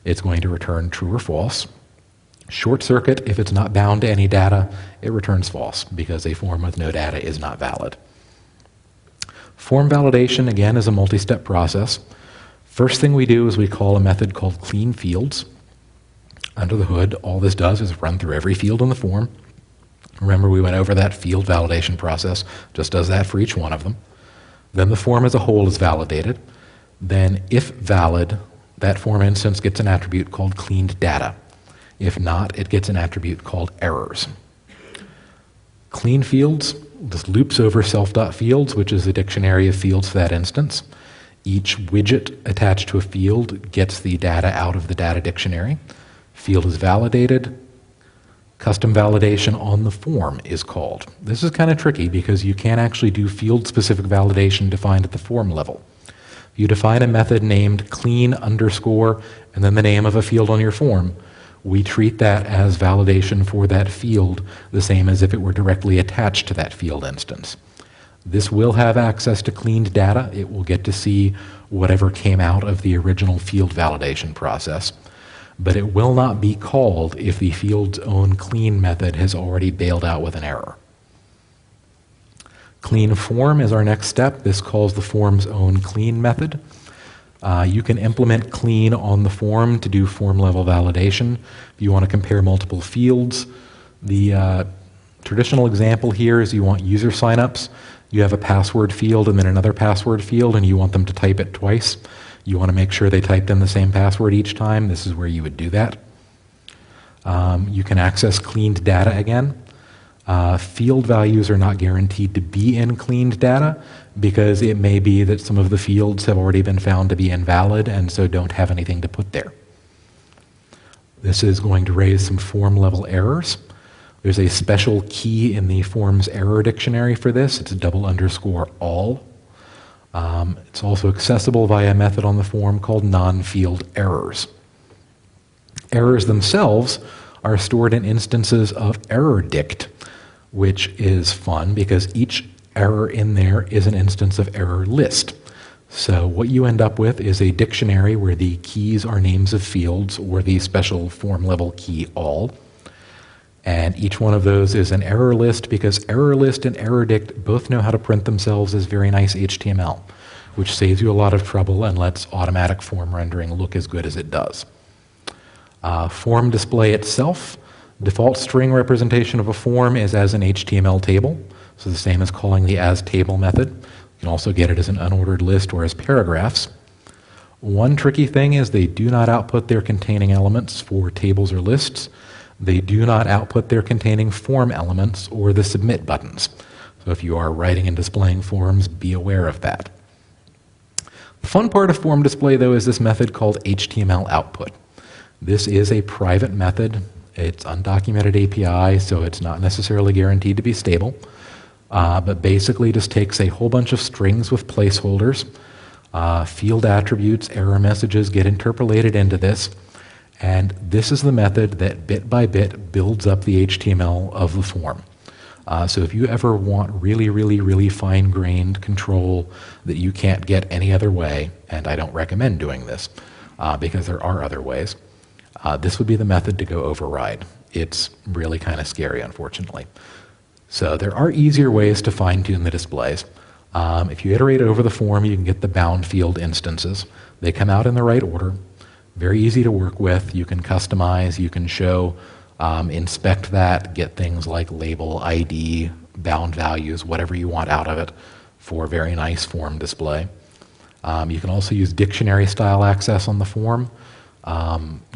It's going to return true or false. Short circuit, if it's not bound to any data, it returns false, because a form with no data is not valid. Form validation, again, is a multi-step process. First thing we do is we call a method called cleanFields. Under the hood, all this does is run through every field in the form. Remember, we went over that field validation process, just does that for each one of them. Then the form as a whole is validated. Then, if valid, that form instance gets an attribute called cleaned data. If not, it gets an attribute called errors. Clean fields, this loops over self.fields, which is a dictionary of fields for that instance. Each widget attached to a field gets the data out of the data dictionary. Field is validated. Custom validation on the form is called. This is kind of tricky because you can't actually do field-specific validation defined at the form level. You define a method named clean underscore and then the name of a field on your form. We treat that as validation for that field, the same as if it were directly attached to that field instance. This will have access to cleaned data. It will get to see whatever came out of the original field validation process. But it will not be called if the field's own clean method has already bailed out with an error. Clean form is our next step. This calls the form's own clean method. You can implement clean on the form to do form level validation. If you want to compare multiple fields, the traditional example here is you want user signups. You have a password field and then another password field, and you want them to type it twice. You want to make sure they typed in the same password each time. This is where you would do that. You can access cleaned data again. Field values are not guaranteed to be in cleaned data because it may be that some of the fields have already been found to be invalid and so don't have anything to put there. This is going to raise some form level errors. There's a special key in the form's error dictionary for this. It's _all. It's also accessible via a method on the form called non-field errors. Errors themselves are stored in instances of error_dict, which is fun because each error in there is an instance of error list. So what you end up with is a dictionary where the keys are names of fields or the special form level key all. And each one of those is an error list because error list and error_dict both know how to print themselves as very nice HTML, which saves you a lot of trouble and lets automatic form rendering look as good as it does. Form display itself, default string representation of a form is as an HTML table, so the same as calling the asTable method. You can also get it as an unordered list or as paragraphs. One tricky thing is they do not output their containing elements for tables or lists. They do not output their containing form elements or the submit buttons. So if you are writing and displaying forms, be aware of that. The fun part of form display, though, is this method called HTML output. This is a private method. It's undocumented API, so it's not necessarily guaranteed to be stable, but basically just takes a whole bunch of strings with placeholders. Field attributes, error messages get interpolated into this, and this is the method that bit by bit builds up the HTML of the form. So if you ever want really fine-grained control that you can't get any other way, and I don't recommend doing this because there are other ways, this would be the method to go override. It's really kind of scary, unfortunately. So there are easier ways to fine-tune the displays. If you iterate over the form, you can get the bound field instances. They come out in the right order. Very easy to work with. You can customize, you can show, inspect that, get things like label, ID, bound values, whatever you want out of it for very nice form display. You can also use dictionary style access on the form.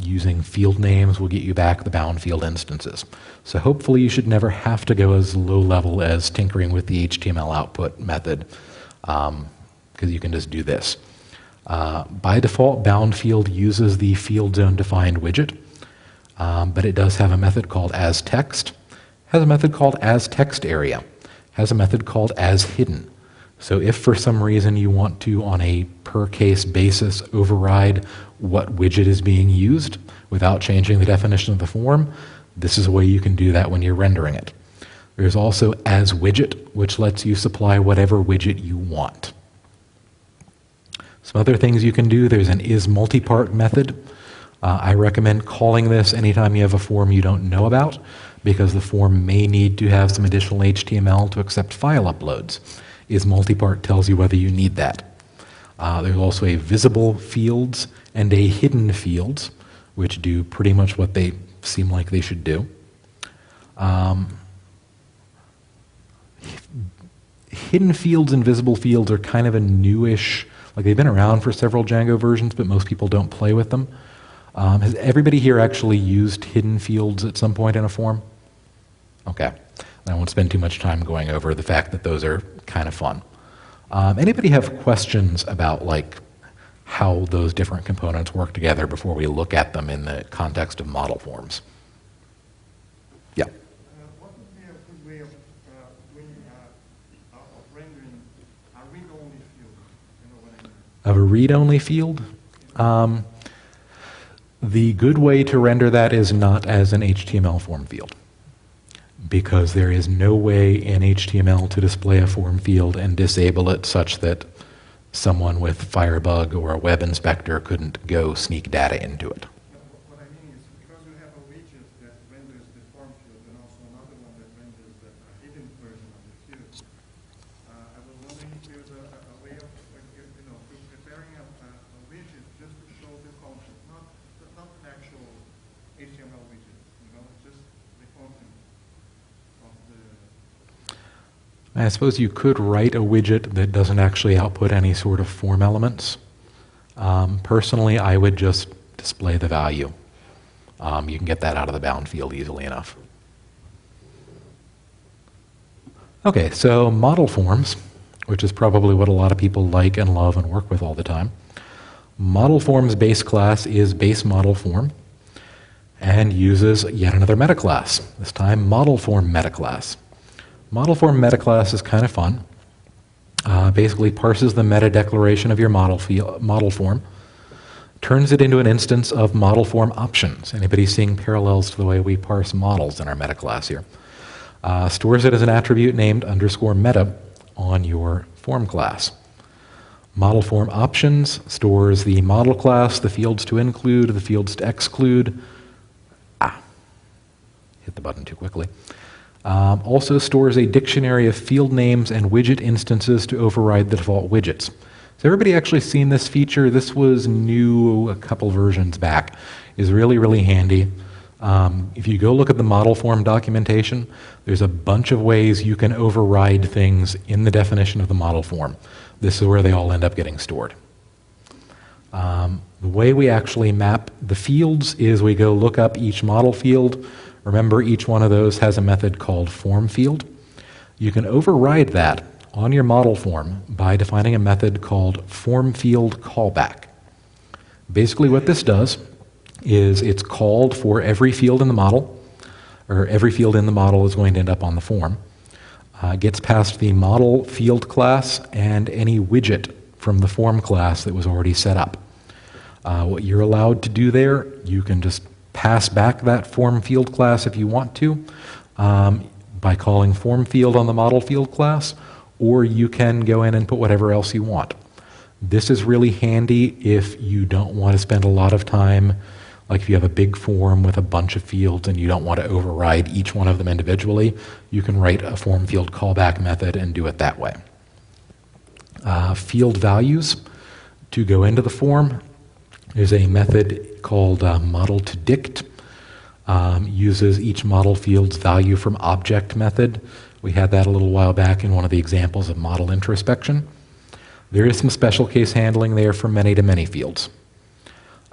Using field names will get you back the bound field instances. So hopefully you should never have to go as low level as tinkering with the HTML output method, because you can just do this. By default, bound field uses the field zone defined widget, but it does have a method called asText, has a method called asTextArea, has a method called asHidden. So if for some reason you want to, on a per case basis, override what widget is being used without changing the definition of the form, this is a way you can do that when you're rendering it. There's also asWidget, which lets you supply whatever widget you want. Some other things you can do, there's an isMultipart method. I recommend calling this anytime you have a form you don't know about, because the form may need to have some additional HTML to accept file uploads. IsMultipart tells you whether you need that. There's also a visible fields and a hidden fields, which do pretty much what they seem like they should do. Hidden fields and visible fields are kind of a newish, like they've been around for several Django versions, but most people don't play with them. Has everybody here actually used hidden fields at some point in a form? Okay. I won't spend too much time going over the fact that those are kind of fun. Anybody have questions about like how those different components work together before we look at them in the context of model forms? Yeah. What would be a good way of rendering a read-only field? You know what I mean? Of a read-only field? The good way to render that is not as an HTML form field, because there is no way in HTML to display a form field and disable it such that someone with Firebug or a web inspector couldn't go sneak data into it. What I mean is, because we have a widget that renders the form field and also another one that renders the hidden version of the field, I was wondering if there's a way of, preparing a widget just to show the content, not an actual HTML widget, just the content of the. I suppose you could write a widget that doesn't actually output any sort of form elements. Personally, I would just display the value. You can get that out of the bound field easily enough. Okay, so model forms, which is probably what a lot of people like and love and work with all the time. Model forms base class is base model form and uses yet another meta class, this time model form meta class. Model form meta class is kind of fun. Basically parses the meta declaration of your model form, turns it into an instance of model form options. Anybody seeing parallels to the way we parse models in our meta class here? Stores it as an attribute named _meta on your form class. Model form options stores the model class, the fields to include, the fields to exclude. Hit the button too quickly. Also stores a dictionary of field names and widget instances to override the default widgets. Has everybody actually seen this feature? This was new a couple versions back. It's really, really handy. If you go look at the model form documentation, there's a bunch of ways you can override things in the definition of the model form. This is where they all end up getting stored. The way we actually map the fields is we go look up each model field. Remember, each one of those has a method called form field. You can override that on your model form by defining a method called form field callback. Basically what this does is it's called for every field in the model, or every field in the model is going to end up on the form. Gets past the model field class and any widget from the form class that was already set up. What you're allowed to do there, you can just pass back that form field class if you want to by calling form field on the model field class, or you can go in and put whatever else you want. This is really handy if you don't want to spend a lot of time, like if you have a big form with a bunch of fields and you don't want to override each one of them individually, you can write a form field callback method and do it that way. Field values to go into the form. There's a method called model to dict. Uses each model field's value from object method. We had that a little while back in one of the examples of model introspection. There is some special case handling there for many-to-many fields.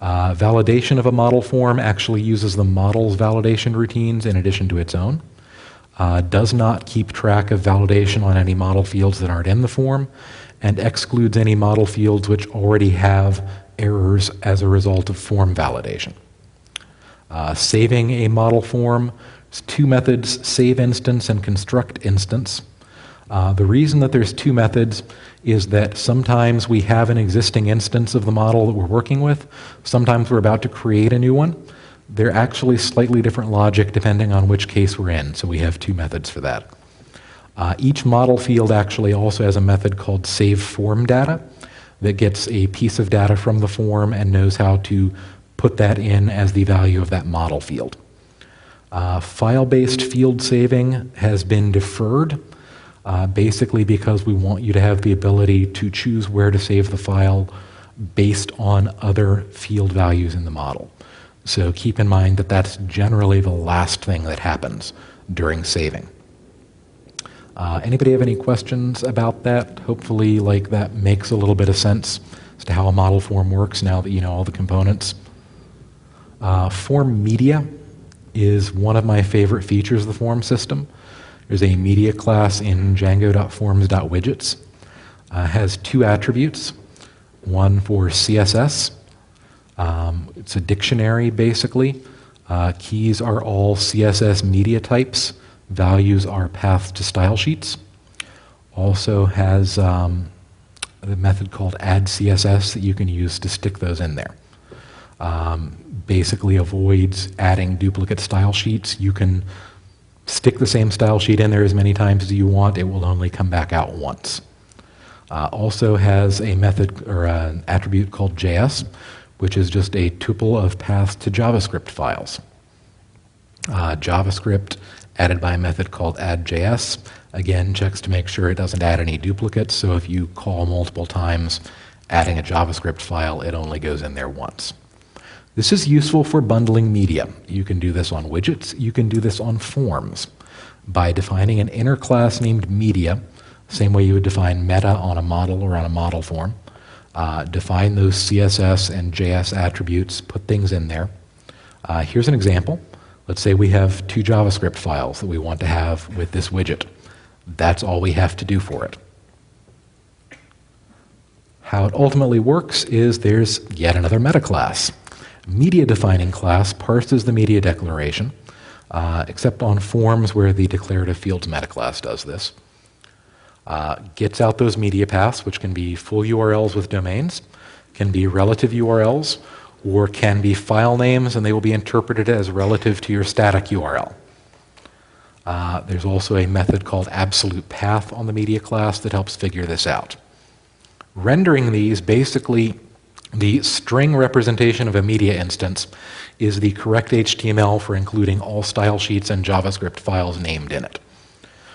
Validation of a model form actually uses the model's validation routines in addition to its own. Does not keep track of validation on any model fields that aren't in the form, and excludes any model fields which already have errors as a result of form validation. Saving a model form, there's two methods, save instance and construct instance. The reason that there's two methods is that sometimes we have an existing instance of the model that we're working with, sometimes we're about to create a new one. They're actually slightly different logic depending on which case we're in, so we have two methods for that. Each model field actually also has a method called save form data that gets a piece of data from the form and knows how to put that in as the value of that model field. File-based field saving has been deferred, basically because we want you to have the ability to choose where to save the file based on other field values in the model. So keep in mind that that's generally the last thing that happens during saving. Anybody have any questions about that? Hopefully, like, that makes a little bit of sense as to how a model form works now that you know all the components. Form media is one of my favorite features of the form system. There's a media class in Django.forms.widgets. Has two attributes, one for CSS. It's a dictionary, basically. Keys are all CSS media types. Values are paths to style sheets. Also has a method called add CSS that you can use to stick those in there. Basically avoids adding duplicate style sheets. You can stick the same style sheet in there as many times as you want. It will only come back out once. Also has a method or an attribute called JS, which is just a tuple of paths to JavaScript files. JavaScript added by a method called add.js. Again, checks to make sure it doesn't add any duplicates, so if you call multiple times adding a JavaScript file, it only goes in there once. This is useful for bundling media. You can do this on widgets, you can do this on forms. By defining an inner class named media, same way you would define meta on a model or on a model form, define those CSS and JS attributes, put things in there. Here's an example. Let's say we have two JavaScript files that we want to have with this widget. That's all we have to do for it. How it ultimately works is there's yet another meta class. Media defining class parses the media declaration, except on forms where the declarative fields meta class does this. Gets out those media paths, which can be full URLs with domains, can be relative URLs, or can be file names, and they will be interpreted as relative to your static URL. There's also a method called absolute path on the media class that helps figure this out. Rendering these, basically, the string representation of a media instance is the correct HTML for including all style sheets and JavaScript files named in it,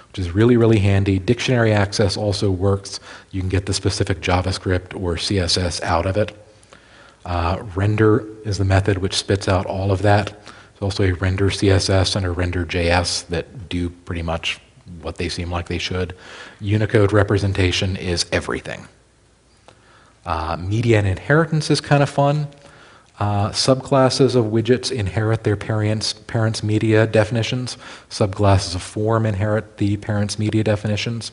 which is really, really handy. Dictionary access also works. You can get the specific JavaScript or CSS out of it. Render is the method which spits out all of that. There's also a render CSS and a render JS that do pretty much what they seem like they should. Unicode representation is everything. Media and inheritance is kind of fun. Subclasses of widgets inherit their parents' media definitions. Subclasses of form inherit the parents' media definitions.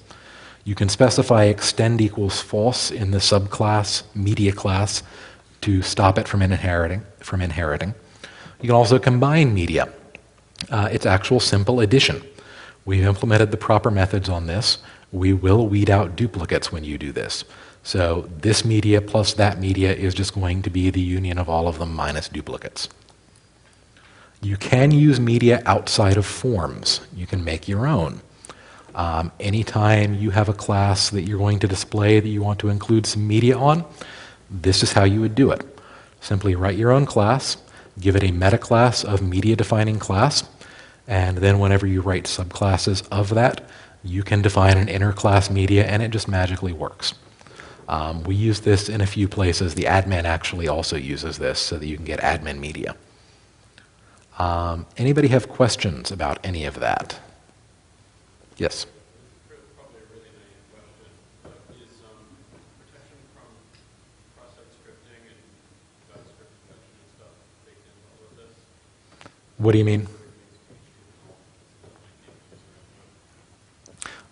You can specify extend equals false in the subclass media class to stop it from inheriting. You can also combine media. It's actual simple addition. We've implemented the proper methods on this. We will weed out duplicates when you do this. So this media plus that media is just going to be the union of all of them minus duplicates. You can use media outside of forms. You can make your own. Anytime you have a class that you're going to display that you want to include some media on, this is how you would do it. Simply write your own class, give it a meta class of media defining class, and then whenever you write subclasses of that, you can define an inner class media and it just magically works. We use this in a few places. The admin actually also uses this so that you can get admin media. Anybody have questions about any of that? Yes? Probably a really naive question. Is protection from cross-site scripting and JavaScript What do you mean?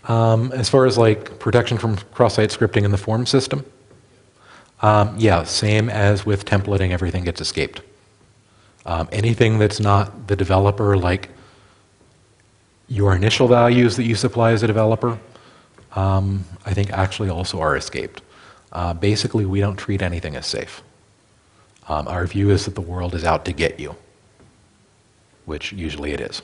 As far as like protection from cross-site scripting in the form system? Yeah, same as with templating, everything gets escaped. Anything that's not the developer, like your initial values that you supply as a developer, I think actually also are escaped. Basically, we don't treat anything as safe. Our view is that the world is out to get you, which usually it is.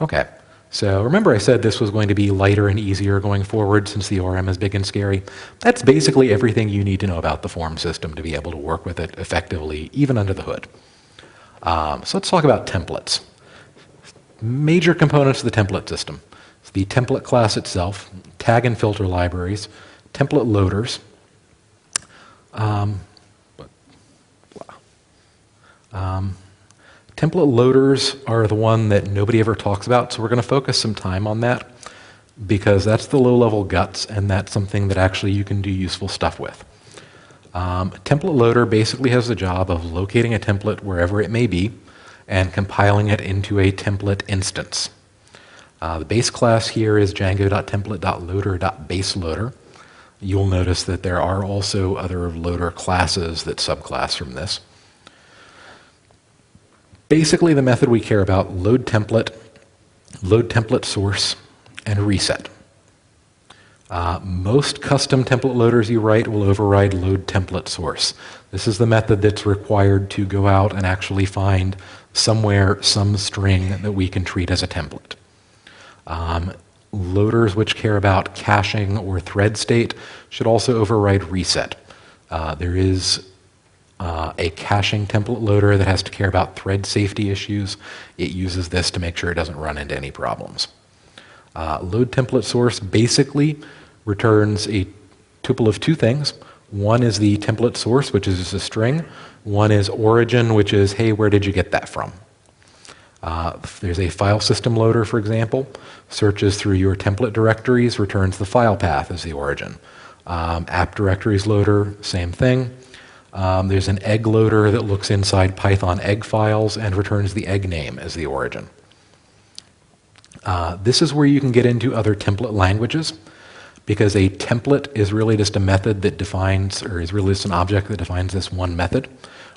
Okay, so remember I said this was going to be lighter and easier going forward since the ORM is big and scary. That's basically everything you need to know about the form system to be able to work with it effectively, even under the hood. So let's talk about templates. Major components of the template system. So the template class itself, tag and filter libraries, template loaders, template loaders are the one that nobody ever talks about, so we're going to focus some time on that because that's the low-level guts, and that's something that actually you can do useful stuff with. Template loader basically has the job of locating a template wherever it may be and compiling it into a template instance. The base class here is django.template.loader.baseloader. You'll notice that there are also other loader classes that subclass from this. Basically, the method we care about, load template source, and reset. Most custom template loaders you write will override load template source. This is the method that's required to go out and actually find somewhere some string that we can treat as a template. Loaders which care about caching or thread state should also override reset. There is a caching template loader that has to care about thread safety issues. It uses this to make sure it doesn't run into any problems. Load template source basically returns a tuple of two things. One is the template source, which is just a string. One is origin, which is, hey, where did you get that from? There's a file system loader, for example, searches through your template directories, returns the file path as the origin. App directories loader, same thing. There's an egg loader that looks inside Python egg files and returns the egg name as the origin. This is where you can get into other template languages, because a template is really just a method that defines, or is really just an object that defines this one method.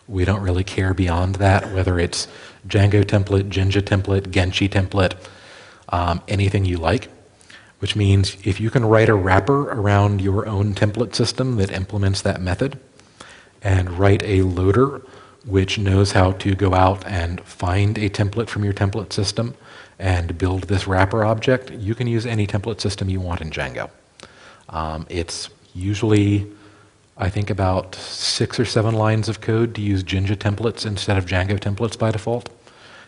We don't really care beyond that, whether it's Django template, Jinja template, Genshi template, anything you like. Which means if you can write a wrapper around your own template system that implements that method, and write a loader which knows how to go out and find a template from your template system and build this wrapper object, you can use any template system you want in Django. It's usually, I think, about 6 or 7 lines of code to use Jinja templates instead of Django templates by default.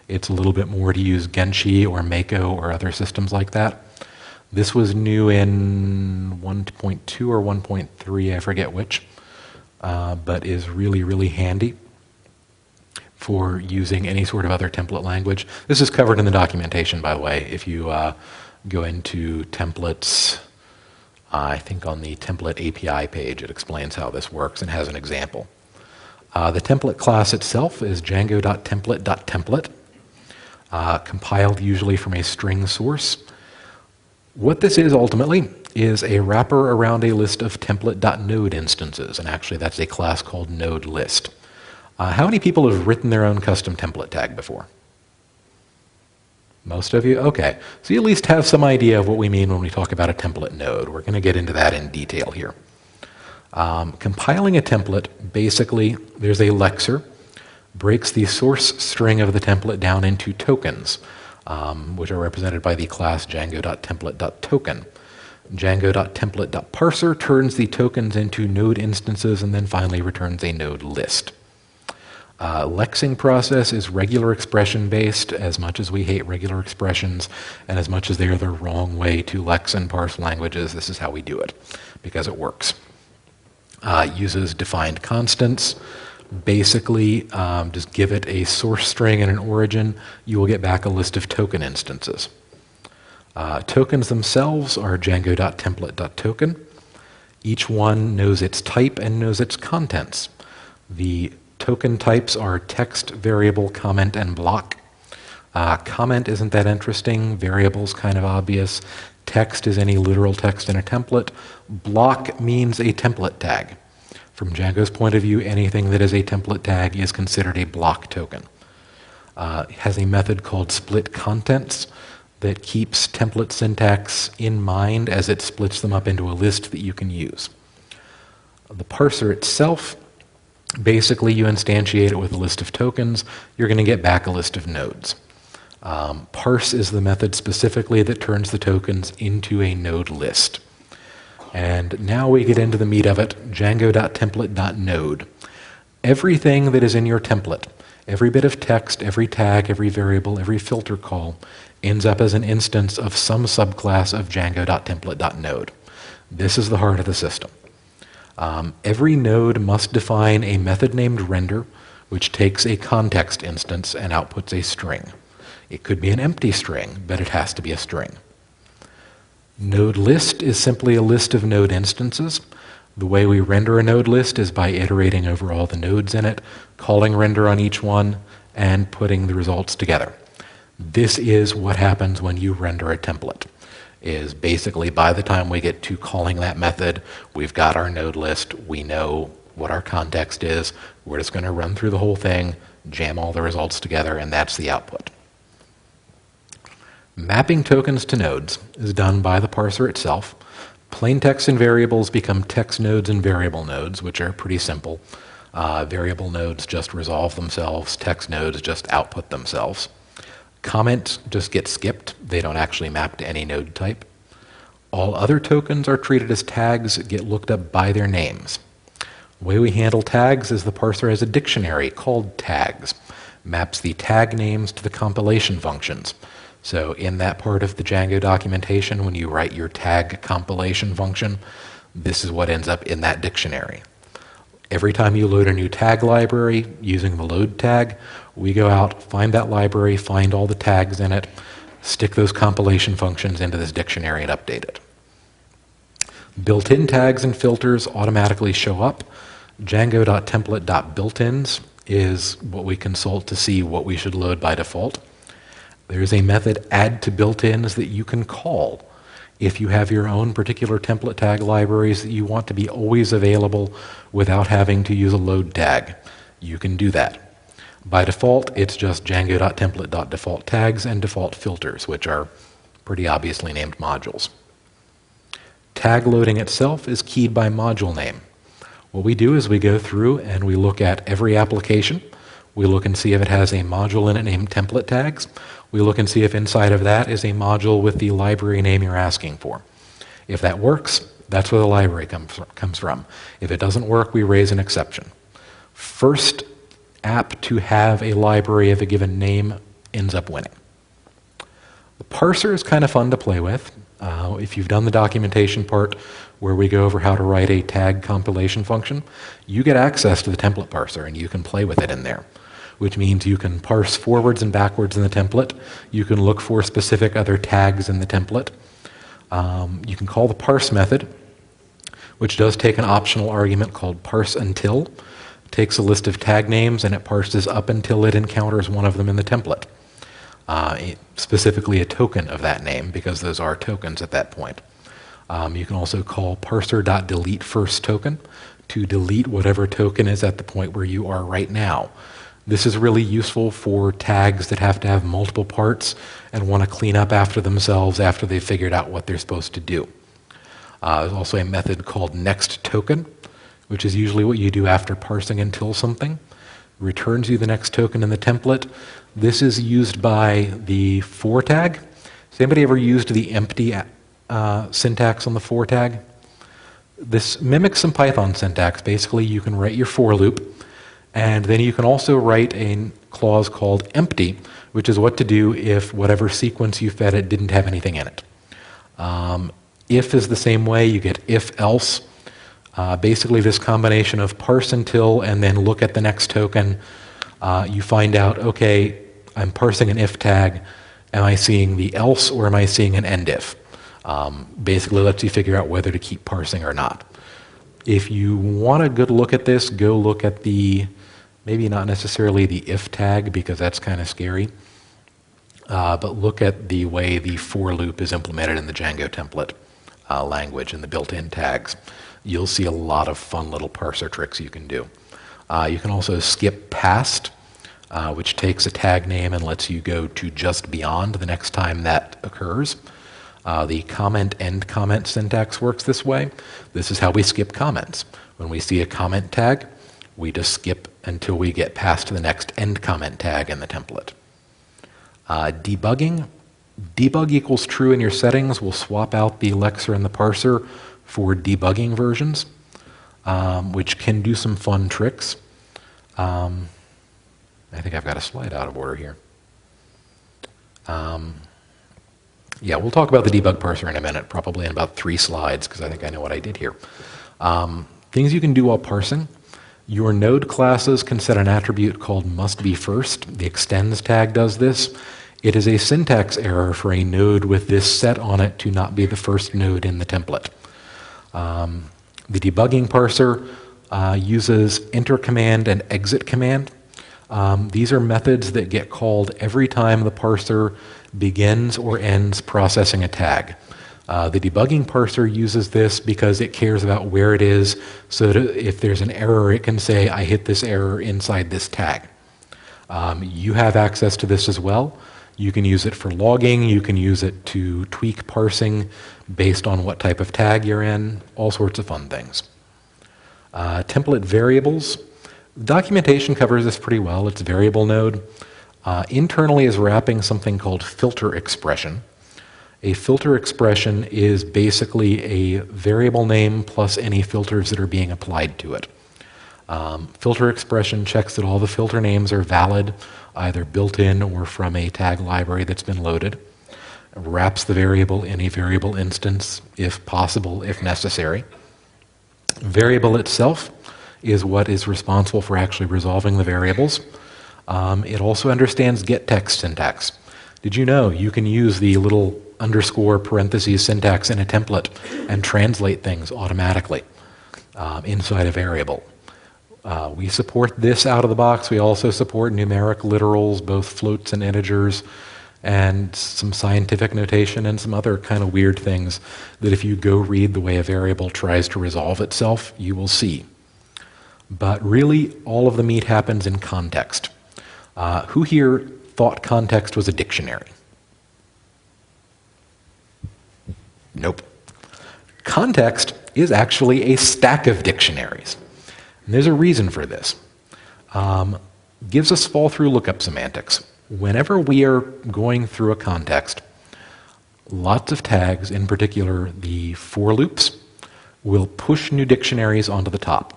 It's a little bit more to use Genshi or Mako or other systems like that. This was new in 1.2 or 1.3, I forget which, but is really, really handy for using any sort of other template language. This is covered in the documentation, by the way. If you go into templates, I think on the template API page, it explains how this works and has an example. The template class itself is django.template.template, compiled usually from a string source. What this is ultimately is a wrapper around a list of template.node instances, and actually that's a class called node list. How many people have written their own custom template tag before? Most of you? Okay. So you at least have some idea of what we mean when we talk about a template node. We're going to get into that in detail here. Compiling a template, basically, there's a lexer, breaks the source string of the template down into tokens, which are represented by the class django.template.token. Django.template.parser turns the tokens into node instances and then finally returns a node list. Lexing process is regular expression based, as much as we hate regular expressions and as much as they are the wrong way to lex and parse languages. This is how we do it because it works. Uses defined constants. Basically, just give it a source string and an origin, you will get back a list of token instances. Tokens themselves are django.template.token. Each one knows its type and knows its contents. The token types are text, variable, comment, and block. Comment isn't that interesting. Variable's kind of obvious. Text is any literal text in a template. Block means a template tag. From Django's point of view, anything that is a template tag is considered a block token. It has a method called split contents that keeps template syntax in mind as it splits them up into a list that you can use. The parser itself, basically you instantiate it with a list of tokens, you're going to get back a list of nodes. Parse is the method specifically that turns the tokens into a node list. And now we get into the meat of it, Django.template.node. Everything that is in your template, every bit of text, every tag, every variable, every filter call, ends up as an instance of some subclass of Django.template.node. This is the heart of the system. Every node must define a method named render, which takes a context instance and outputs a string. It could be an empty string, but it has to be a string. Node list is simply a list of node instances. The way we render a node list is by iterating over all the nodes in it, calling render on each one, and putting the results together. This is what happens when you render a template, is basically by the time we get to calling that method, we've got our node list, we know what our context is, we're just going to run through the whole thing, jam all the results together, and that's the output. Mapping tokens to nodes is done by the parser itself. Plain text and variables become text nodes and variable nodes, which are pretty simple. Variable nodes just resolve themselves, text nodes just output themselves. Comments just get skipped. They don't actually map to any node type. All other tokens are treated as tags, get looked up by their names. The way we handle tags is the parser has a dictionary called tags, maps the tag names to the compilation functions. So in that part of the Django documentation, when you write your tag compilation function, this is what ends up in that dictionary. Every time you load a new tag library using the load tag, we go out, find that library, find all the tags in it, stick those compilation functions into this dictionary and update it. Built-in tags and filters automatically show up. Django.template.builtins is what we consult to see what we should load by default. There's a method add to built-ins that you can call if you have your own particular template tag libraries that you want to be always available without having to use a load tag. You can do that. By default, it's just Django.template.default tags and default filters, which are pretty obviously named modules. Tag loading itself is keyed by module name. What we do is we go through and we look at every application. We look and see if it has a module in it named template tags. We look and see if inside of that is a module with the library name you're asking for. If that works, that's where the library comes from. If it doesn't work, we raise an exception. First app to have a library of a given name ends up winning. The parser is kind of fun to play with. If you've done the documentation part where we go over how to write a tag compilation function, you get access to the template parser and you can play with it in there, which means you can parse forwards and backwards in the template. You can look for specific other tags in the template. You can call the parse method, which does take an optional argument called parse until. It takes a list of tag names and it parses up until it encounters one of them in the template. Specifically a token of that name, because those are tokens at that point. You can also call parser.delete first token to delete whatever token is at the point where you are right now. This is really useful for tags that have to have multiple parts and want to clean up after themselves after they've figured out what they're supposed to do. There's also a method called next token, which is usually what you do after parsing until something. Returns you the next token in the template. This is used by the for tag. Has anybody ever used the empty syntax on the for tag? This mimics some Python syntax. Basically, you can write your for loop, and then you can also write a clause called empty, which is what to do if whatever sequence you fed it didn't have anything in it. If is the same way. You get if else. Basically, this combination of parse until and then look at the next token, you find out, okay, I'm parsing an if tag. Am I seeing the else or am I seeing an end if? Basically lets you figure out whether to keep parsing or not. If you want a good look at this, go look at the Maybe not necessarily the if tag, because that's kind of scary. But look at the way the for loop is implemented in the Django template language and the built-in tags. You'll see a lot of fun little parser tricks you can do. You can also skip past, which takes a tag name and lets you go to just beyond the next time that occurs. The comment end comment syntax works this way. This is how we skip comments. When we see a comment tag, we just skip until we get past the next end comment tag in the template. Debugging. Debug equals true in your settings. We'll swap out the lexer and the parser for debugging versions, which can do some fun tricks. I think I've got a slide out of order here. Yeah, we'll talk about the debug parser in a minute, probably in about 3 slides, because I think I know what I did here. Things you can do while parsing. Your node classes can set an attribute called must-be-first. The extends tag does this. It is a syntax error for a node with this set on it to not be the first node in the template. The debugging parser uses enter command and exit command. These are methods that get called every time the parser begins or ends processing a tag. The debugging parser uses this because it cares about where it is, so that if there's an error, it can say, I hit this error inside this tag. You have access to this as well. You can use it for logging. You can use it to tweak parsing based on what type of tag you're in, all sorts of fun things. Template variables. Documentation covers this pretty well. It's variable node. Internally is wrapping something called filter expression. A filter expression is basically a variable name plus any filters that are being applied to it. Filter expression checks that all the filter names are valid, either built in or from a tag library that's been loaded. Wraps the variable in a variable instance, if possible, if necessary. Variable itself is what is responsible for actually resolving the variables. It also understands getText syntax. Did you know you can use the little underscore parentheses syntax in a template and translate things automatically inside a variable? We support this out of the box. We also support numeric literals, both floats and integers, and some scientific notation and some other kind of weird things that if you go read the way a variable tries to resolve itself, you will see. But really, all of the meat happens in context. Who here thought context was a dictionary? Nope. Context is actually a stack of dictionaries. And there's a reason for this. Gives us fall-through lookup semantics. Whenever we are going through a context, lots of tags, in particular the for loops, will push new dictionaries onto the top.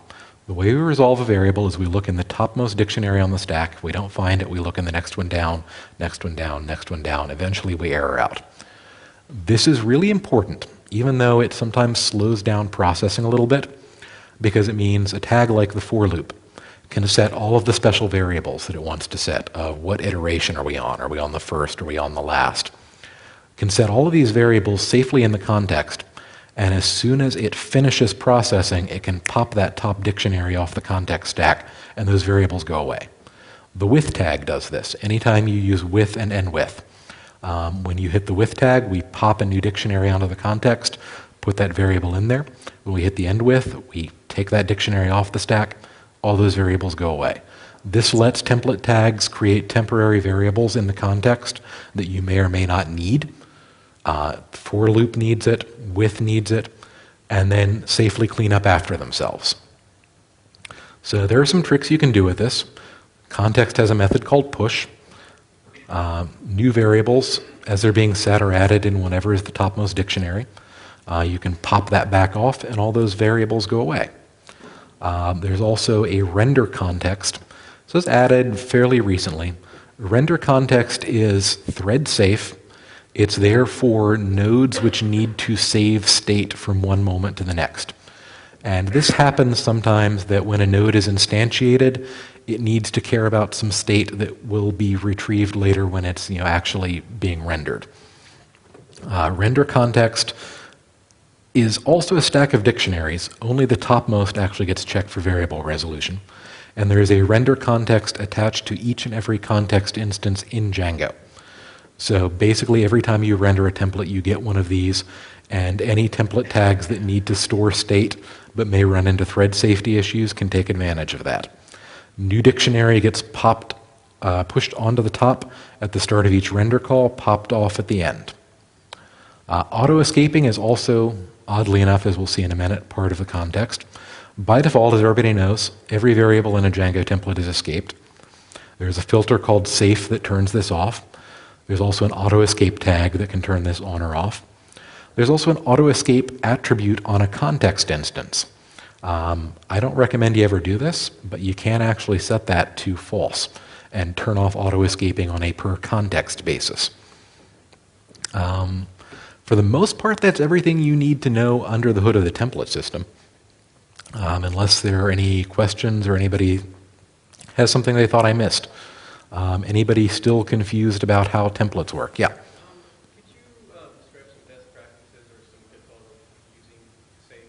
The way we resolve a variable is we look in the topmost dictionary on the stack. If we don't find it, we look in the next one down, next one down, next one down. Eventually we error out. This is really important, even though it sometimes slows down processing a little bit, because it means a tag like the for loop can set all of the special variables that it wants to set. What iteration are we on? Are we on the first? Are we on the last? Can set all of these variables safely in the context, and as soon as it finishes processing, it can pop that top dictionary off the context stack, and those variables go away. The with tag does this. Anytime you use with and end with, when you hit the with tag, we pop a new dictionary onto the context, put that variable in there. When we hit the end with, we take that dictionary off the stack, all those variables go away. This lets template tags create temporary variables in the context that you may or may not need. For loop needs it, with needs it, and then safely clean up after themselves. So there are some tricks you can do with this. Context has a method called push. New variables, as they're being set, are added in whatever is the topmost dictionary. You can pop that back off, and all those variables go away. There's also a render context. So it's added fairly recently. Render context is thread safe. It's there for nodes which need to save state from one moment to the next. And this happens sometimes that when a node is instantiated, it needs to care about some state that will be retrieved later when it's actually being rendered. Render context is also a stack of dictionaries. Only the topmost actually gets checked for variable resolution. And there is a render context attached to each and every context instance in Django. So basically every time you render a template, you get one of these, and any template tags that need to store state but may run into thread safety issues can take advantage of that. New dictionary gets pushed onto the top at the start of each render call, popped off at the end. Auto-escaping is also, oddly enough, as we'll see in a minute, part of the context. By default, as everybody knows, every variable in a Django template is escaped. There's a filter called safe that turns this off. There's also an auto-escape tag that can turn this on or off. There's also an auto-escape attribute on a context instance. I don't recommend you ever do this, but you can actually set that to false and turn off auto-escaping on a per context basis. For the most part, that's everything you need to know under the hood of the template system. Unless there are any questions or anybody has something they thought I missed. Anybody still confused about how templates work? Yeah. Could you describe some best practices or some pitfalls of using safe?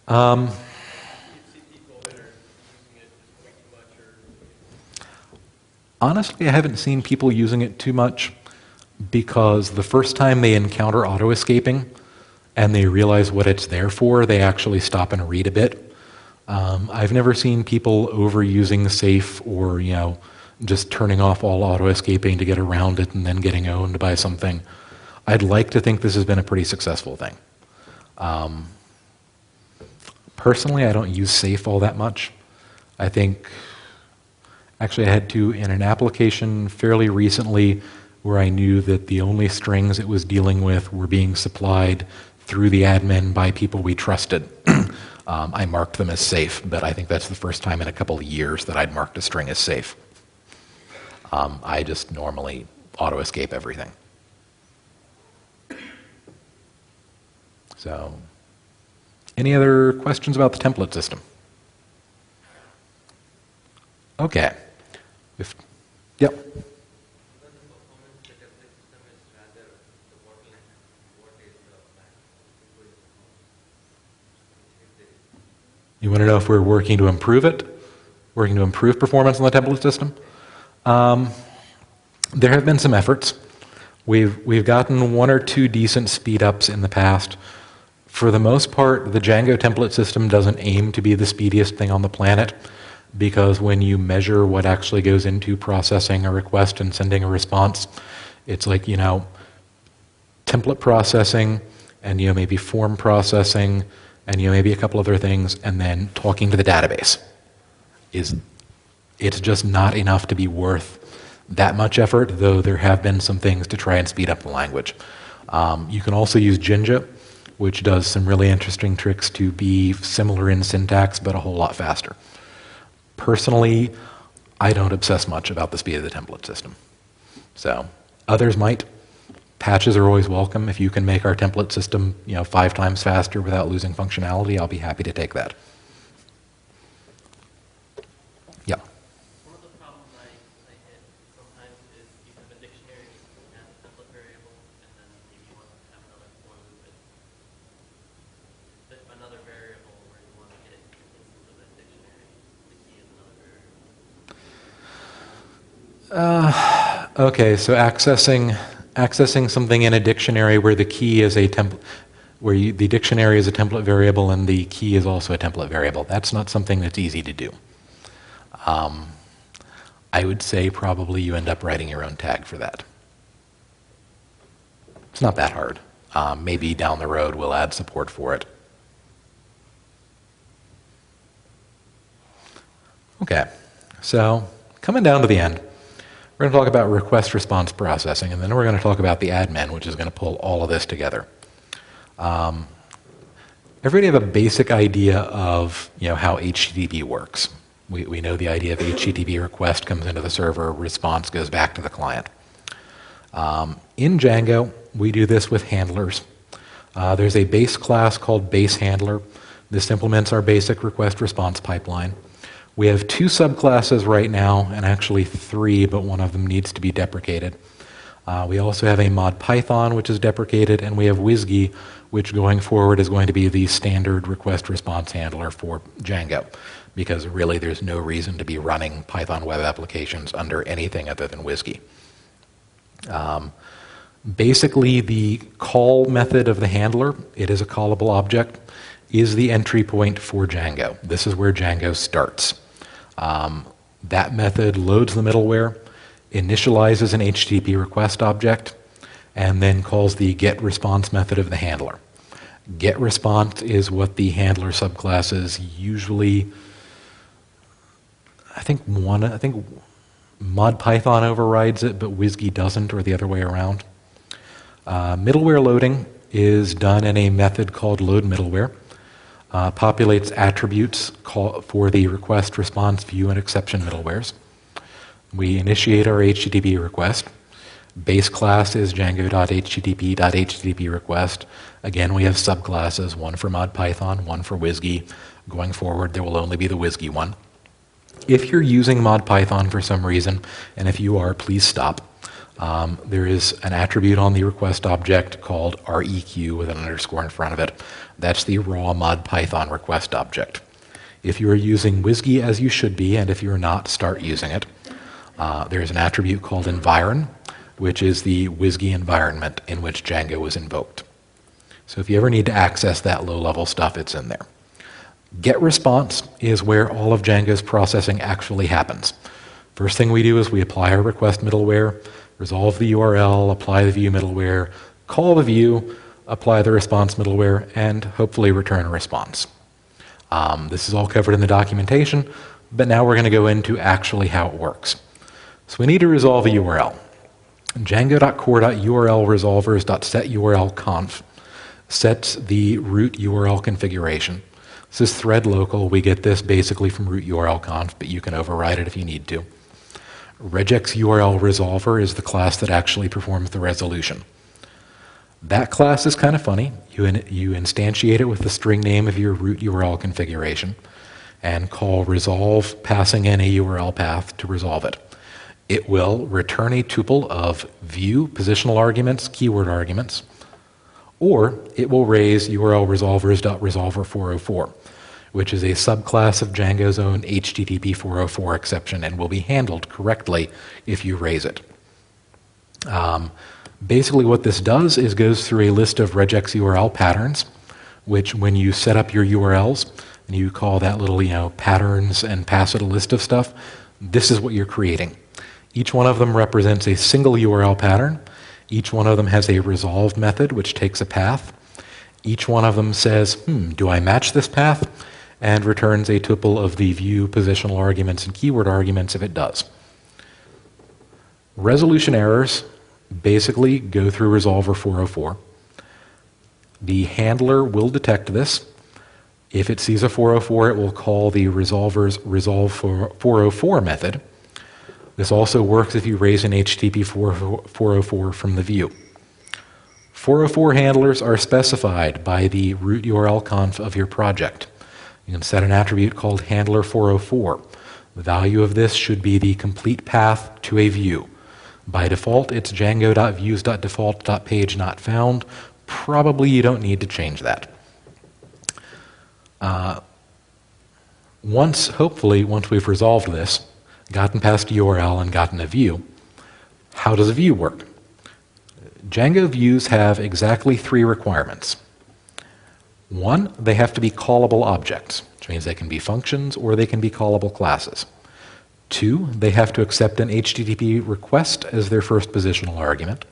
You see people that are using it just way too much, or Honestly, I haven't seen people using it too much because the first time they encounter auto-escaping and they realize what it's there for, they actually stop and read a bit. I've never seen people overusing safe or, just turning off all auto-escaping to get around it and then getting owned by something. I'd like to think this has been a pretty successful thing. Personally, I don't use safe all that much. I think, actually I had to, in an application fairly recently where I knew that the only strings it was dealing with were being supplied through the admin by people we trusted. I marked them as safe, but I think that's the first time in a couple of years that I'd marked a string as safe. I just normally auto-escape everything. So, any other questions about the template system? Okay. Yep. You want to know if we're working to improve it? Working to improve performance on the template system? There have been some efforts. We've gotten one or two decent speed ups in the past. For the most part, the Django template system doesn't aim to be the speediest thing on the planet, because when you measure what actually goes into processing a request and sending a response, it's like, template processing and maybe form processing and maybe a couple other things, and then talking to the database. It's just not enough to be worth that much effort, though there have been some things to try and speed up the language. You can also use Django, which does some really interesting tricks to be similar in syntax, but a whole lot faster. Personally, I don't obsess much about the speed of the template system. So, others might. Patches are always welcome. If you can make our template system, 5 times faster without losing functionality, I'll be happy to take that. Yeah. One of the problems I hit sometimes is you have a dictionary and a template variable, and then maybe you want to have another for loop it. Another variable where you want to get an instance of that dictionary, the key is another variable. Okay, so accessing something in a dictionary where the key is a template, the dictionary is a template variable and the key is also a template variable. That's not something that's easy to do. I would say probably you end up writing your own tag for that. It's not that hard. Maybe down the road we'll add support for it. Okay, so coming down to the end, we're going to talk about request response processing, and then we're going to talk about the admin, which is going to pull all of this together. Everybody have a basic idea of how HTTP works. We know the idea of HTTP request comes into the server, response goes back to the client. In Django, we do this with handlers. There's a base class called base handler. This implements our basic request response pipeline. We have 2 subclasses right now, and actually 3, but one of them needs to be deprecated. We also have a mod Python, which is deprecated, and we have WSGI, which going forward is going to be the standard request response handler for Django, because really there's no reason to be running Python web applications under anything other than WSGI. Basically, the call method of the handler, it is a callable object, is the entry point for Django. This is where Django starts. That method loads the middleware, initializes an HTTP request object, and then calls the getResponse method of the handler. GetResponse is what the handler subclasses usually, I think mod Python overrides it, but WSGI doesn't, or the other way around. Middleware loading is done in a method called loadMiddleware. Populates attributes for the request, response, view, and exception middlewares. We initiate our HTTP request. Base class is django.http.http request. Again, we have subclasses, one for mod Python, one for WSGI. Going forward, there will only be the WSGI one. If you're using mod Python for some reason, and if you are, please stop. There is an attribute on the request object called REQ with an underscore in front of it. That's the raw mod Python request object. If you are using WSGI, as you should be, and if you're not, start using it. There's an attribute called environ, which is the WSGI environment in which Django was invoked. So if you ever need to access that low-level stuff, it's in there. GetResponse is where all of Django's processing actually happens. First thing we do is we apply our request middleware, resolve the URL, apply the view middleware, call the view, apply the response middleware, and hopefully return a response. This is all covered in the documentation, but now we're going to go into actually how it works. So we need to resolve a URL. Django.core.urlresolvers.setURLconf sets the root URL configuration. This is thread local. We get this basically from root URLconf, but you can override it if you need to. Regex URL resolver is the class that actually performs the resolution. That class is kind of funny. You instantiate it with the string name of your root URL configuration and call resolve, passing in a URL path to resolve it. It will return a tuple of view, positional arguments, keyword arguments, or it will raise URL resolvers.resolver404, which is a subclass of Django's own HTTP 404 exception and will be handled correctly if you raise it. Basically what this does is goes through a list of regex URL patterns, which when you set up your URLs and you call that little patterns and pass it a list of stuff, this is what you're creating. Each one of them represents a single URL pattern. Each one of them has a resolve method which takes a path. Each one of them says, do I match this path? And returns a tuple of the view, positional arguments, and keyword arguments if it does. Resolution errors basically go through resolver 404. The handler will detect this. If it sees a 404, it will call the resolver's resolve 404 method. This also works if you raise an HTTP 404 from the view. 404 handlers are specified by the root URL conf of your project. You can set an attribute called handler 404. The value of this should be the complete path to a view. By default, it's django.views.default.page.not-found. Probably you don't need to change that. Hopefully, once we've resolved this, gotten past a URL and gotten a view, how does a view work? Django views have exactly 3 requirements. 1, they have to be callable objects, which means they can be functions or they can be callable classes. 2, they have to accept an HTTP request as their first positional argument.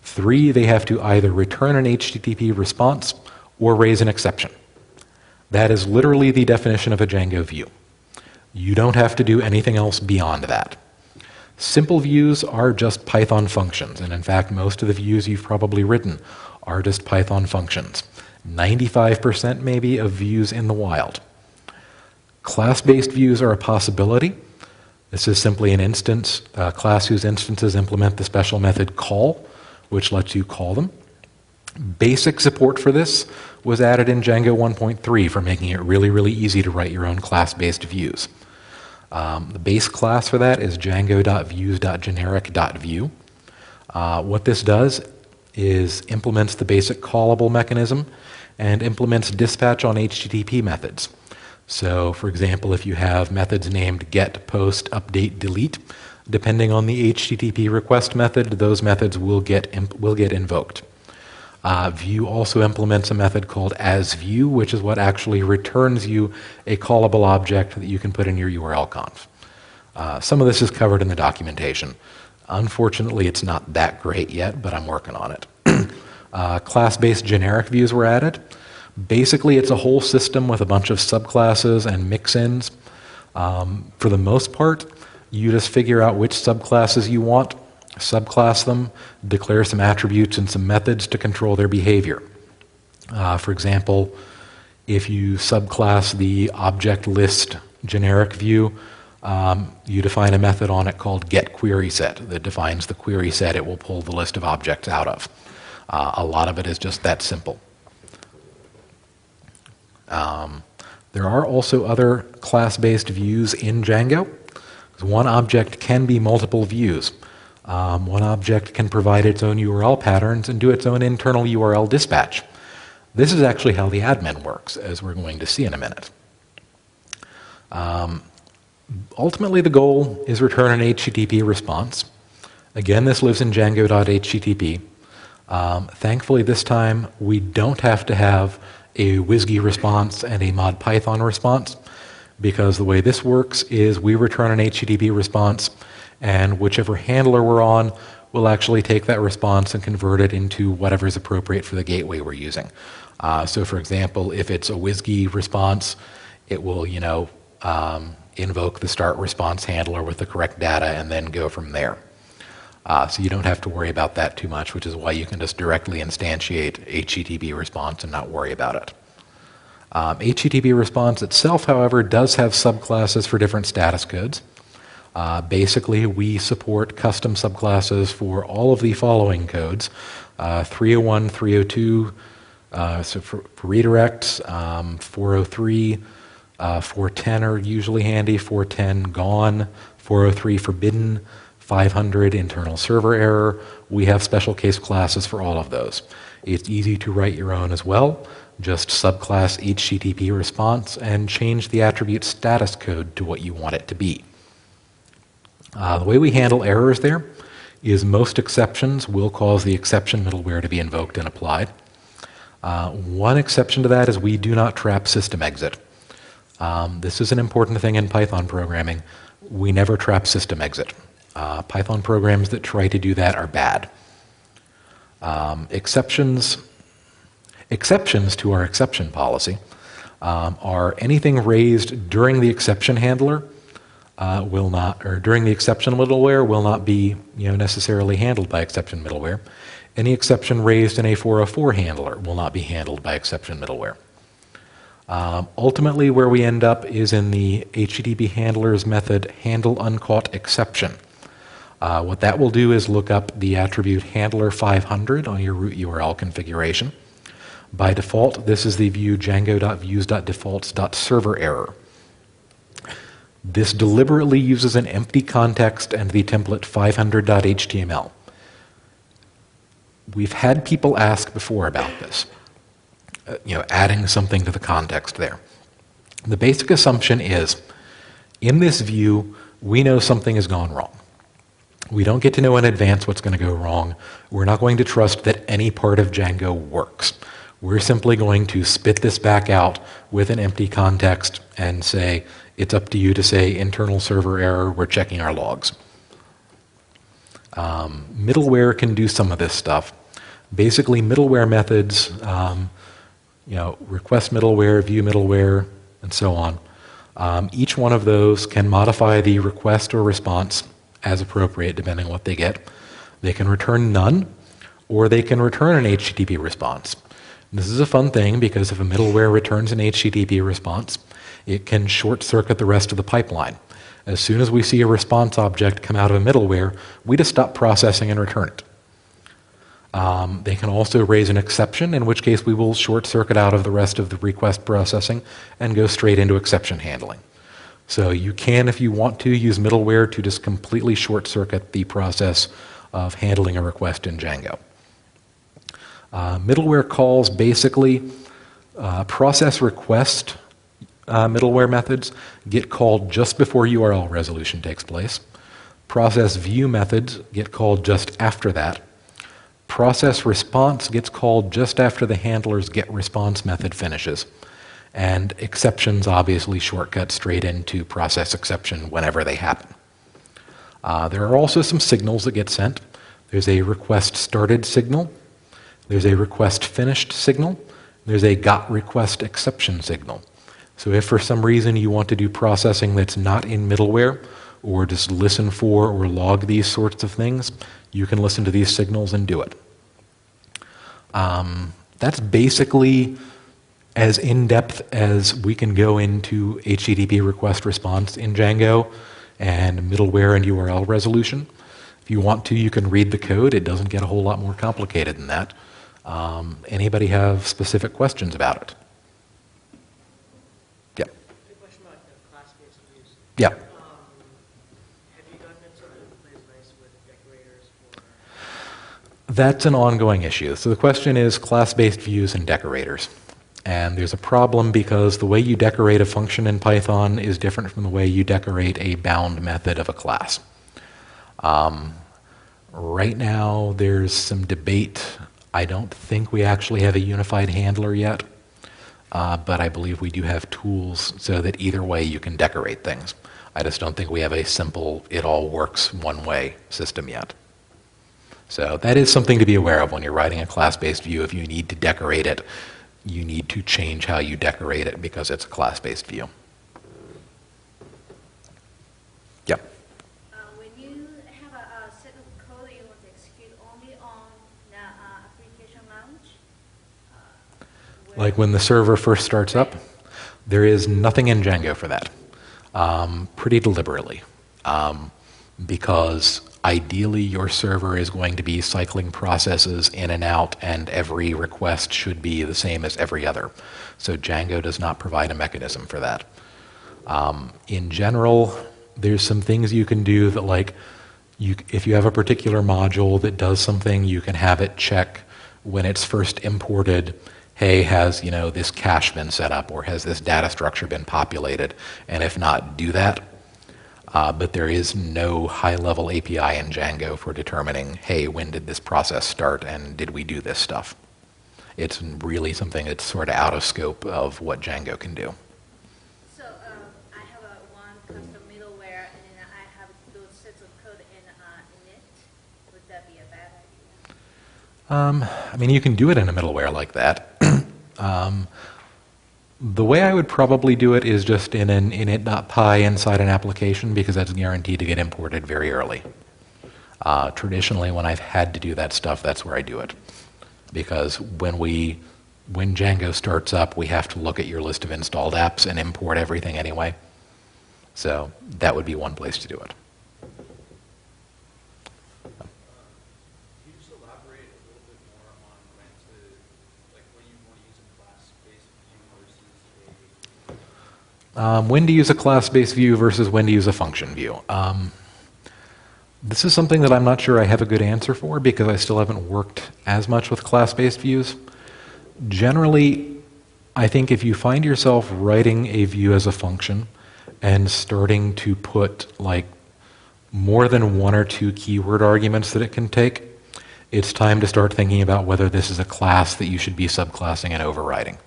3, they have to either return an HTTP response or raise an exception. That is literally the definition of a Django view. You don't have to do anything else beyond that. Simple views are just Python functions, and in fact, most of the views you've probably written are just Python functions. 95% maybe of views in the wild. Class-based views are a possibility. This is simply an instance, a class whose instances implement the special method call, which lets you call them. Basic support for this was added in Django 1.3 for making it really, really easy to write your own class-based views. The base class for that is django.views.generic.view. What this does is implements the basic callable mechanism and implements dispatch on HTTP methods. So, for example, if you have methods named get, post, update, delete, depending on the HTTP request method, those methods will get invoked. View also implements a method called asView, which is what actually returns you a callable object that you can put in your URL conf. Some of this is covered in the documentation. Unfortunately, it's not that great yet, but I'm working on it. Class-based generic views were added. Basically, it's a whole system with a bunch of subclasses and mix-ins. For the most part, you just figure out which subclasses you want, subclass them, declare some attributes and some methods to control their behavior. For example, if you subclass the object list generic view, you define a method on it called getQuerySet that defines the query set it will pull the list of objects out of. A lot of it is just that simple. There are also other class-based views in Django. One object can be multiple views. One object can provide its own URL patterns and do its own internal URL dispatch. This is actually how the admin works, as we're going to see in a minute. Ultimately, the goal is return an HTTP response. Again, this lives in Django.http. Thankfully, this time, we don't have to have a WSGI response and a mod Python response, because the way this works is we return an HTTP response, and whichever handler we're on will actually take that response and convert it into whatever is appropriate for the gateway we're using. So for example, if it's a WSGI response, it will, invoke the start response handler with the correct data and then go from there. So you don't have to worry about that too much, which is why you can just directly instantiate HTTP response and not worry about it. HTTP response itself, however, does have subclasses for different status codes. Basically, we support custom subclasses for all of the following codes: 301, 302, so for redirects, 403, 410 are usually handy, 410 gone, 403 forbidden, 500 internal server error. We have special case classes for all of those. It's easy to write your own as well. Just subclass HTTP response and change the attribute status code to what you want it to be. The way we handle errors there is most exceptions will cause the exception middleware to be invoked and applied. One exception to that is we do not trap system exit. This is an important thing in Python programming. We never trap system exit. Python programs that try to do that are bad. Exceptions to our exception policy are anything raised during the exception handler will not, or during the exception middleware will not be necessarily handled by exception middleware. Any exception raised in a 404 handler will not be handled by exception middleware. Ultimately, where we end up is in the HTTP handler's method handle uncaught exception. What that will do is look up the attribute handler 500 on your root URL configuration. By default, this is the view django.views.defaults.server error. This deliberately uses an empty context and the template 500.html. We've had people ask before about this, adding something to the context there. The basic assumption is, in this view, we know something has gone wrong. We don't get to know in advance what's going to go wrong. We're not going to trust that any part of Django works. We're simply going to spit this back out with an empty context and say, it's up to you to say internal server error, we're checking our logs. Middleware can do some of this stuff. Basically, middleware methods, request middleware, view middleware, and so on. Each one of those can modify the request or response as appropriate, depending on what they get. They can return none, or they can return an HTTP response. This is a fun thing because if a middleware returns an HTTP response, it can short-circuit the rest of the pipeline. As soon as we see a response object come out of a middleware, we just stop processing and return it. They can also raise an exception, in which case we will short-circuit out of the rest of the request processing and go straight into exception handling. So you can, if you want to, use middleware to just completely short-circuit the process of handling a request in Django. Middleware calls basically process request middleware methods get called just before URL resolution takes place. Process view methods get called just after that. Process response gets called just after the handler's getResponse method finishes. And exceptions obviously shortcut straight into process exception whenever they happen. There are also some signals that get sent. There's a request started signal. There's a request finished signal. There's a got request exception signal. So if for some reason you want to do processing that's not in middleware, or just listen for or log these sorts of things, you can listen to these signals and do it. That's basically as in-depth as we can go into HTTP request response in Django and middleware and URL resolution. If you want to, you can read the code. It doesn't get a whole lot more complicated than that. Anybody have specific questions about it? Yeah. A question about the class-based views. Yeah. Have you gotten it sort of plays nice with decorators for? That's an ongoing issue. So the question is class-based views and decorators. And there's a problem because the way you decorate a function in Python is different from the way you decorate a bound method of a class. Right now, there's some debate. I don't think we actually have a unified handler yet, but I believe we do have tools so that either way you can decorate things. I just don't think we have a simple, it all works one way system yet. So that is something to be aware of when you're writing a class-based view. If you need to decorate it, you need to change how you decorate it because it's a class-based view. Yep. When you have a set of code you want to execute only on the application launch, Like when the server first starts up, there is nothing in Django for that, pretty deliberately, because ideally your server is going to be cycling processes in and out, and every request should be the same as every other. So Django does not provide a mechanism for that. In general, there's some things you can do that, like, if you have a particular module that does something, you can have it check when it's first imported, hey, has this cache been set up, or has this data structure been populated? And if not, do that. But there is no high-level API in Django for determining, hey, when did this process start and did we do this stuff? It's really something that's sort of out of scope of what Django can do. so I have one custom middleware and then I have those sets of code in it. Would that be a bad idea? I mean, you can do it in a middleware like that. The way I would probably do it is just in an init.py inside an application, because that's guaranteed to get imported very early. Traditionally, when I've had to do that stuff, that's where I do it. Because when Django starts up, we have to look at your list of installed apps and import everything anyway. So that would be one place to do it. Can you just elaborate a little bit more on when you want to use a class-based view versus When to use a class-based view versus when to use a function view. This is something that I'm not sure I have a good answer for because I still haven't worked as much with class-based views. Generally, I think if you find yourself writing a view as a function and starting to put like more than one or two keyword arguments that it can take, it's time to start thinking about whether this is a class that you should be subclassing and overriding.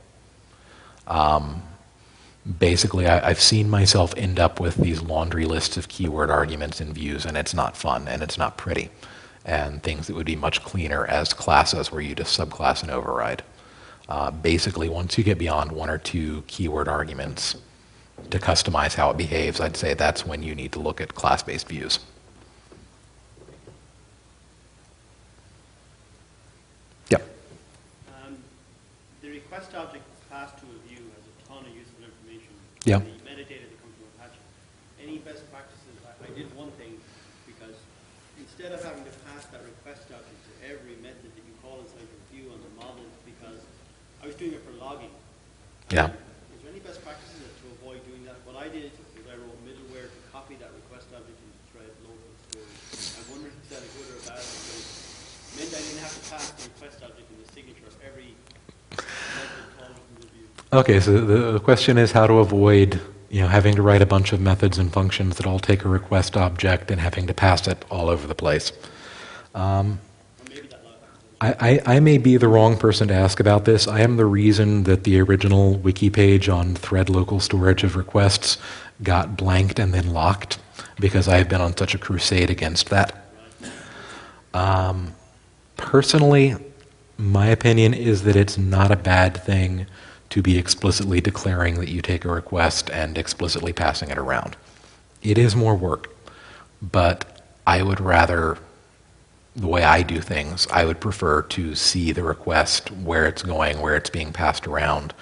Basically, I've seen myself end up with these laundry lists of keyword arguments in views, and it's not fun, and it's not pretty, and things that would be much cleaner as classes where you just subclass and override. Basically, once you get beyond one or two keyword arguments to customize how it behaves, I'd say that's when you need to look at class-based views. Yep. The request object passed to a view has a ton of useful information. Yeah. The metadata that comes from Apache. Any best practices? I did one thing because instead of having to pass that request object to every method that you call inside your view on the model, because I was doing it for logging. Yeah. Is there any best practices to avoid doing that? What I did is I wrote middleware to copy that request object into thread locals. stored. I wonder if that a good or a bad thing, but it meant I didn't have to pass the request object in the signature of every method called from the view. Okay, so the question is how to avoid, having to write a bunch of methods and functions that all take a request object and having to pass it all over the place. Or maybe that lot. I may be the wrong person to ask about this. I am the reason that the original wiki page on thread local storage of requests got blanked and then locked, because I have been on such a crusade against that. Personally, my opinion is that it's not a bad thing to be explicitly declaring that you take a request and explicitly passing it around. It is more work, but I would rather, the way I do things, I would prefer to see the request, where it's going, where it's being passed around,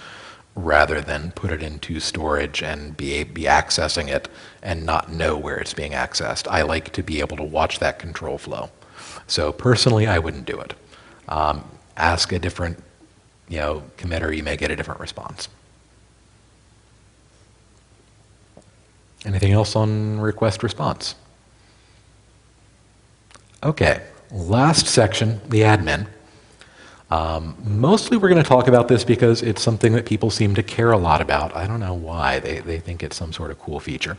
rather than put it into storage and be accessing it and not know where it's being accessed. I like to be able to watch that control flow. So personally, I wouldn't do it. Ask a different, committer, you may get a different response. Anything else on request response? Okay, last section, the admin. Mostly we're going to talk about this because it's something that people seem to care a lot about. I don't know why. They think it's some sort of cool feature.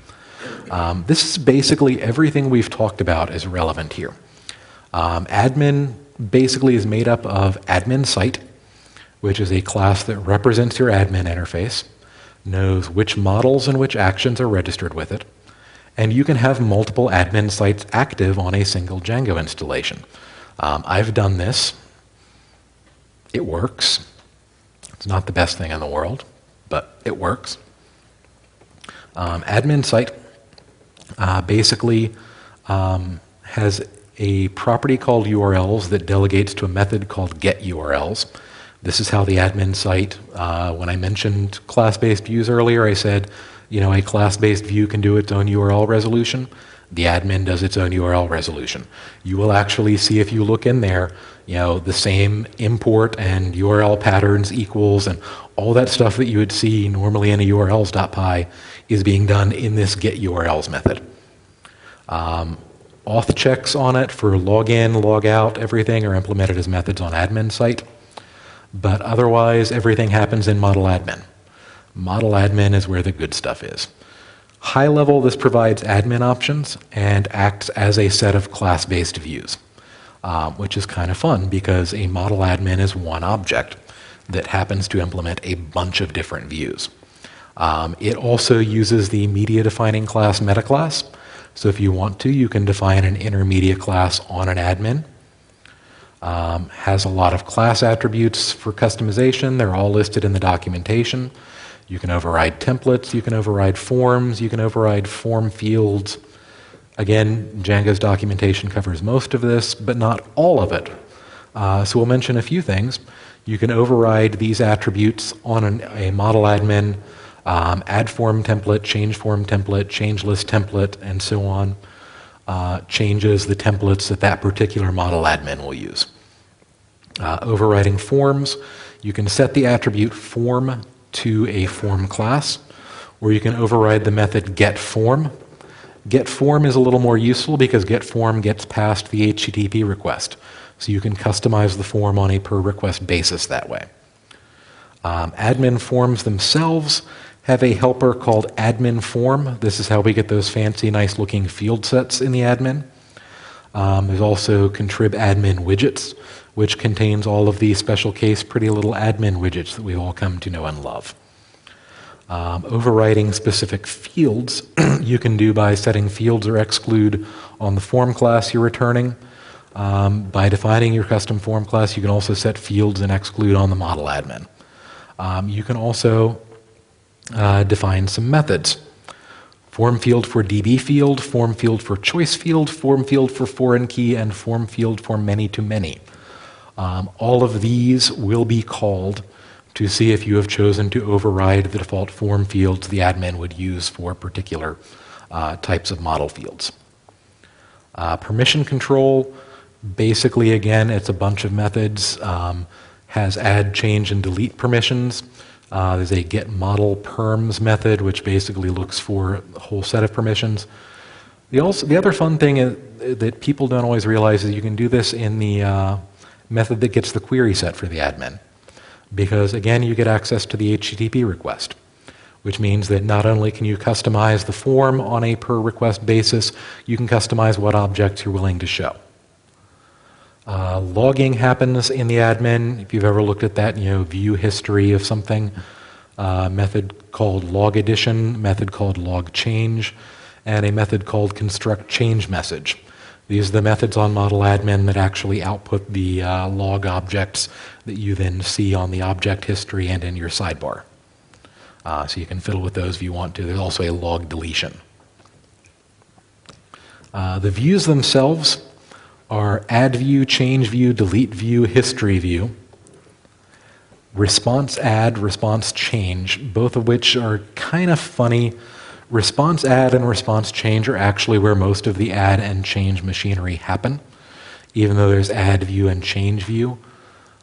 This is basically everything we've talked about is relevant here. Admin basically is made up of admin site, which is a class that represents your admin interface, knows which models and which actions are registered with it, and you can have multiple admin sites active on a single Django installation. I've done this. It works. It's not the best thing in the world, but it works. Admin site basically has a property called URLs that delegates to a method called getURLs. This is how the admin site, when I mentioned class-based views earlier, I said, a class-based view can do its own URL resolution. The admin does its own URL resolution. You will actually see, if you look in there, the same import and URL patterns equals and all that stuff that you would see normally in a urls.py is being done in this getURLs method. Auth checks on it for login, logout, everything are implemented as methods on admin site. But otherwise, everything happens in model admin. Model admin is where the good stuff is. High level, this provides admin options and acts as a set of class-based views, which is kind of fun because a model admin is one object that happens to implement a bunch of different views. It also uses the media defining class metaclass. So if you want to, you can define an intermediate class on an admin. Has a lot of class attributes for customization. They're all listed in the documentation. You can override templates, you can override forms, you can override form fields. Again, Django's documentation covers most of this, but not all of it. So we'll mention a few things. You can override these attributes on a model admin, add form template, change list template, and so on. Changes the templates that that particular model admin will use. Overriding forms, you can set the attribute form to a form class, or you can override the method getForm. GetForm is a little more useful because getForm gets past the HTTP request. So you can customize the form on a per request basis that way. Admin forms themselves have a helper called admin form. This is how we get those fancy, nice looking field sets in the admin. There's also contrib admin widgets, which contains all of the special case pretty little admin widgets that we've all come to know and love. Overriding specific fields you can do by setting fields or exclude on the form class you're returning. By defining your custom form class, you can also set fields and exclude on the model admin. You can also define some methods. Form field for DB field, form field for choice field, form field for foreign key, and form field for many-to-many. All of these will be called to see if you have chosen to override the default form fields the admin would use for particular types of model fields. Permission control, basically again, it's a bunch of methods, has add, change, and delete permissions. There's a getModelPerms method, which basically looks for a whole set of permissions. The other fun thing that people don't always realize is you can do this in the method that gets the query set for the admin. Because again, you get access to the HTTP request, which means that not only can you customize the form on a per request basis, you can customize what objects you're willing to show. Logging happens in the admin. If you've ever looked at that, view history of something, method called log addition, method called log change, and a method called construct change message. These are the methods on model admin that actually output the log objects that you then see on the object history and in your sidebar. So you can fiddle with those if you want to. There's also a log deletion. The views themselves are add view, change view, delete view, history view, response add, response change, both of which are kind of funny. Response add and response change are actually where most of the add and change machinery happen, even though there's add view and change view.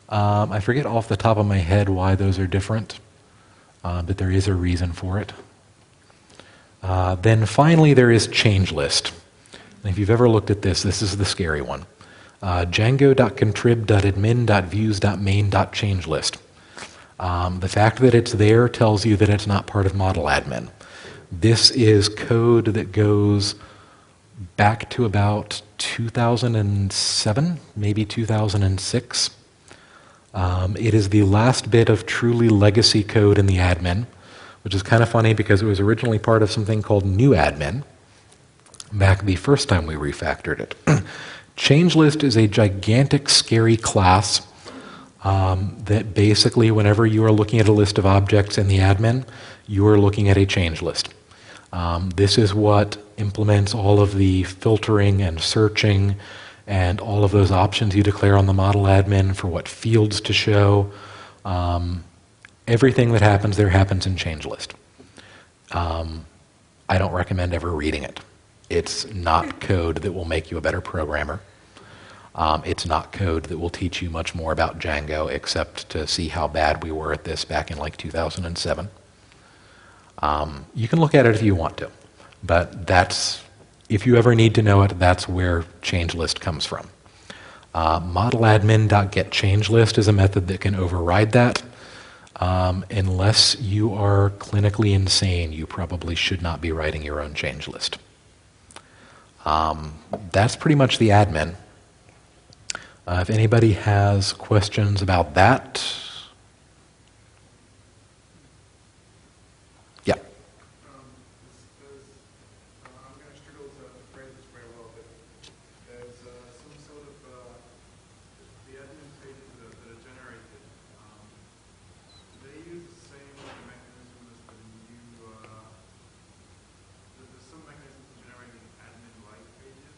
I forget off the top of my head why those are different, but there is a reason for it. Then finally there is change list. And if you've ever looked at this, this is the scary one. Django.contrib.admin.views.main.changelist. The fact that it's there tells you that it's not part of model admin. This is code that goes back to about 2007, maybe 2006. It is the last bit of truly legacy code in the admin, which is kind of funny because it was originally part of something called new admin back the first time we refactored it. ChangeList is a gigantic, scary class that basically, whenever you are looking at a list of objects in the admin, you are looking at a change list. This is what implements all of the filtering and searching and all of those options you declare on the model admin for what fields to show. Everything that happens there happens in ChangeList. I don't recommend ever reading it. It's not code that will make you a better programmer. It's not code that will teach you much more about Django, except to see how bad we were at this back in like 2007. You can look at it if you want to, but if you ever need to know it, that's where ChangeList comes from. Modeladmin.getChangeList is a method that can override that. Unless you are clinically insane, you probably should not be writing your own ChangeList. That's pretty much the admin. If anybody has questions about that, yeah. I'm going to struggle to phrase this very well, but there's some sort of the admin pages that are generated. Do they use the same mechanism as the new? There's some mechanism for generating admin-like pages.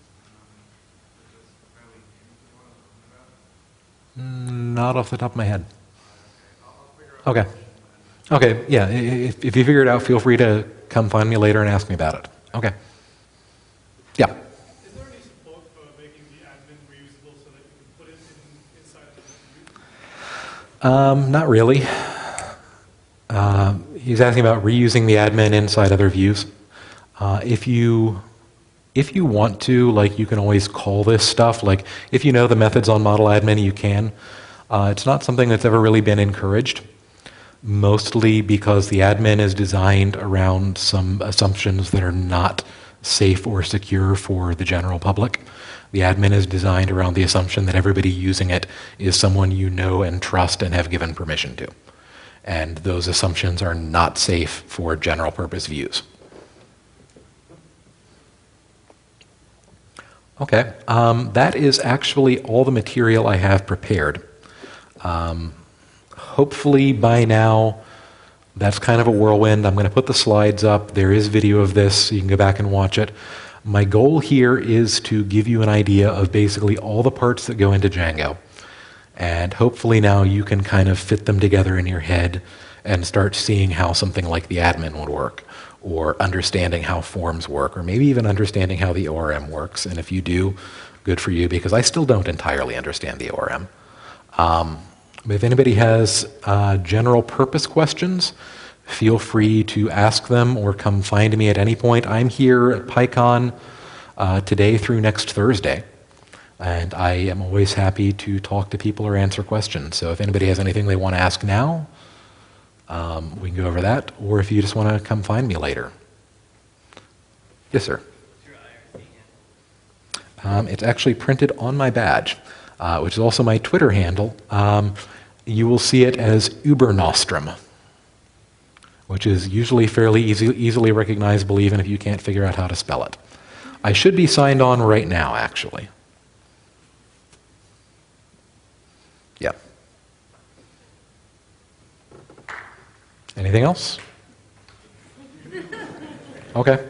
That's fairly new to what I'm talking about. Not off the top of my head. I'll figure out. Okay. Okay, yeah, if you figure it out, feel free to come find me later and ask me about it. Okay. Yeah. Is there any support for making the admin reusable so that you can put it inside the view? Not really. He's asking about reusing the admin inside other views. If you want to, like, you can always call this stuff. Like, if you know the methods on model admin, you can. It's not something that's ever really been encouraged, mostly because the admin is designed around some assumptions that are not safe or secure for the general public. The admin is designed around the assumption that everybody using it is someone you know and trust and have given permission to. And those assumptions are not safe for general purpose views. Okay, that is actually all the material I have prepared. Hopefully by now, that's kind of a whirlwind. I'm going to put the slides up. There is video of this, so you can go back and watch it. My goal here is to give you an idea of basically all the parts that go into Django. And hopefully now you can kind of fit them together in your head and start seeing how something like the admin would work, or understanding how forms work, or maybe even understanding how the ORM works. And if you do, good for you, because I still don't entirely understand the ORM. If anybody has general purpose questions, feel free to ask them or come find me at any point. I'm here at PyCon today through next Thursday. And I am always happy to talk to people or answer questions. So if anybody has anything they want to ask now, we can go over that. Or if you just want to come find me later. Yes, sir. It's actually printed on my badge, which is also my Twitter handle. You will see it as Ubernostrum, which is usually fairly easily recognizable even if you can't figure out how to spell it. I should be signed on right now, actually. Yeah. Anything else? Okay.